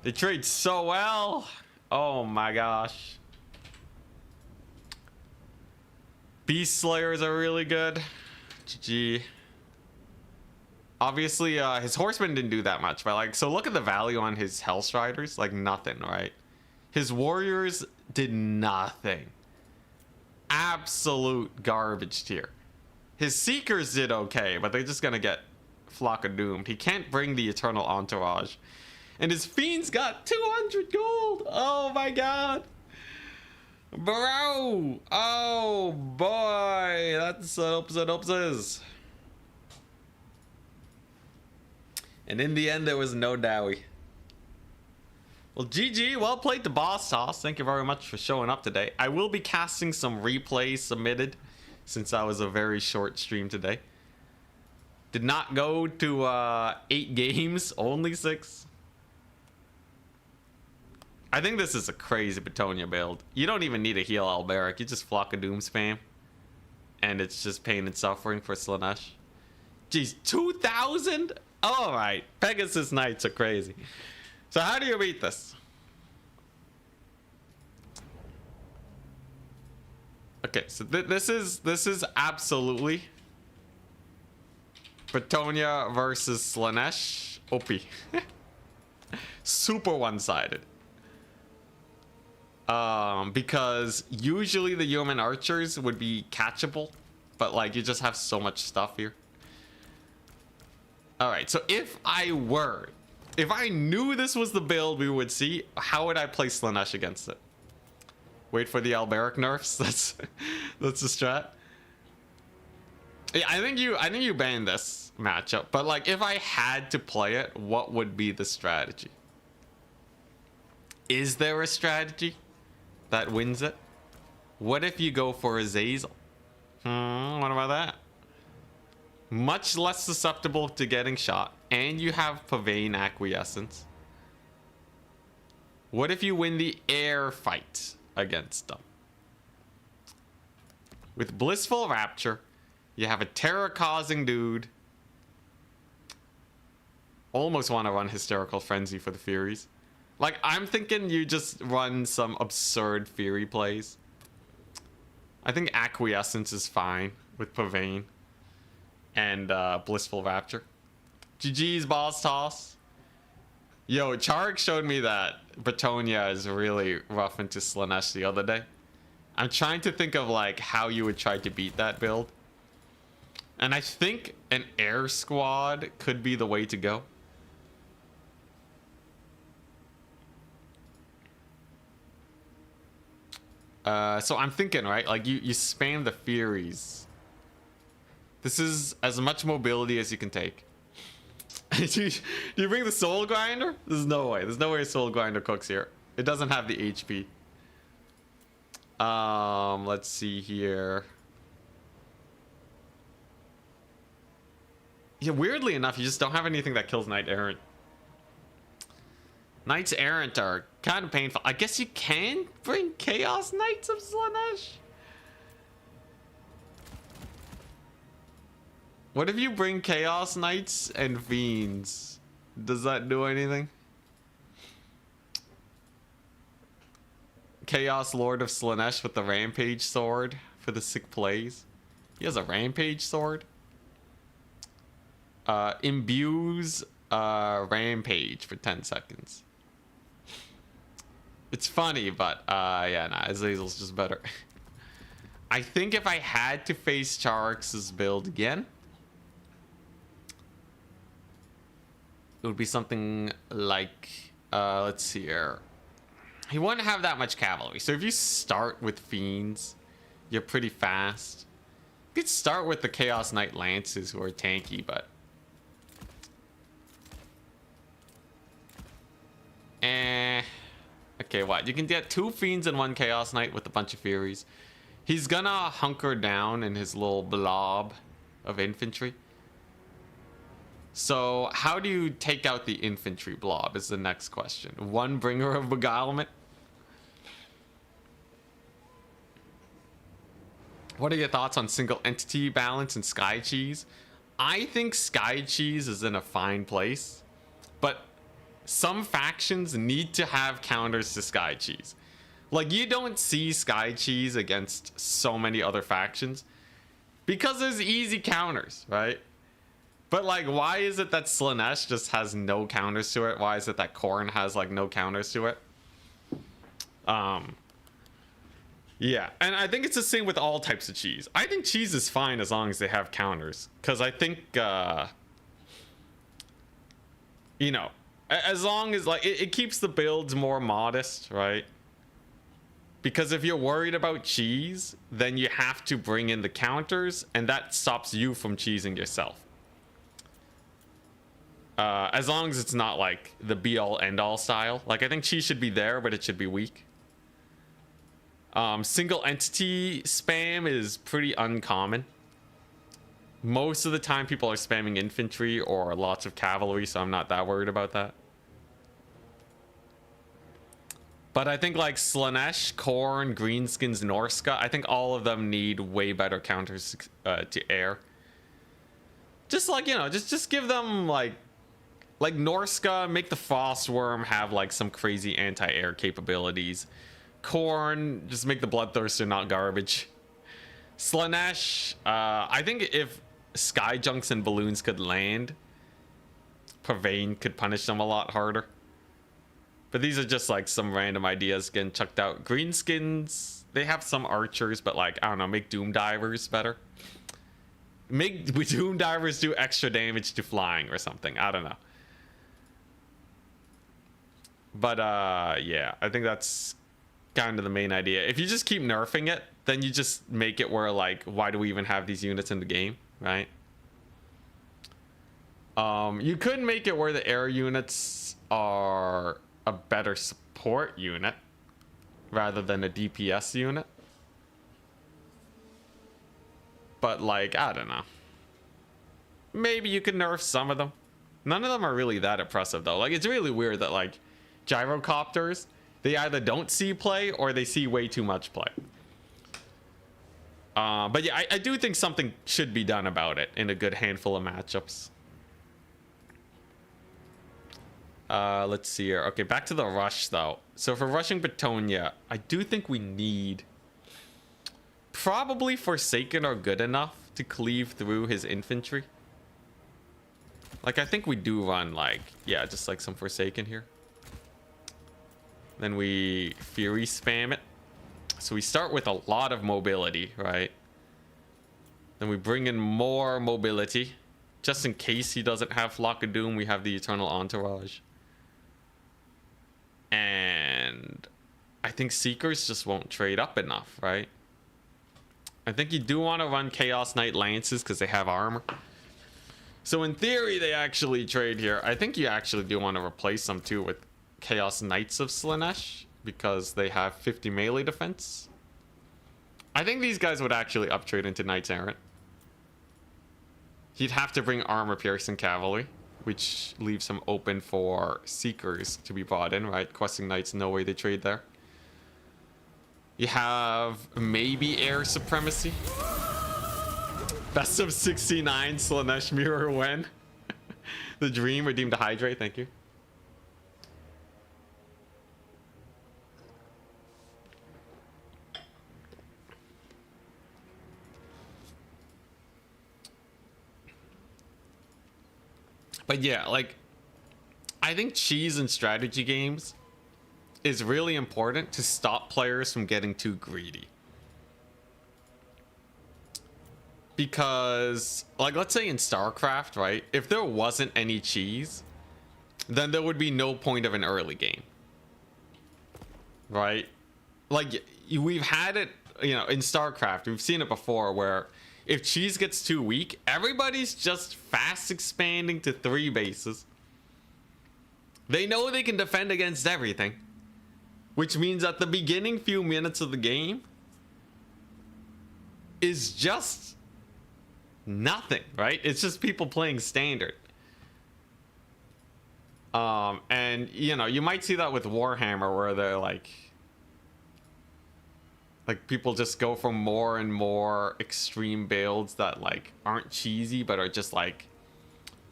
They trade so well. Oh my gosh. Beast Slayers are really good. GG. Obviously, his horsemen didn't do that much, but like, so look at the value on his Hellstriders, like nothing, right? His warriors did nothing. Absolute garbage tier. His Seekers did okay, but they're just gonna get Flock of Doomed. He can't bring the Eternal Entourage. And his Fiends got 200 gold! Oh my god! Bro! Oh boy! That's upses. And in the end, there was no Dowie. Well, GG. Well played to BossToss. Thank you very much for showing up today. I will be casting some replays submitted since that was a very short stream today. Did not go to 8 games, only 6. I think this is a crazy Bretonnia build. You don't even need a heal Alberic. You just Flock of Doom spam. And it's just pain and suffering for Slaanesh. Jeez, 2,000? Alright, Pegasus Knights are crazy. So how do you beat this? Okay, so this is absolutely Bretonnia versus Slaanesh OP. Super one-sided. Because usually the human archers would be catchable, but like you just have so much stuff here. Alright, so if I knew this was the build we would see, how would I play Slaanesh against it? Wait for the Alberic nerfs? That's the strat. Yeah, I think you ban this matchup, but like if I had to play it, what would be the strategy? Is there a strategy that wins it? What if you go for Azazel? What about that? Much less susceptible to getting shot, and you have Pavane Acquiescence. What if you win the air fight against them? With Blissful Rapture, you have a terror-causing dude. Almost want to run Hysterical Frenzy for the Furies. Like, I'm thinking you just run some absurd Fury plays. I think Acquiescence is fine with Pavane and Blissful Rapture. GG's BossToss. Yo, Charg showed me that Bretonnia is really rough into Slaanesh the other day. I'm trying to think of like how you would try to beat that build. And I think an air squad could be the way to go. So I'm thinking, right? Like you spam the Furies. This is as much mobility as you can take. Do you bring the Soul Grinder? There's no way. There's no way a Soul Grinder cooks here. It doesn't have the HP. Let's see here. Yeah, weirdly enough, you just don't have anything that kills Knight Errant. Knights Errant are kind of painful. I guess you can bring Chaos Knights of Slaanesh. What if you bring Chaos Knights and Fiends? Does that do anything? Chaos Lord of Slaanesh with the Rampage Sword for the sick plays. He has a Rampage Sword. Imbues Rampage for 10 seconds. It's funny, but yeah, nah, Azazel's just better. I think if I had to face Charx's build again, it would be something like, let's see here. He wouldn't have that much cavalry. So if you start with Fiends, you're pretty fast. You could start with the Chaos Knight Lances who are tanky, but... Okay, what? You can get 2 Fiends and 1 Chaos Knight with a bunch of Furies. He's gonna hunker down in his little blob of infantry. So how do you take out the infantry blob is the next question. 1 Bringer of Beguilement? What are your thoughts on single entity balance and Sky Cheese? I think Sky Cheese is in a fine place, but some factions need to have counters to Sky Cheese. Like, you don't see Sky Cheese against so many other factions because there's easy counters, right? But like, why is it that Slaanesh just has no counters to it? Why is it that Khorne has like no counters to it? Yeah, and I think it's the same with all types of cheese. I think cheese is fine as long as they have counters, because I think you know, as long as like it keeps the builds more modest, right? Because if you're worried about cheese, then you have to bring in the counters, and that stops you from cheesing yourself. As long as it's not like the be-all end-all style. Like, I think cheese should be there, but it should be weak. Single entity spam is pretty uncommon. Most of the time people are spamming infantry or lots of cavalry, so I'm not that worried about that. But I think like Slaanesh, Khorne, Greenskins, Norska, I think all of them need way better counters to air. Just like, you know, just give them like Norska, make the Frostworm have like some crazy anti-air capabilities. Khorne, just make the Bloodthirster not garbage. Slaanesh, I think if Sky Junks and Balloons could land, Purveyne could punish them a lot harder. But these are just like some random ideas getting chucked out. Greenskins, they have some archers, but like, I don't know, make Doom Divers better. Make Doom Divers do extra damage to flying or something. I don't know. But yeah, I think that's kind of the main idea. If you just keep nerfing it, then you just make it where like, why do we even have these units in the game, right? You could make it where the air units are a better support unit rather than a DPS unit. But like, I don't know. Maybe you could nerf some of them. None of them are really that impressive though. Like, it's really weird that like gyrocopters, they either don't see play or they see way too much play. But yeah, I do think something should be done about it in a good handful of matchups. Let's see here. Okay, back to the rush though. So for rushing Bretonnia, I do think we need probably Forsaken are good enough to cleave through his infantry. Like, I think we do run like, yeah, just like some Forsaken here. Then we Fury spam it. So we start with a lot of mobility, right? Then we bring in more mobility. Just in case he doesn't have Flock of Doom, we have the Eternal Entourage. And I think Seekers just won't trade up enough, right? I think you do want to run Chaos Knight Lances because they have armor. So in theory, they actually trade here. I think you actually do want to replace them too with Chaos Knights of Slaanesh because they have 50 melee defense. I think these guys would actually uptrade into Knights Errant. He'd have to bring armor piercing cavalry, which leaves him open for Seekers to be brought in, right? Questing Knights, no way they trade there. You have maybe air supremacy. Best of 69 Slaanesh mirror win. The dream redeemed to hydrate, thank you. But yeah, like, I think cheese in strategy games is really important to stop players from getting too greedy. Because, like, let's say in StarCraft, right? If there wasn't any cheese, then there would be no point of an early game. Right? Like, we've had it, you know, in StarCraft, we've seen it before where if cheese gets too weak, everybody's just fast expanding to 3 bases. They know they can defend against everything, which means that the beginning few minutes of the game is just nothing, right? It's just people playing standard. And you know, you might see that with Warhammer where they're like people just go for more and more extreme builds that like aren't cheesy but are just like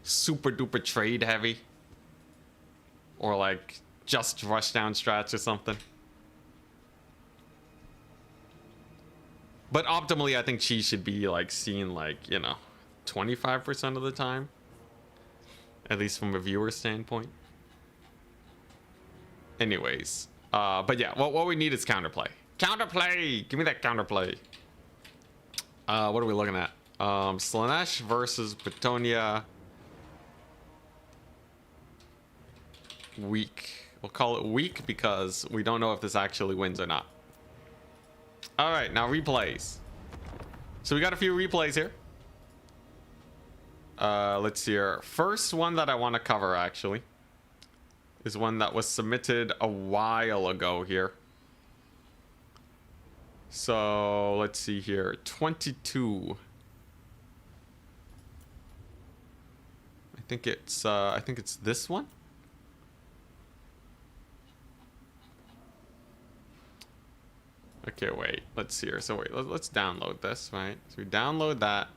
super duper trade heavy, or like just rush down strats or something. But optimally, I think cheese should be like seen like, you know, 25% of the time, at least from a viewer standpoint. Anyways, but yeah, what we need is counterplay. Counterplay! Give me that counterplay. What are we looking at? Slaanesh versus Bretonnia. Weak. We'll call it weak because we don't know if this actually wins or not. Alright, now replays. So we got a few replays here. Let's see here. First one that I want to cover actually is one that was submitted a while ago here. So let's see here. 22. I think it's this one. Okay, wait. Let's see here. So wait, let's download this, right? So we download that.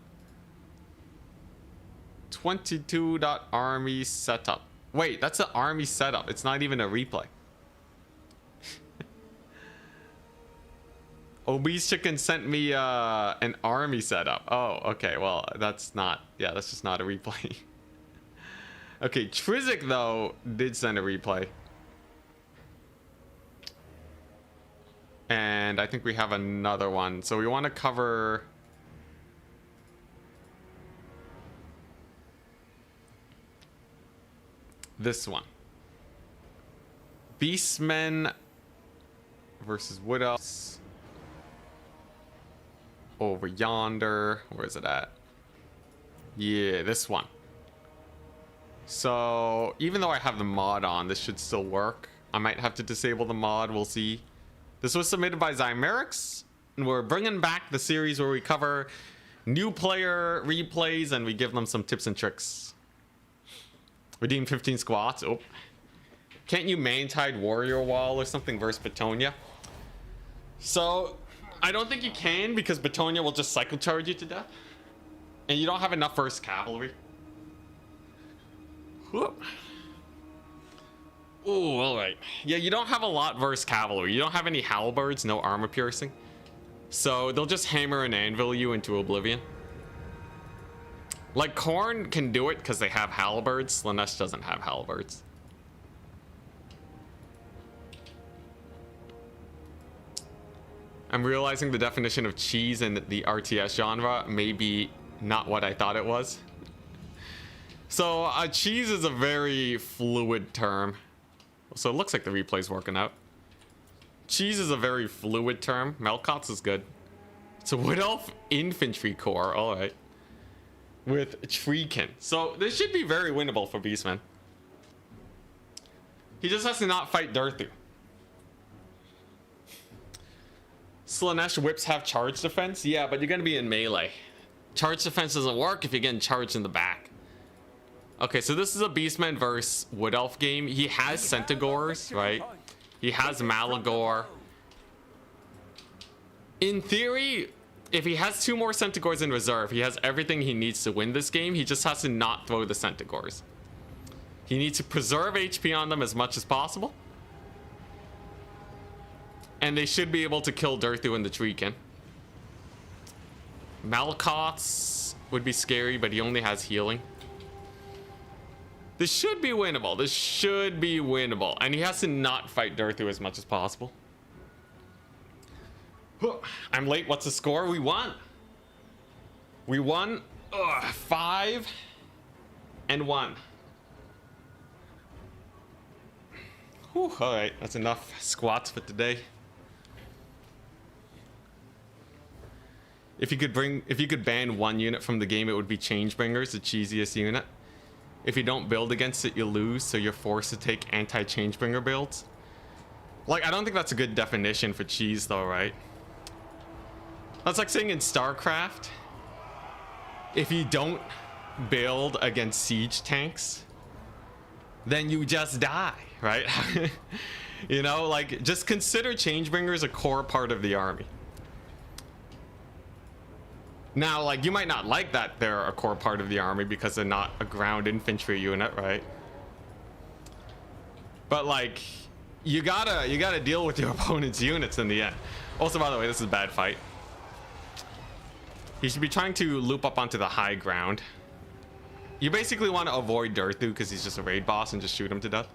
22.army setup. Wait, that's an army setup. It's not even a replay. Obese Chicken sent me an army setup. Oh, okay. Well, that's not... Yeah, that's just not a replay. Okay, Trizik, though, did send a replay. And I think we have another one. So we want to cover... this one. Beastmen versus Wood Elves. Over yonder. Where is it at? Yeah, this one. So even though I have the mod on, this should still work. I might have to disable the mod. We'll see. This was submitted by Zymerix, and we're bringing back the series where we cover new player replays and we give them some tips and tricks. Redeem 15 squats. Oh, can't you main-tide warrior wall or something versus Bretonnia? So I don't think you can, because Bretonnia will just cycle charge you to death, and you don't have enough first cavalry. Whoop. Oh, all right. Yeah, you don't have a lot versus cavalry. You don't have any halberds, no armor piercing, so they'll just hammer and anvil you into oblivion. Like, Khorne can do it because they have halberds. Slaanesh doesn't have halberds. I'm realizing the definition of cheese in the RTS genre may be not what I thought it was. So, cheese is a very fluid term. So it looks like the replay's working out. Cheese is a very fluid term. Melkots is good. It's a Wood Elf Infantry Corps. Alright. With Treekin. So this should be very winnable for Beastman. He just has to not fight Durthu. Slaanesh whips have charge defense? Yeah, but you're gonna be in melee. Charge defense doesn't work if you're getting charged in the back. Okay, so this is a Beastman versus Wood Elf game. He has Centaurs, right? He has Malagor. In theory, if he has 2 more Centaurs in reserve, he has everything he needs to win this game. He just has to not throw the Centaurs. He needs to preserve HP on them as much as possible. And they should be able to kill Durthu and the Treekin. Malakoth's would be scary, but he only has healing. This should be winnable. This should be winnable. And he has to not fight Durthu as much as possible. I'm late. What's the score? We won. We won 5-1. Whew, all right, that's enough squats for today. If you could ban one unit from the game, it would be Changebringers, the cheesiest unit. If you don't build against it, you lose, so you're forced to take anti-Changebringer builds. Like, I don't think that's a good definition for cheese, though, right? That's like saying in StarCraft, if you don't build against siege tanks, then you just die, right? You know, like, just consider Changebringers a core part of the army. Now, like, you might not like that they're a core part of the army because they're not a ground infantry unit, right? But, like, you gotta deal with your opponent's units in the end. Also, by the way, this is a bad fight. You should be trying to loop up onto the high ground. You basically want to avoid Durthu because he's just a raid boss and just shoot him to death.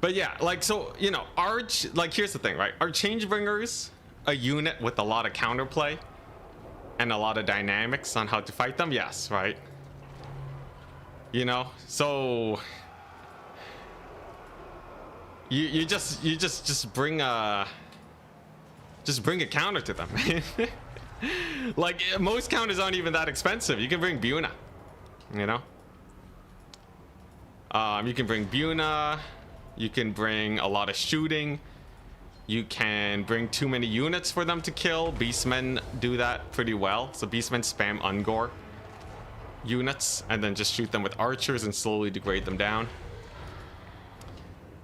But yeah, like, so, you know, like, here's the thing, right? Are Changebringers a unit with a lot of counterplay and a lot of dynamics on how to fight them? Yes, right? You know, so you just bring a counter to them. Like, most counters aren't even that expensive. You can bring Buna, you know. You can bring Buna. You can bring a lot of shooting. You can bring too many units for them to kill. Beastmen do that pretty well. So Beastmen spam Ungor units and then just shoot them with archers and slowly degrade them down.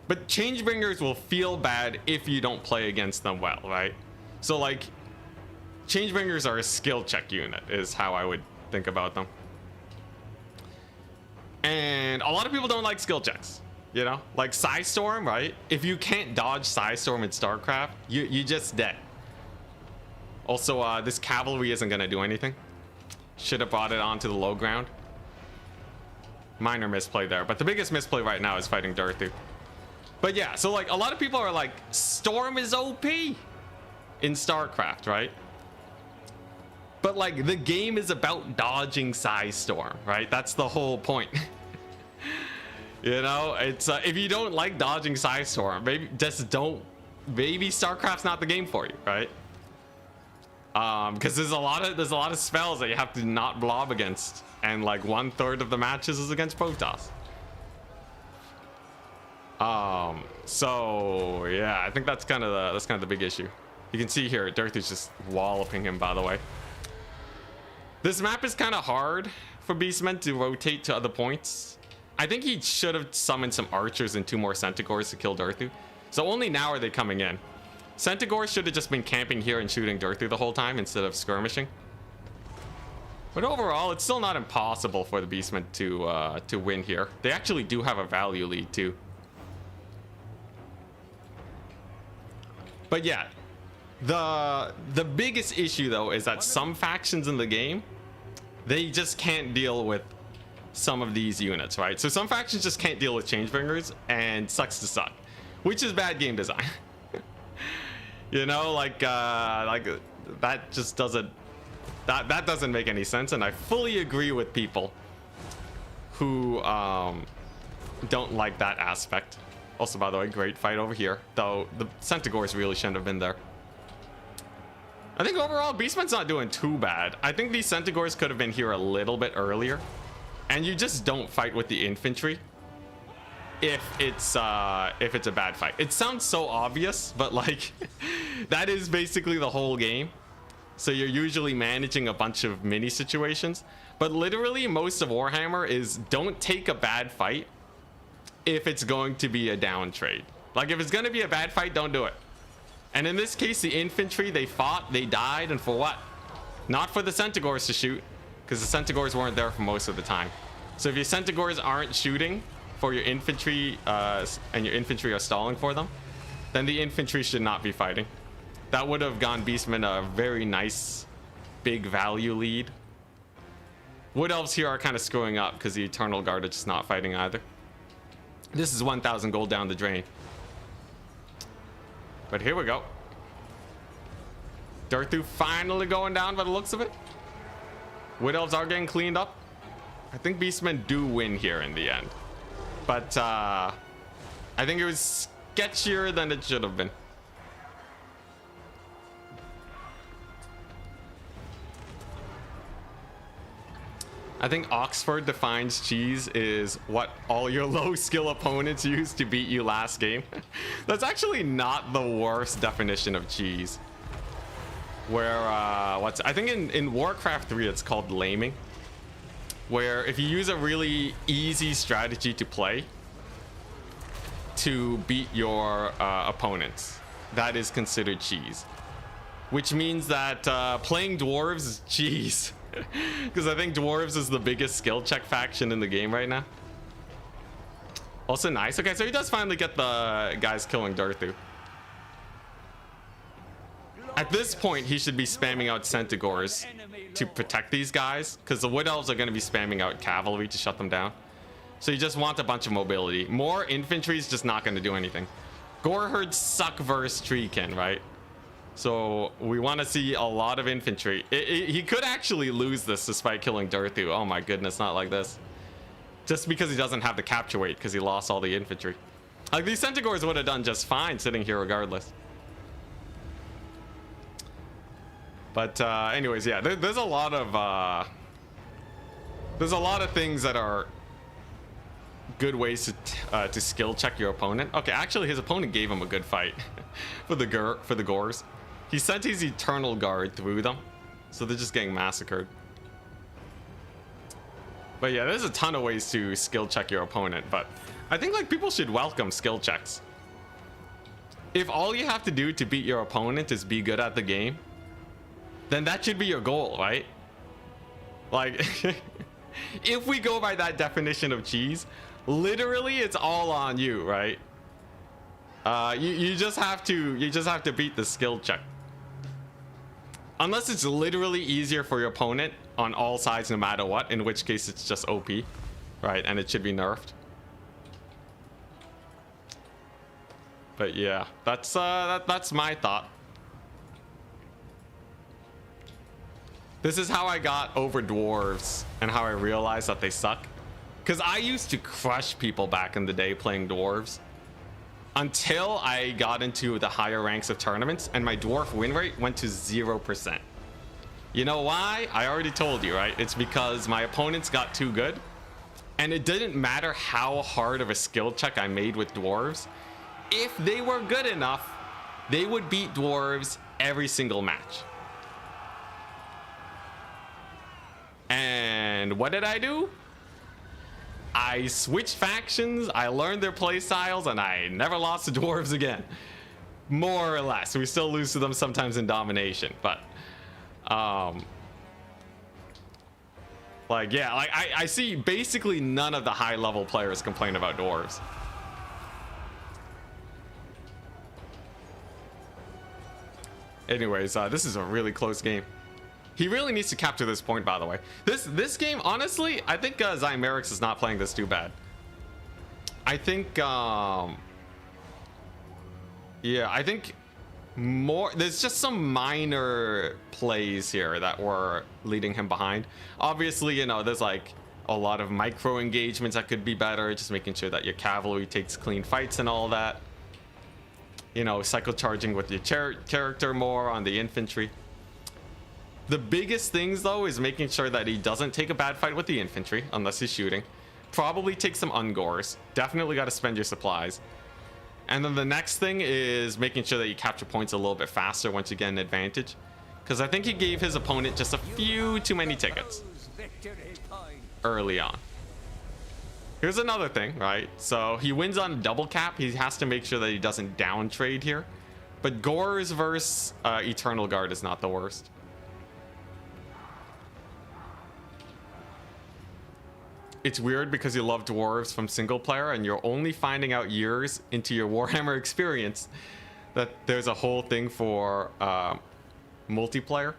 But Changebringers will feel bad if you don't play against them well, right? So, like, Changebringers are a skill check unit is how I would think about them. And a lot of people don't like skill checks. You know, like Psystorm, right? If you can't dodge Psystorm in StarCraft, you just dead. Also, this cavalry isn't gonna do anything. Should have brought it onto the low ground. Minor misplay there, but the biggest misplay right now is fighting Durthu. But yeah, so like a lot of people are like, Storm is OP in StarCraft, right? But like the game is about dodging Psystorm, right? That's the whole point. You know, it's if you don't like dodging Psystorm, maybe just don't. Maybe StarCraft's not the game for you, right? Because there's a lot of spells that you have to not blob against, and like 1/3 of the matches is against BossToss. So yeah, I think that's kind of the big issue. You can see here, Durthu's just walloping him. By the way, this map is kind of hard for Beastmen to rotate to other points. I think he should have summoned some archers and 2 more Centaurs to kill Durthu. So only now are they coming in. Centaurs should have just been camping here and shooting Durthu the whole time instead of skirmishing. But overall, it's still not impossible for the Beastmen to win here. They actually do have a value lead too. But yeah, the biggest issue though is that some factions in the game, they just can't deal with some of these units, right? So some factions just can't deal with Changebringers, and sucks to suck, which is bad game design. You know, like that just doesn't that doesn't make any sense, and I fully agree with people who don't like that aspect. Also, by the way, great fight over here, though the Centaurs really shouldn't have been there. I think overall Beastman's not doing too bad. I think these Centaurs could have been here a little bit earlier. And you just don't fight with the infantry if it's a bad fight. It sounds so obvious, but like that is basically the whole game. So you're usually managing a bunch of mini situations, but literally most of Warhammer is don't take a bad fight if it's going to be a down trade. Like if it's going to be a bad fight, don't do it. And in this case, the infantry, they fought, they died, and for what? Not for the Centaurs to shoot, because the Centaurs weren't there for most of the time. So if your Centaurs aren't shooting for your infantry and your infantry are stalling for them, then the infantry should not be fighting. That would have gone Beastmen a very nice big value lead. Wood Elves here are kind of screwing up because the Eternal Guard are just not fighting either. This is 1,000 gold down the drain. But here we go. Durthu finally going down by the looks of it. Wood Elves are getting cleaned up. I think Beastmen do win here in the end. But I think it was sketchier than it should have been. I think Oxford defines cheese is what all your low skill opponents used to beat you last game. That's actually not the worst definition of cheese. Where, I think in Warcraft 3 it's called laming. Where if you use a really easy strategy to play to beat your opponents, that is considered cheese. Which means that playing dwarves is cheese. Because I think dwarves is the biggest skill check faction in the game right now. Also nice. Okay, so he does finally get the guys killing Durthu. At this point, he should be spamming out Centaurs to protect these guys, because the Wood Elves are going to be spamming out cavalry to shut them down. So you just want a bunch of mobility. More infantry is just not going to do anything. Gore herds suck versus Treekin, right? So we want to see a lot of infantry. He could actually lose this despite killing Durthu. Oh my goodness, not like this. Just because he doesn't have the capture weight because he lost all the infantry. Like these Centaurs would have done just fine sitting here regardless. But anyways, yeah, there's a lot of things that are good ways to skill check your opponent. Okay, actually his opponent gave him a good fight for the Gores. He sent his Eternal Guard through them, so they're just getting massacred. But yeah, there's a ton of ways to skill check your opponent, but I think like people should welcome skill checks. If all you have to do to beat your opponent is be good at the game, then that should be your goal, right? Like, if we go by that definition of cheese, literally it's all on you, right? You just have to beat the skill check. Unless it's literally easier for your opponent on all sides no matter what, in which case it's just OP, right? And it should be nerfed. But yeah, that's my thought. This is how I got over dwarves and how I realized that they suck. Because I used to crush people back in the day playing dwarves. Until I got into the higher ranks of tournaments and my dwarf win rate went to 0%. You know why? I already told you, right? It's because my opponents got too good. And it didn't matter how hard of a skill check I made with dwarves. If they were good enough, they would beat dwarves every single match. And what did I do? I switched factions, I learned their play styles, and I never lost to dwarves again. More or less. We still lose to them sometimes in domination, but like, yeah, like I see basically none of the high level players complain about dwarves. Anyways, this is a really close game. He really needs to capture this point, by the way. This game, honestly, I think Zymerix is not playing this too bad. I think, yeah, I think there's just some minor plays here that were leading him behind. Obviously, you know, there's like a lot of micro engagements that could be better, just making sure that your cavalry takes clean fights and all that. You know, cycle charging with your character more on the infantry. The biggest things, though, is making sure that he doesn't take a bad fight with the infantry, unless he's shooting. Probably take some ungores. Definitely got to spend your supplies. And then the next thing is making sure that you capture points a little bit faster once you get an advantage. Because I think he gave his opponent just a few too many tickets early on. Here's another thing, right? So he wins on double cap. He has to make sure that he doesn't down trade here. But Gores versus Eternal Guard is not the worst. It's weird because you love dwarves from single player and you're only finding out years into your Warhammer experience that there's a whole thing for multiplayer.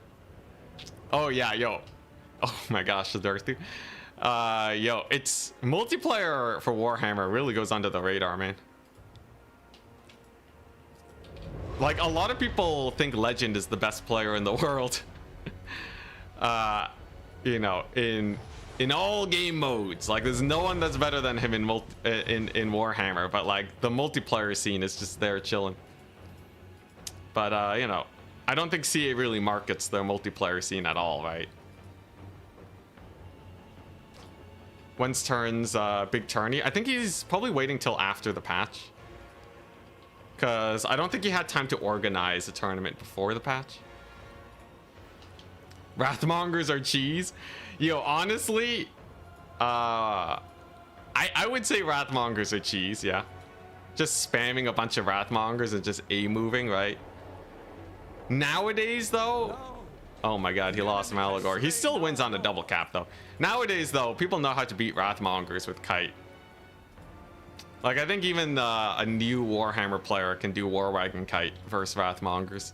Oh yeah, yo. Oh my gosh, the Durthu. Yo, it's multiplayer for Warhammer really goes under the radar, man. Like, a lot of people think Legend is the best player in the world. You know, in in all game modes. Like, there's no one that's better than him in Warhammer, but like the multiplayer scene is just there chilling. But you know, I don't think CA really markets their multiplayer scene at all, right? When's turns big tourney? I think he's probably waiting till after the patch, because I don't think he had time to organize a tournament before the patch. Wrathmongers are cheese. Yo, honestly, I would say Wrathmongers are cheese, yeah. Just spamming a bunch of Wrathmongers and just A-moving, right? Nowadays, though... Oh my god, he lost Malagor. He still wins on a double cap, though. Nowadays, though, people know how to beat Wrathmongers with Kite. Like, I think even a new Warhammer player can do War Wagon Kite versus Wrathmongers.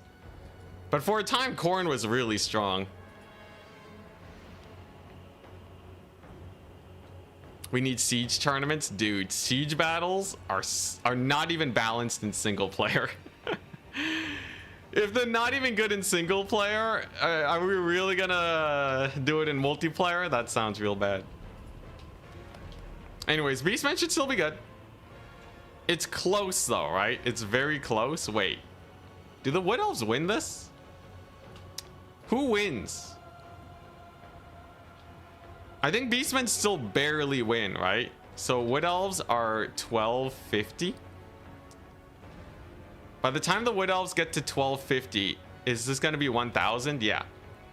But for a time, Khorne was really strong. We need siege tournaments. Dude, siege battles are not even balanced in single player. If they're not even good in single player, are we really gonna do it in multiplayer? That sounds real bad. Anyways, Beastmen should still be good. It's close though, right? It's very close. Wait, do the Wood Elves win this? Who wins? I think Beastmen still barely win, right? So Wood Elves are 1250. By the time the Wood Elves get to 1250, is this going to be 1000? Yeah.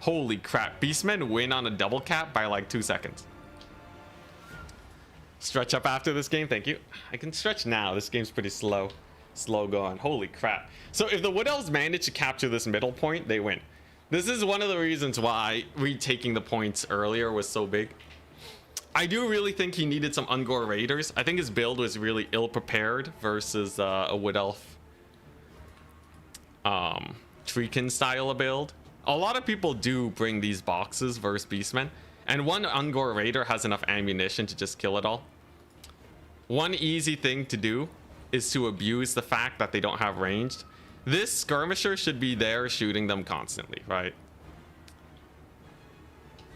Holy crap. Beastmen win on a double cap by like 2 seconds. Stretch up after this game. Thank you. I can stretch now. This game's pretty slow. Slow going. Holy crap. So if the Wood Elves manage to capture this middle point, they win. This is one of the reasons why retaking the points earlier was so big. I do really think he needed some Ungor Raiders. I think his build was really ill-prepared versus a Wood Elf Treekin style of build. A lot of people do bring these boxes versus Beastmen, and one Ungor Raider has enough ammunition to just kill it all. One easy thing to do is to abuse the fact that they don't have ranged. This skirmisher should be there shooting them constantly, right?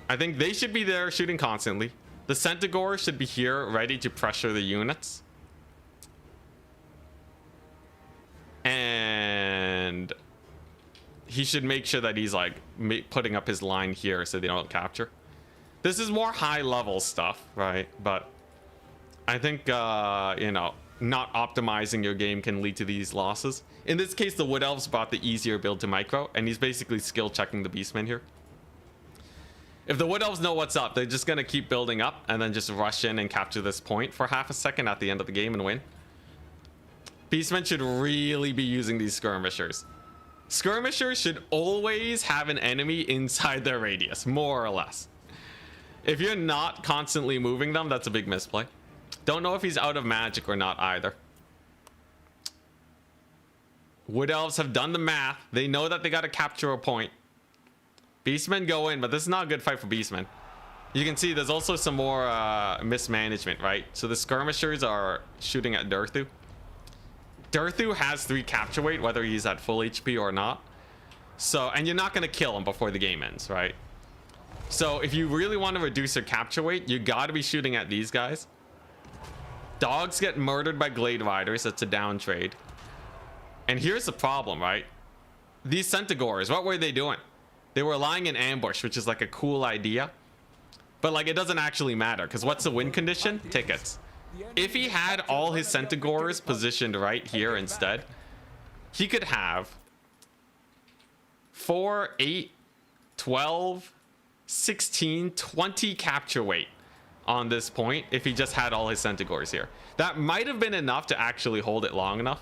I think they should be there shooting constantly. The Centaur should be here ready to pressure the units. And he should make sure that he's like putting up his line here so they don't capture. This is more high level stuff, right? But I think, you know, not optimizing your game can lead to these losses. In this case, the Wood Elves brought the easier build to micro, and he's basically skill checking the Beastmen here. If the Wood Elves know what's up, they're just going to keep building up and then just rush in and capture this point for half a second at the end of the game and win. Beastmen should really be using these skirmishers. Skirmishers should always have an enemy inside their radius, more or less. If you're not constantly moving them, that's a big misplay. Don't know if he's out of magic or not either. Wood Elves have done the math. They know that they got to capture a point. Beastmen go in, but this is not a good fight for Beastmen. You can see there's also some more mismanagement, right? So the skirmishers are shooting at Durthu. Durthu has 3 capture weight, whether he's at full HP or not. So, and you're not going to kill him before the game ends, right? So if you really want to reduce your capture weight, you got to be shooting at these guys. Dogs get murdered by Glade Riders. That's a down trade. And here's the problem, right? These Centaurs, what were they doing? They were lying in ambush, which is like a cool idea. But like, it doesn't actually matter, because what's the win condition? Tickets. If he had all his Centaurs positioned right here instead, he could have 4, 8, 12, 16, 20 capture weight on this point if he just had all his Centaurs here. That might have been enough to actually hold it long enough.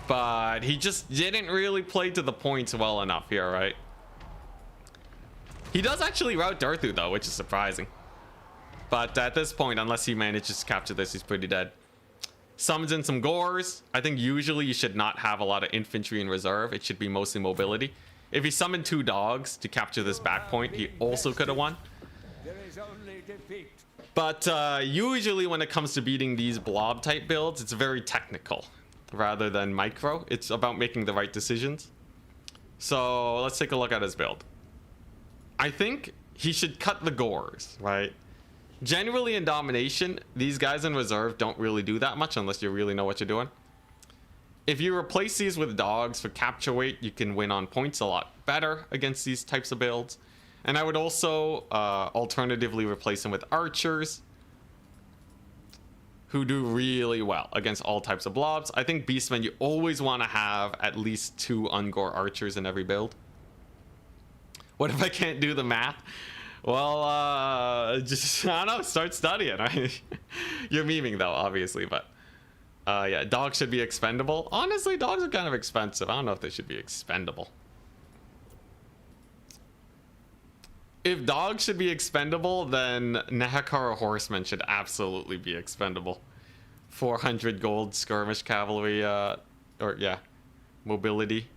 But he just didn't really play to the points well enough here, right? He does actually route Durthu though, which is surprising. But at this point, unless he manages to capture this, he's pretty dead. Summons in some Gores. I think usually you should not have a lot of infantry in reserve. It should be mostly mobility. If he summoned 2 dogs to capture this back point, he also could have won. But usually when it comes to beating these blob type builds, it's very technical rather than micro. It's about making the right decisions. So let's take a look at his build. I think he should cut the gores, right? Generally in domination, these guys in reserve don't really do that much unless you really know what you're doing. If you replace these with dogs for capture weight, you can win on points a lot better against these types of builds. And I would also alternatively replace them with archers, who do really well against all types of blobs. I think Beastmen, you always want to have at least 2 Ungor archers in every build. What if I can't do the math? Well, just, I don't know, start studying. Right? You're memeing though, obviously, but yeah, dogs should be expendable. Honestly, dogs are kind of expensive. I don't know if they should be expendable. If dogs should be expendable, then Nehekara horsemen should absolutely be expendable. 400 gold skirmish cavalry, or yeah, mobility,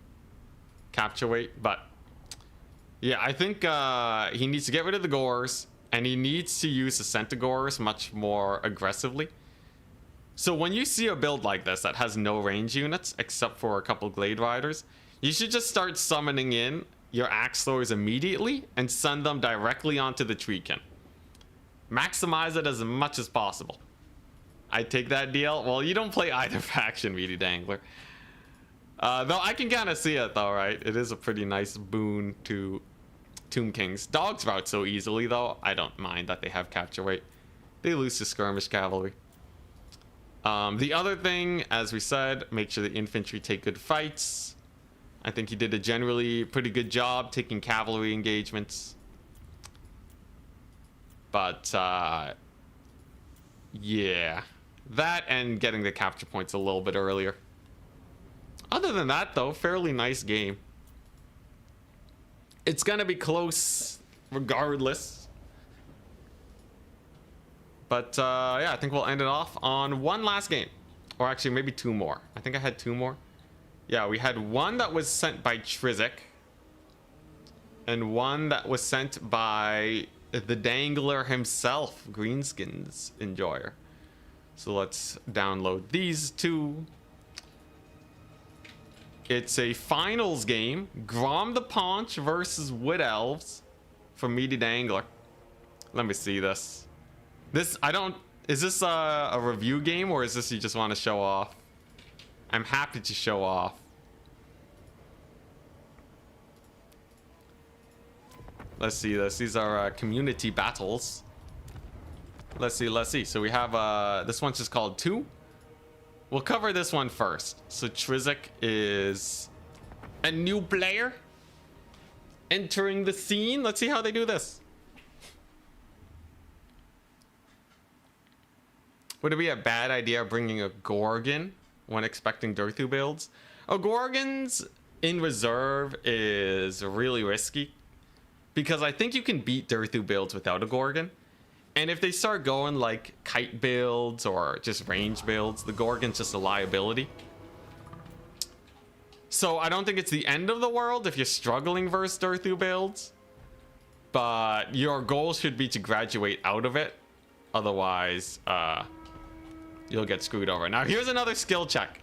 capture weight. But yeah, I think he needs to get rid of the gores, and he needs to use the centigores much more aggressively. So when you see a build like this that has no range units, except for a couple Glade Riders, you should just start summoning in your axe throwers immediately and send them directly onto the treekin. Maximize it as much as possible. I take that deal. Well, you don't play either faction, Meaty Dangler. Though I can kind of see it though, right? It is a pretty nice boon to Tomb Kings. Dogs route so easily though, I don't mind that they have capture weight. They lose to skirmish cavalry. The other thing, as we said, make sure the infantry take good fights. I think he did a generally pretty good job taking cavalry engagements. But, yeah. That and getting the capture points a little bit earlier. Other than that, though, fairly nice game. It's going to be close regardless. But, yeah, I think we'll end it off on one last game. Or actually, maybe 2 more. I think I had 2 more. Yeah, we had one that was sent by Tzeentch, and one that was sent by the Dangler himself, Greenskins Enjoyer. So let's download these 2. It's a finals game, Grom the Paunch versus Wood Elves from Meaty Dangler. Let me see this. Is this a review game, or is this you just want to show off? I'm happy to show off. Let's see this. These are community battles. Let's see. So we have this one's just called 2. We'll cover this one first. So Tzeentch is a new player entering the scene. Let's see how they do this. Would it be a bad idea bringing a Gorgon when expecting Durthu builds? A Gorgons in reserve is really risky, because I think you can beat Durthu builds without a Gorgon. And if they start going like kite builds or just range builds, the Gorgon's just a liability. So I don't think it's the end of the world if you're struggling versus Durthu builds, but your goal should be to graduate out of it. Otherwise, you'll get screwed over. Now here's another skill check.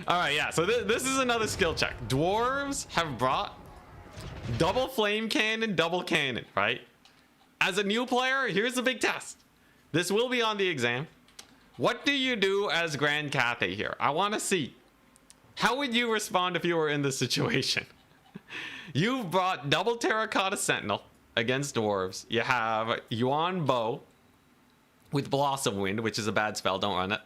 All right, yeah, so this is another skill check. Dwarves have brought double flame cannon, double cannon, right? As a new player, here's the big test. This will be on the exam. What do you do as Grand Cathay here? I want to see. How would you respond if you were in this situation? You've brought double Terracotta Sentinel against Dwarves. You have Yuan Bow with Blossom Wind, which is a bad spell. Don't run it.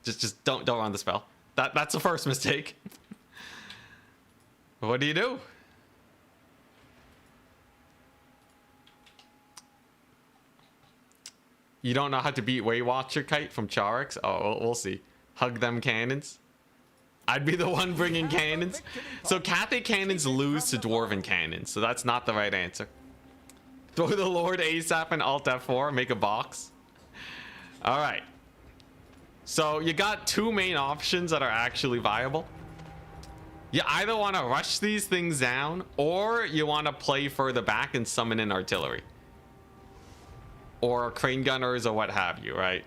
Just don't run the spell. That's the first mistake. What do you do? You don't know how to beat Waywatcher Kite from Charix? Oh, we'll see. Hug them cannons. I'd be the one bringing cannons. So Cathay cannons lose to Dwarven cannons, so that's not the right answer. Throw the Lord ASAP and Alt F4, make a box. All right. So you got 2 main options that are actually viable. You either want to rush these things down, or you want to play further back and summon in artillery. Or crane gunners or what have you, right?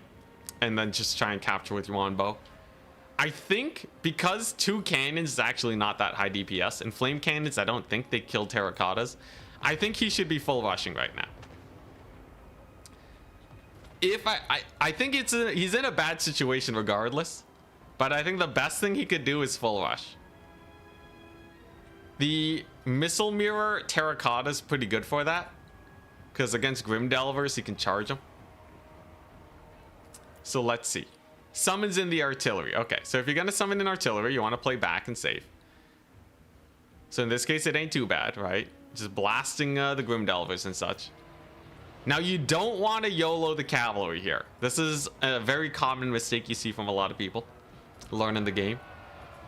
And then just try and capture with your bow. I think because 2 cannons is actually not that high DPS, and flame cannons, I don't think they kill terracottas. I think he should be full rushing right now. If I think he's in a bad situation regardless, but I think the best thing he could do is full rush. The missile mirror terracotta is pretty good for that, because against Grim Delvers he can charge them. So let's see. Summons in the artillery. Okay, so if you're gonna summon in artillery, you want to play back and save. So in this case, it ain't too bad, right? Just blasting the Grim Delvers and such. Now you don't want to YOLO the cavalry here. This is a very common mistake you see from a lot of people learning the game.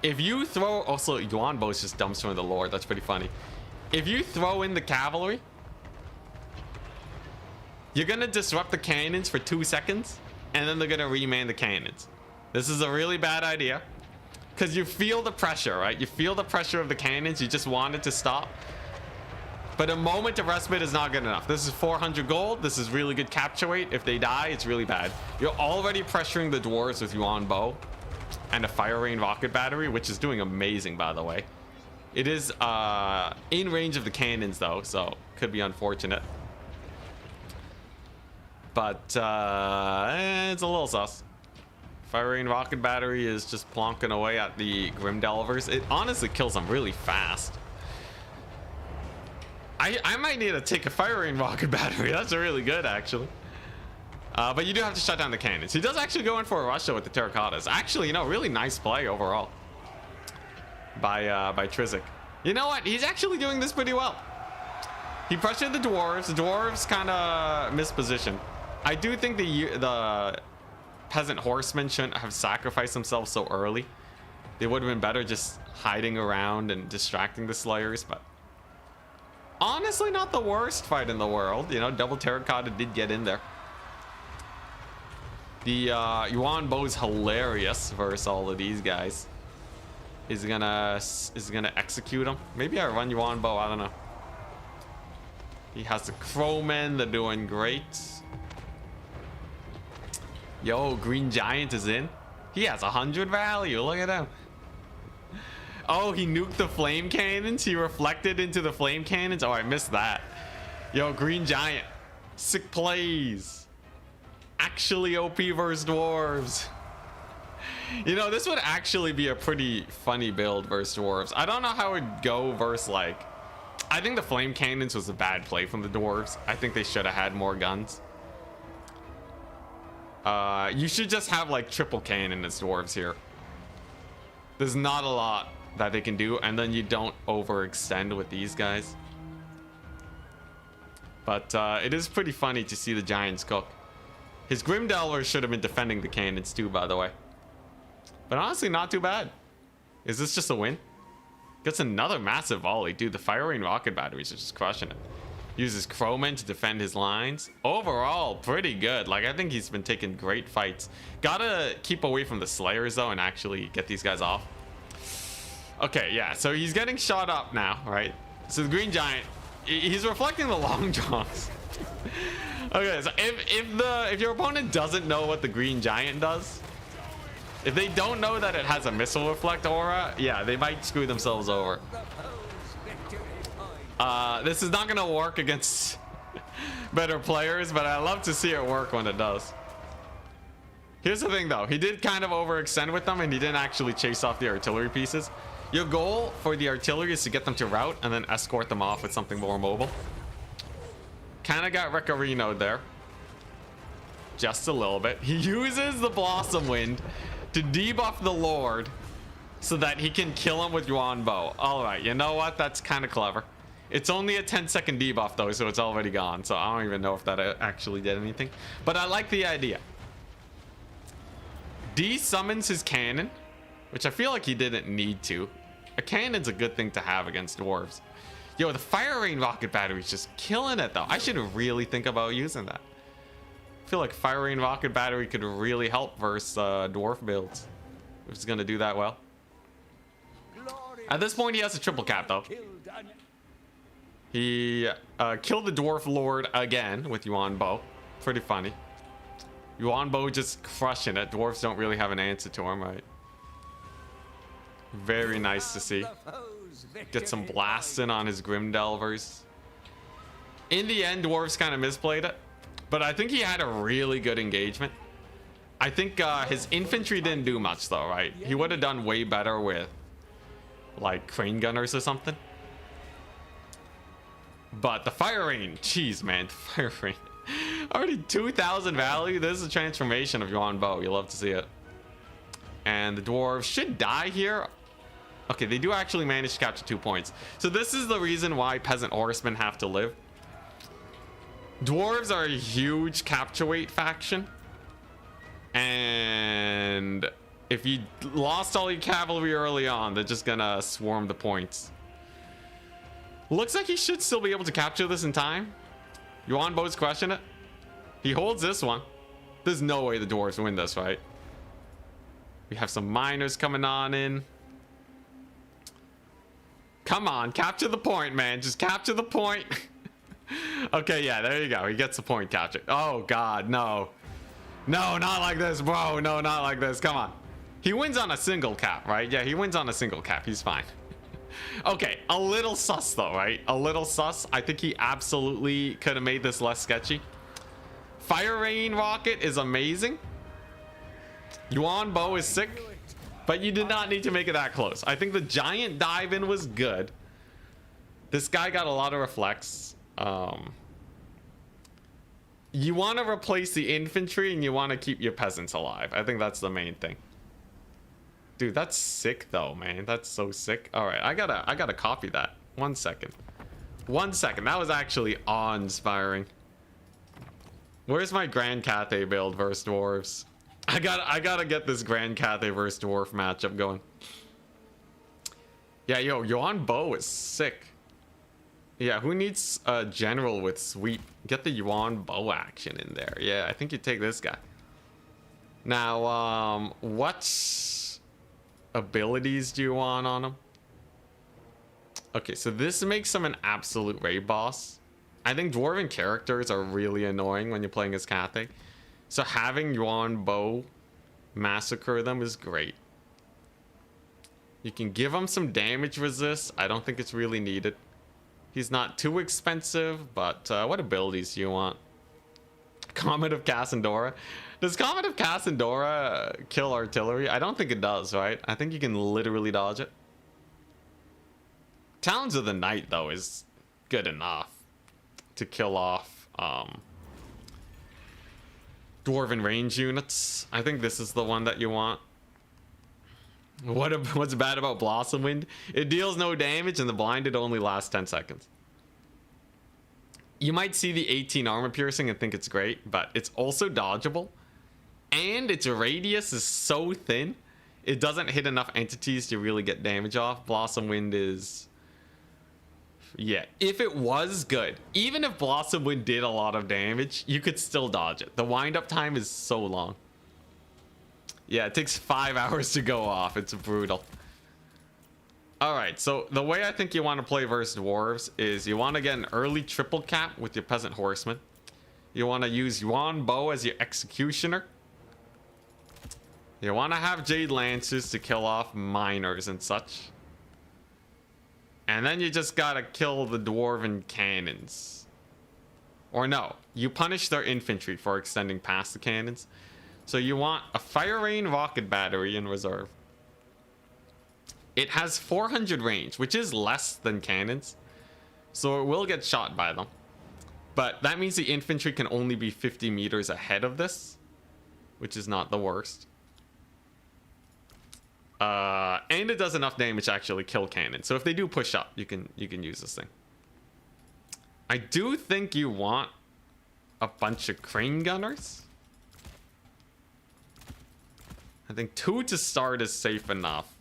If you throw, also Yuan Bo's just dumps from the Lord. That's pretty funny. If you throw in the cavalry, you're gonna disrupt the cannons for 2 seconds, and then they're gonna reman the cannons. This is a really bad idea, because you feel the pressure, right? You feel the pressure of the cannons. You just want it to stop. But a moment of respite is not good enough. This is 400 gold. This is really good capture rate. If they die, it's really bad. You're already pressuring the dwarves with Yuan Bo and a fire rain rocket battery, which is doing amazing, by the way. It is in range of the cannons, though, so could be unfortunate. But it's a little sus. Fire rain rocket battery is just plonking away at the Grim Delvers. It honestly kills them really fast. I might need to take a fire rain rocket battery. That's really good, actually. But you do have to shut down the cannons. He does actually go in for a rush though with the terracottas. Actually, you know, really nice play overall by Tzeentch. You know what? He's actually doing this pretty well. He pressured the dwarves. The dwarves kind of mispositioned. I do think the peasant horsemen shouldn't have sacrificed themselves so early. They would have been better just hiding around and distracting the slayers, but honestly, not the worst fight in the world. You know, double terracotta did get in there. The Yuan Bo is hilarious versus all of these guys. Is gonna execute him. Maybe I run Yuan Bo. I don't know. He has the crowmen. They're doing great. Yo, Green Giant is in. He has 100 value. Look at him. Oh, he nuked the flame cannons. He reflected into the flame cannons. Oh, I missed that. Yo, Green Giant. Sick plays. Actually OP versus dwarves. You know, this would actually be a pretty funny build versus dwarves. I don't know how it would go versus, like, I think the flame cannons was a bad play from the dwarves. I think they should have had more guns. You should just have like triple cannon as dwarves here. There's not a lot that they can do, and then you don't overextend with these guys. But it is pretty funny to see the giants cook. His Grim Delvers should have been defending the cannons too, by the way. But honestly, not too bad. Is this just a win? Gets another massive volley. Dude, the fire rain rocket batteries are just crushing it. Uses crowmen to defend his lines. Overall, pretty good. Like, I think he's been taking great fights. Gotta keep away from the slayers, though, and actually get these guys off. Okay, yeah, so he's getting shot up now, right? So the Green Giant, he's reflecting the long draws. Okay, so if your opponent doesn't know what the Green Giant does, if they don't know that it has a missile reflect aura, yeah, they might screw themselves over. This is not gonna work against better players, but I love to see it work when it does. Here's the thing though, he did kind of overextend with them and he didn't actually chase off the artillery pieces. Your goal for the artillery is to get them to rout and then escort them off with something more mobile. Kind of got Recarino'd there. Just a little bit. He uses the Blossom Wind to debuff the Lord so that he can kill him with Yuan Bo. Alright, you know what? That's kind of clever. It's only a 10-second debuff though, so it's already gone. So I don't even know if that actually did anything. But I like the idea. D summons his cannon, which I feel like he didn't need to. A cannon's a good thing to have against dwarves. Yo, the fire rain rocket battery is just killing it though. I should really think about using that. I feel like fire rain rocket battery could really help versus dwarf builds. If it's gonna do that well. At this point, he has a triple cap though. He killed the dwarf lord again with Yuan Bo. Pretty funny. Yuan Bo just crushing it. Dwarves don't really have an answer to him, right? Very nice to see. Get some blasting on his Grim Delvers. In the end, Dwarves kind of misplayed it, but I think he had a really good engagement. I think his infantry didn't do much though, right? He would have done way better with like crane gunners or something. But the fire rain, jeez man, the fire rain. Already 2,000 value. This is a transformation of Yuan Bo. You love to see it. And the dwarves should die here. Okay, they do actually manage to capture 2 points. So this is the reason why peasant horsemen have to live. Dwarves are a huge capture weight faction. And if you lost all your cavalry early on, they're just gonna swarm the points. Looks like he should still be able to capture this in time. Yuan Bo's crushing it. He holds this one. There's no way the dwarves win this, right? We have some miners coming on in. Come on, capture the point, man. Just capture the point. Okay, yeah, there you go. He gets the point captured. Oh, God, no. No, not like this, bro. No, not like this. Come on. He wins on a single cap, right? Yeah, he wins on a single cap. He's fine. Okay, a little sus, though, right? A little sus. I think he absolutely could have made this less sketchy. Fire Rain Rocket is amazing. Yuan Bo is sick. But you did not need to make it that close. I think the giant dive in was good. This guy got a lot of reflex. You want to replace the infantry and you want to keep your peasants alive. I think that's the main thing. Dude, that's sick though, man. That's so sick. All right, I gotta copy that. 1 second. 1 second. That was actually awe-inspiring. Where's my Grand Cathay build versus dwarves? I gotta get this Grand Cathay versus dwarf matchup going. Yeah, yo, Yuan Bo is sick. Yeah, who needs a general with sweep? Get the Yuan Bo action in there. Yeah, I think you take this guy. Now, what abilities do you want on him? Okay, so this makes him an absolute raid boss. I think dwarven characters are really annoying when you're playing as Cathay. So having Yuan Bo massacre them is great. You can give him some damage resist. I don't think it's really needed. He's not too expensive, but what abilities do you want? Comet of Cassandora. Does Comet of Cassandora kill artillery? I don't think it does, right? I think you can literally dodge it. Talons of the Night, though, is good enough to kill off dwarven range units. I think this is the one that you want. What's bad about Blossom Wind? It deals no damage and the blinded only lasts 10 seconds. You might see the 18 armor piercing and think it's great, but it's also dodgeable. And its radius is so thin, it doesn't hit enough entities to really get damage off. Blossom Wind is... yeah, if it was good, even if Blossom Wind did a lot of damage, you could still dodge it. The wind-up time is so long. Yeah, it takes 5 hours to go off. It's brutal. All right, so the way I think you want to play versus dwarves is you want to get an early triple cap with your peasant horseman. You want to use Yuan Bo as your executioner. You want to have Jade Lancers to kill off miners and such. And then you just gotta kill the dwarven cannons. Or no, you punish their infantry for extending past the cannons. So you want a Fire Rain rocket battery in reserve. It has 400 range, which is less than cannons. So it will get shot by them. But that means the infantry can only be 50 meters ahead of this, which is not the worst. And it does enough damage to actually kill cannons. So if they do push up, you can use this thing. I do think you want a bunch of crane gunners. I think 2 to start is safe enough.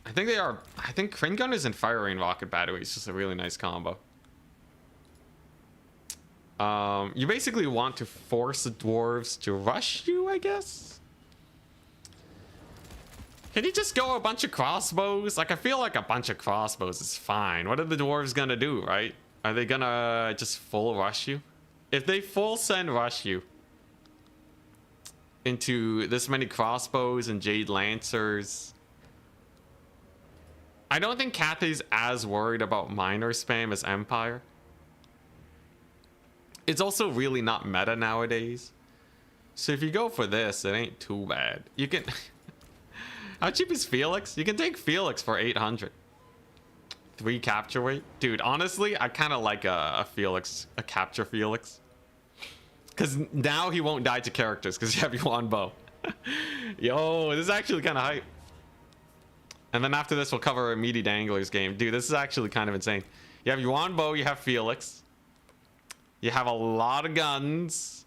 I think crane gunners and fire rain rocket battery is just a really nice combo. You basically want to force the dwarves to rush you, I guess. Can you just go a bunch of crossbows? Like, I feel like a bunch of crossbows is fine. What are the dwarves gonna do, right? Are they gonna just full rush you? If they full send rush you into this many crossbows and Jade Lancers, I don't think Cathay's as worried about minor spam as Empire. It's also really not meta nowadays. So if you go for this, it ain't too bad. You can... How cheap is Felix? You can take Felix for 800. 3 capture weight. Dude, honestly, I kind of like a Felix, a capture Felix. Because now he won't die to characters because you have Yuan Bo. Yo, this is actually kind of hype. And then after this, we'll cover a Meaty Dangler's game. Dude, this is actually kind of insane. You have Yuan Bo, you have Felix. You have a lot of guns.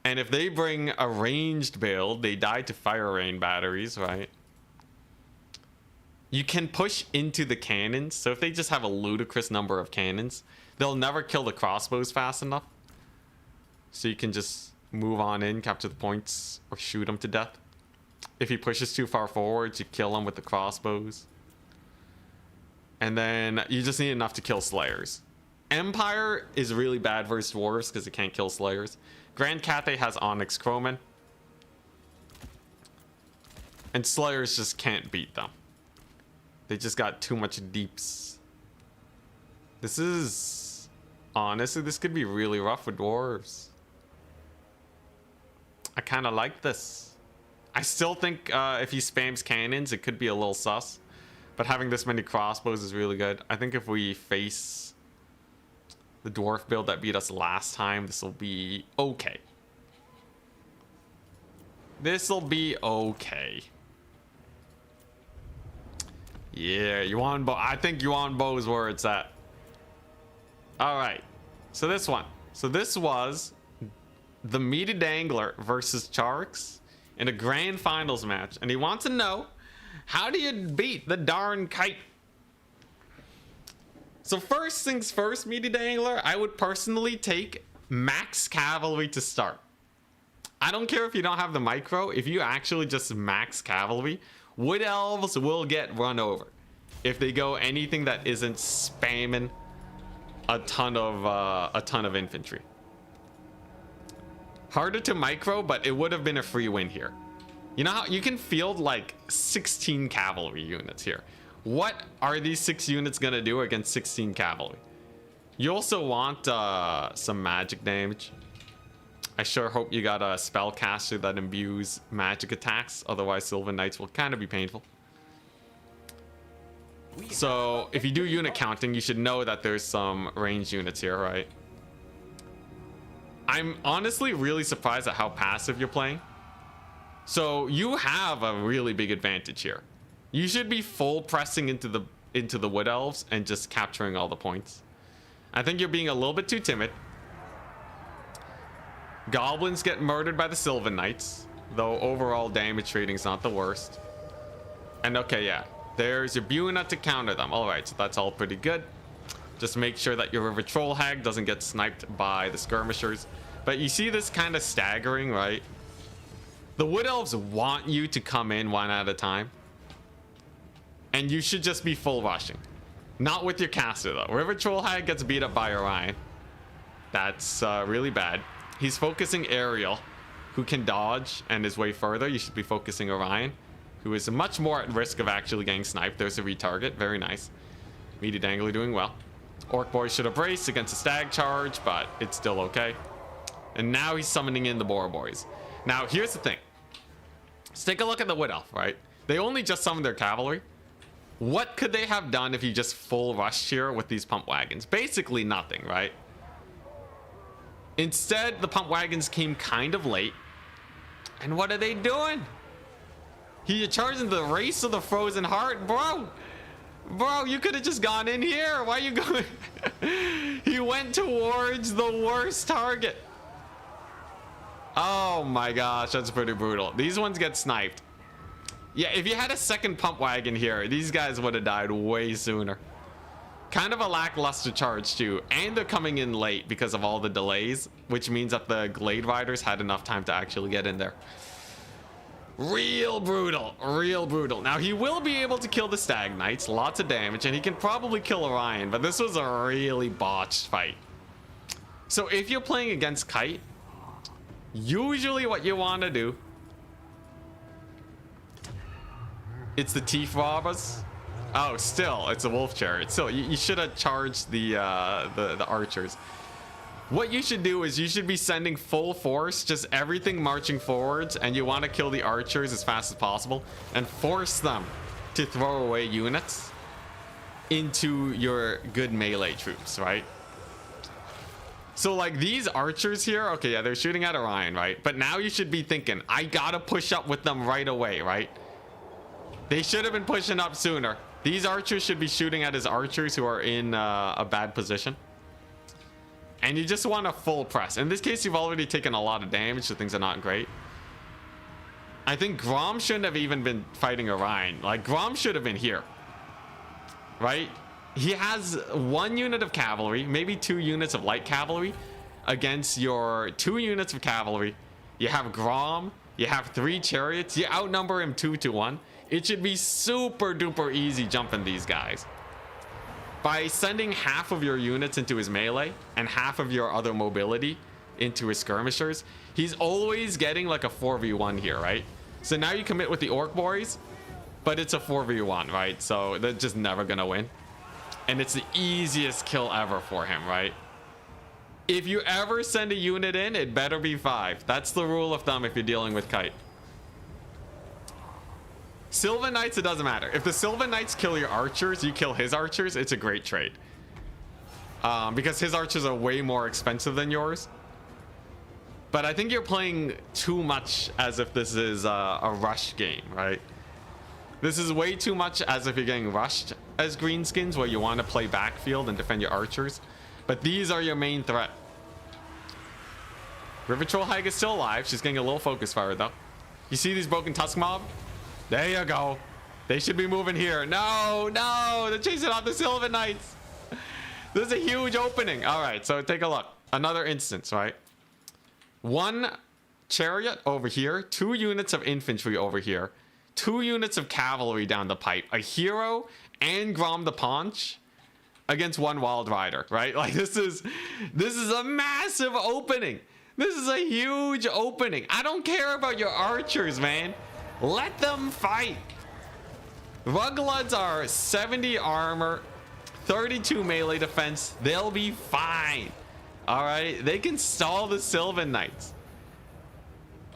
And if they bring a ranged build, they die to fire rain batteries, right? You can push into the cannons. So if they just have a ludicrous number of cannons, they'll never kill the crossbows fast enough. So you can just move on in, capture the points, or shoot them to death. If he pushes too far forward, you kill him with the crossbows. And then you just need enough to kill Slayers. Empire is really bad versus Dwarves because it can't kill Slayers. Grand Cathay has Onyx Crowman. And Slayers just can't beat them. They just got too much deeps. This is... Honestly, this could be really rough with Dwarves. I kind of like this. I still think if he spams cannons, it could be a little sus. But having this many crossbows is really good. I think if we face the dwarf build that beat us last time, this will be okay. This will be okay. Yeah, Yuan Bo. I think Yuan Bo is where it's at. All right. So this one. So this was the Meaty Dangler versus Charix in a grand finals match. And he wants to know, how do you beat the darn kite? So first things first, Meaty Dangler, I would personally take max cavalry to start. I don't care if you don't have the micro. If you actually just max cavalry, wood elves will get run over if they go anything that isn't spamming a ton of infantry. Harder to micro, but it would have been a free win here. You know how you can field like 16 cavalry units here. What are these 6 units gonna do against 16 cavalry? You also want some magic damage. I sure hope you got a spellcaster that imbues magic attacks. Otherwise, Sylvan Knights will kind of be painful. So if you do unit counting, you should know that there's some ranged units here, right? I'm honestly really surprised at how passive you're playing. So you have a really big advantage here. You should be full pressing into the wood elves and just capturing all the points. I think you're being a little bit too timid. Goblins get murdered by the Sylvan Knights, though overall damage rating's not the worst. And okay, yeah, there's your Buna to counter them. All right, so that's all pretty good. Just make sure that your River Troll Hag doesn't get sniped by the skirmishers. But you see this kind of staggering, right? The Wood Elves want you to come in one at a time. And you should just be full rushing. Not with your caster, though. River Troll Hag gets beat up by Orion. That's really bad. He's focusing Ariel, who can dodge and is way further. You should be focusing Orion, who is much more at risk of actually getting sniped. There's a retarget. Very nice. Meaty Dangler doing well. Orc Boy should have braced against a stag charge, but it's still okay. And now he's summoning in the Boar Boys. Now, here's the thing. Let's take a look at the Wood Elf, right? They only just summoned their cavalry. What could they have done if you just full rushed here with these pump wagons? Basically nothing, right? Instead, the pump wagons came kind of late. And what are they doing? You're charging the Race of the Frozen Heart? Bro, you could have just gone in here. Why are you going? He went towards the worst target. Oh my gosh, that's pretty brutal. These ones get sniped. Yeah, if you had a second pump wagon here, these guys would have died way sooner. Kind of a lackluster charge too. And they're coming in late because of all the delays, which means that the Glade Riders had enough time to actually get in there. Real brutal, real brutal. Now he will be able to kill the Stag Knights, lots of damage, and he can probably kill Orion, but this was a really botched fight. So if you're playing against Kite, usually what you want to do, it's the Teeth Robbers. Oh, still, it's a Wolf Chariot. Still, you should have charged the archers. What you should do is you should be sending full force, just everything marching forwards, and you want to kill the archers as fast as possible and force them to throw away units into your good melee troops, right? So like these archers here, okay, yeah, they're shooting at Orion, right? But now you should be thinking, I gotta push up with them right away, right? They should have been pushing up sooner. These archers should be shooting at his archers who are in a bad position. And you just want a full press. In this case, you've already taken a lot of damage, so things are not great. I think Grom shouldn't have even been fighting Orion. Like, Grom should have been here. Right? He has 1 unit of cavalry, maybe 2 units of light cavalry against your 2 units of cavalry. You have Grom, you have 3 chariots, you outnumber him 2 to 1. It should be super duper easy jumping these guys. By sending half of your units into his melee and half of your other mobility into his skirmishers, he's always getting like a 4v1 here, right? So now you commit with the orc boys, but it's a 4v1, right? So they're just never gonna win. And it's the easiest kill ever for him, right? If you ever send a unit in, it better be 5. That's the rule of thumb if you're dealing with Kite. Sylvan Knights, it doesn't matter. If the Sylvan Knights kill your archers, you kill his archers, it's a great trade. Because his archers are way more expensive than yours. But I think you're playing too much as if this is a rush game, right? This is way too much as if you're getting rushed as greenskins, where you want to play backfield and defend your archers. But these are your main threat. River Troll Hag is still alive. She's getting a little focus fire though. You see these broken tusk mob? There you go. They should be moving here. No, no, they're chasing off the Sylvan Knights. This is a huge opening. All right, so take a look. Another instance, right? 1 chariot over here, 2 units of infantry over here, 2 units of cavalry down the pipe, a hero and Grom the Paunch against 1 wild rider, right? Like this is a massive opening. This is a huge opening. I don't care about your archers, man. Let them fight. Rugloods are 70 armor, 32 melee defense. They'll be fine. All right, they can stall the Sylvan Knights.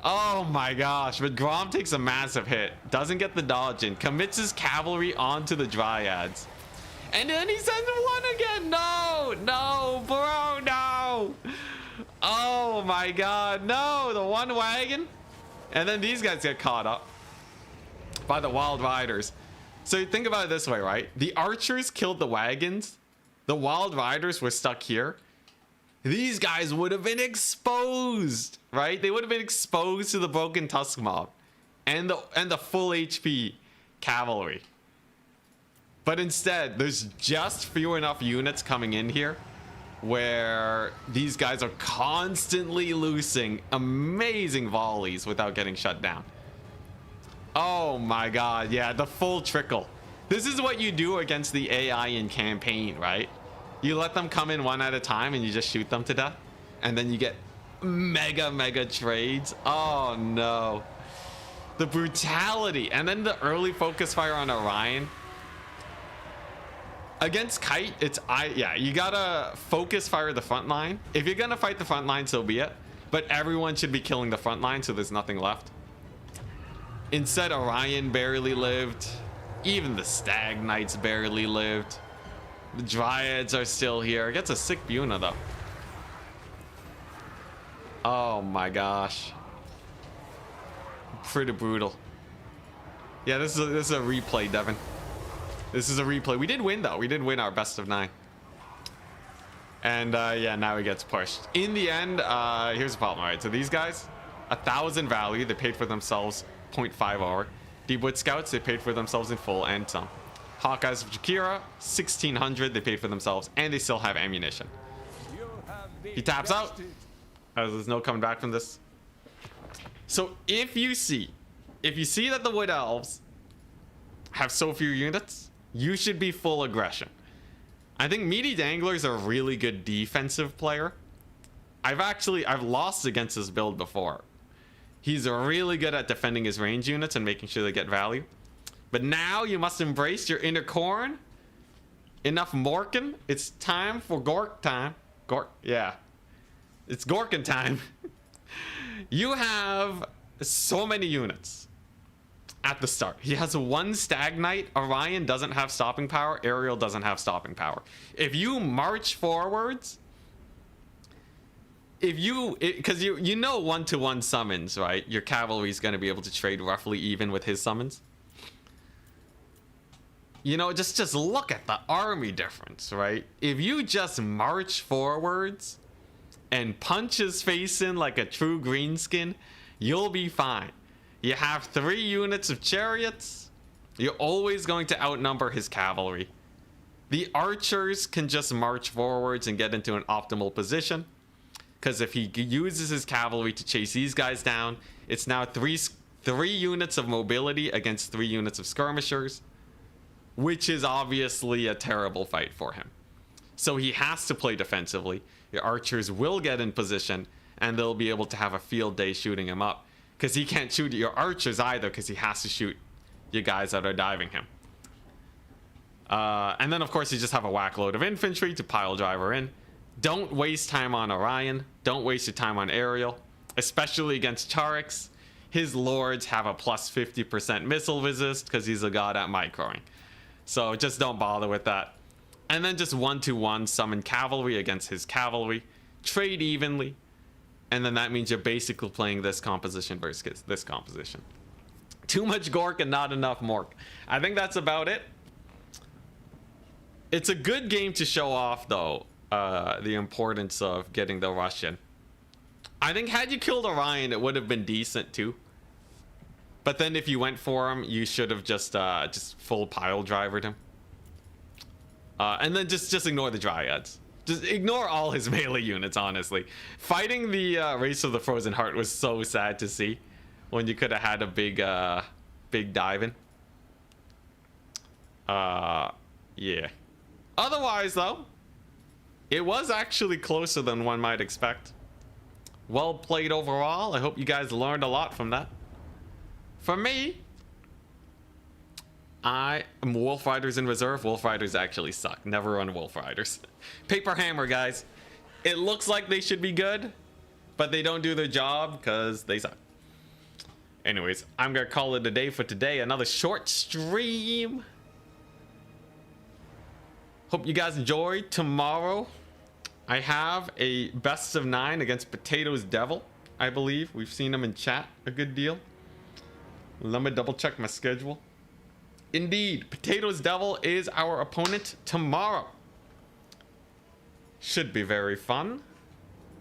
Oh my gosh, but Grom takes a massive hit. Doesn't get the dodge in. Commits his cavalry onto the Dryads. And then he sends 1 again. No, no, bro, no. Oh my god, no. The 1 wagon. And then these guys get caught up by the wild riders. So think about it this way, right? The archers killed the wagons. The wild riders were stuck here. These guys would have been exposed, right? They would have been exposed to the broken tusk mob and the full HP cavalry. But instead, there's just few enough units coming in here where these guys are constantly loosing amazing volleys without getting shut down. Oh my god, yeah, the full trickle. This is what you do against the AI in campaign, right? You let them come in 1 at a time and you just shoot them to death. And then you get mega trades. Oh no. The brutality. And then the early focus fire on Orion. Against Kite, you gotta focus fire the front line. If you're gonna fight the front line, so be it. But everyone should be killing the front line so there's nothing left. Instead, Orion barely lived. Even the Stag Knights barely lived. The Dryads are still here. Gets a sick Buna though. Oh my gosh. Pretty brutal. Yeah, this is a replay, Devin. This is a replay. We did win though. We did win our best of 9. And yeah, now he gets pushed. In the end, here's the problem, right? So these guys, 1,000 value. They paid for themselves 0.5 hour. Deepwood Scouts, they paid for themselves in full and some. Hawkeyes of Jakira, 1,600. They paid for themselves and they still have ammunition. He taps out. There's no coming back from this. So if you see that the Wood Elves have so few units, you should be full aggression. I think Meaty Dangler's a really good defensive player. I've lost against this build before. He's really good at defending his range units and making sure they get value. But now you must embrace your inner Khorne. Enough Morkin. It's time for Gork time. Gork, yeah. It's Gorkin time. You have so many units at the start. He has one Stag Knight. Orion doesn't have stopping power. Ariel doesn't have stopping power. If you march forwards, because you know 1-to-1 summons, right? Your cavalry is going to be able to trade roughly even with his summons. You know, just look at the army difference, right? If you just march forwards and punch his face in like a true greenskin, you'll be fine. You have 3 units of chariots. You're always going to outnumber his cavalry. The archers can just march forwards and get into an optimal position. Because if he uses his cavalry to chase these guys down, it's now 3 units of mobility against 3 units of skirmishers, which is obviously a terrible fight for him. So he has to play defensively. Your archers will get in position, and they'll be able to have a field day shooting him up. Because he can't shoot your archers either, because he has to shoot you guys that are diving him. And then, of course, you just have a whack load of infantry to pile driver in. Don't waste time on Orion. Don't waste your time on Ariel, especially against Chariks. His lords have a plus 50% missile resist because he's a god at microing. So just don't bother with that. And then just 1-to-1 summon cavalry against his cavalry. Trade evenly. And then that means you're basically playing this composition versus this composition. Too much Gork and not enough Mork. I think that's about it. It's a good game to show off, though, the importance of getting the rush in. I think had you killed Orion, it would have been decent, too. But then if you went for him, you should have just full pile drivered him. And then just ignore the Dryads. Just ignore all his melee units, honestly. Fighting the Race of the Frozen Heart was so sad to see when you could have had a big dive in. Yeah. Otherwise, though, it was actually closer than one might expect. Well played overall. I hope you guys learned a lot from that. For me, I am Wolf Riders in reserve. Wolf Riders actually suck. Never run Wolf Riders. Paper Hammer, guys. It looks like they should be good, but they don't do their job because they suck. Anyways, I'm going to call it a day for today. Another short stream. Hope you guys enjoyed. Tomorrow, I have a best of 9 against Potatoes Devil, I believe. We've seen him in chat a good deal. Let me double check my schedule. Indeed, Potatoes Devil is our opponent tomorrow. Should be very fun.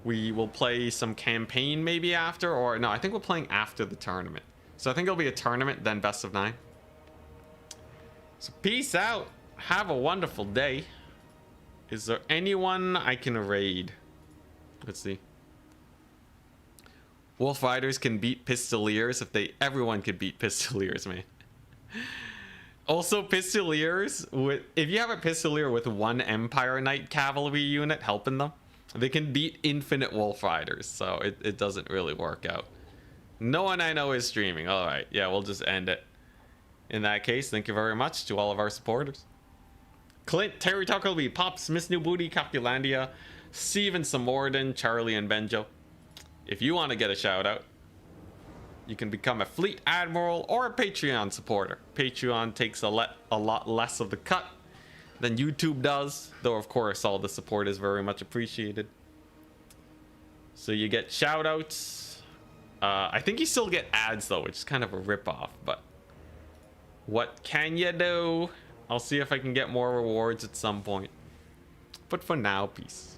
We will play some campaign maybe after, or no, I think we're playing after the tournament. So I think it'll be a tournament, then best of 9. So peace out. Have a wonderful day. Is there anyone I can raid? Let's see. Wolf Riders can beat Pistoliers everyone could beat Pistoliers, man. Also, Pistoliers, if you have a Pistolier with 1 Empire Knight cavalry unit helping them, they can beat infinite Wolf Riders, so it doesn't really work out. No one I know is streaming. All right, yeah, we'll just end it. In that case, thank you very much to all of our supporters. Clint, Terry Tuckleby, Pops, Miss New Booty, Capulandia, Steven Samorden, Charlie, and Benjo. If you want to get a shout out, you can become a Fleet Admiral or a Patreon supporter. Patreon takes a lot less of the cut than YouTube does, though of course all the support is very much appreciated. So you get shout outs. I think you still get ads though, which is kind of a ripoff, but what can you do? I'll see if I can get more rewards at some point. But for now, peace.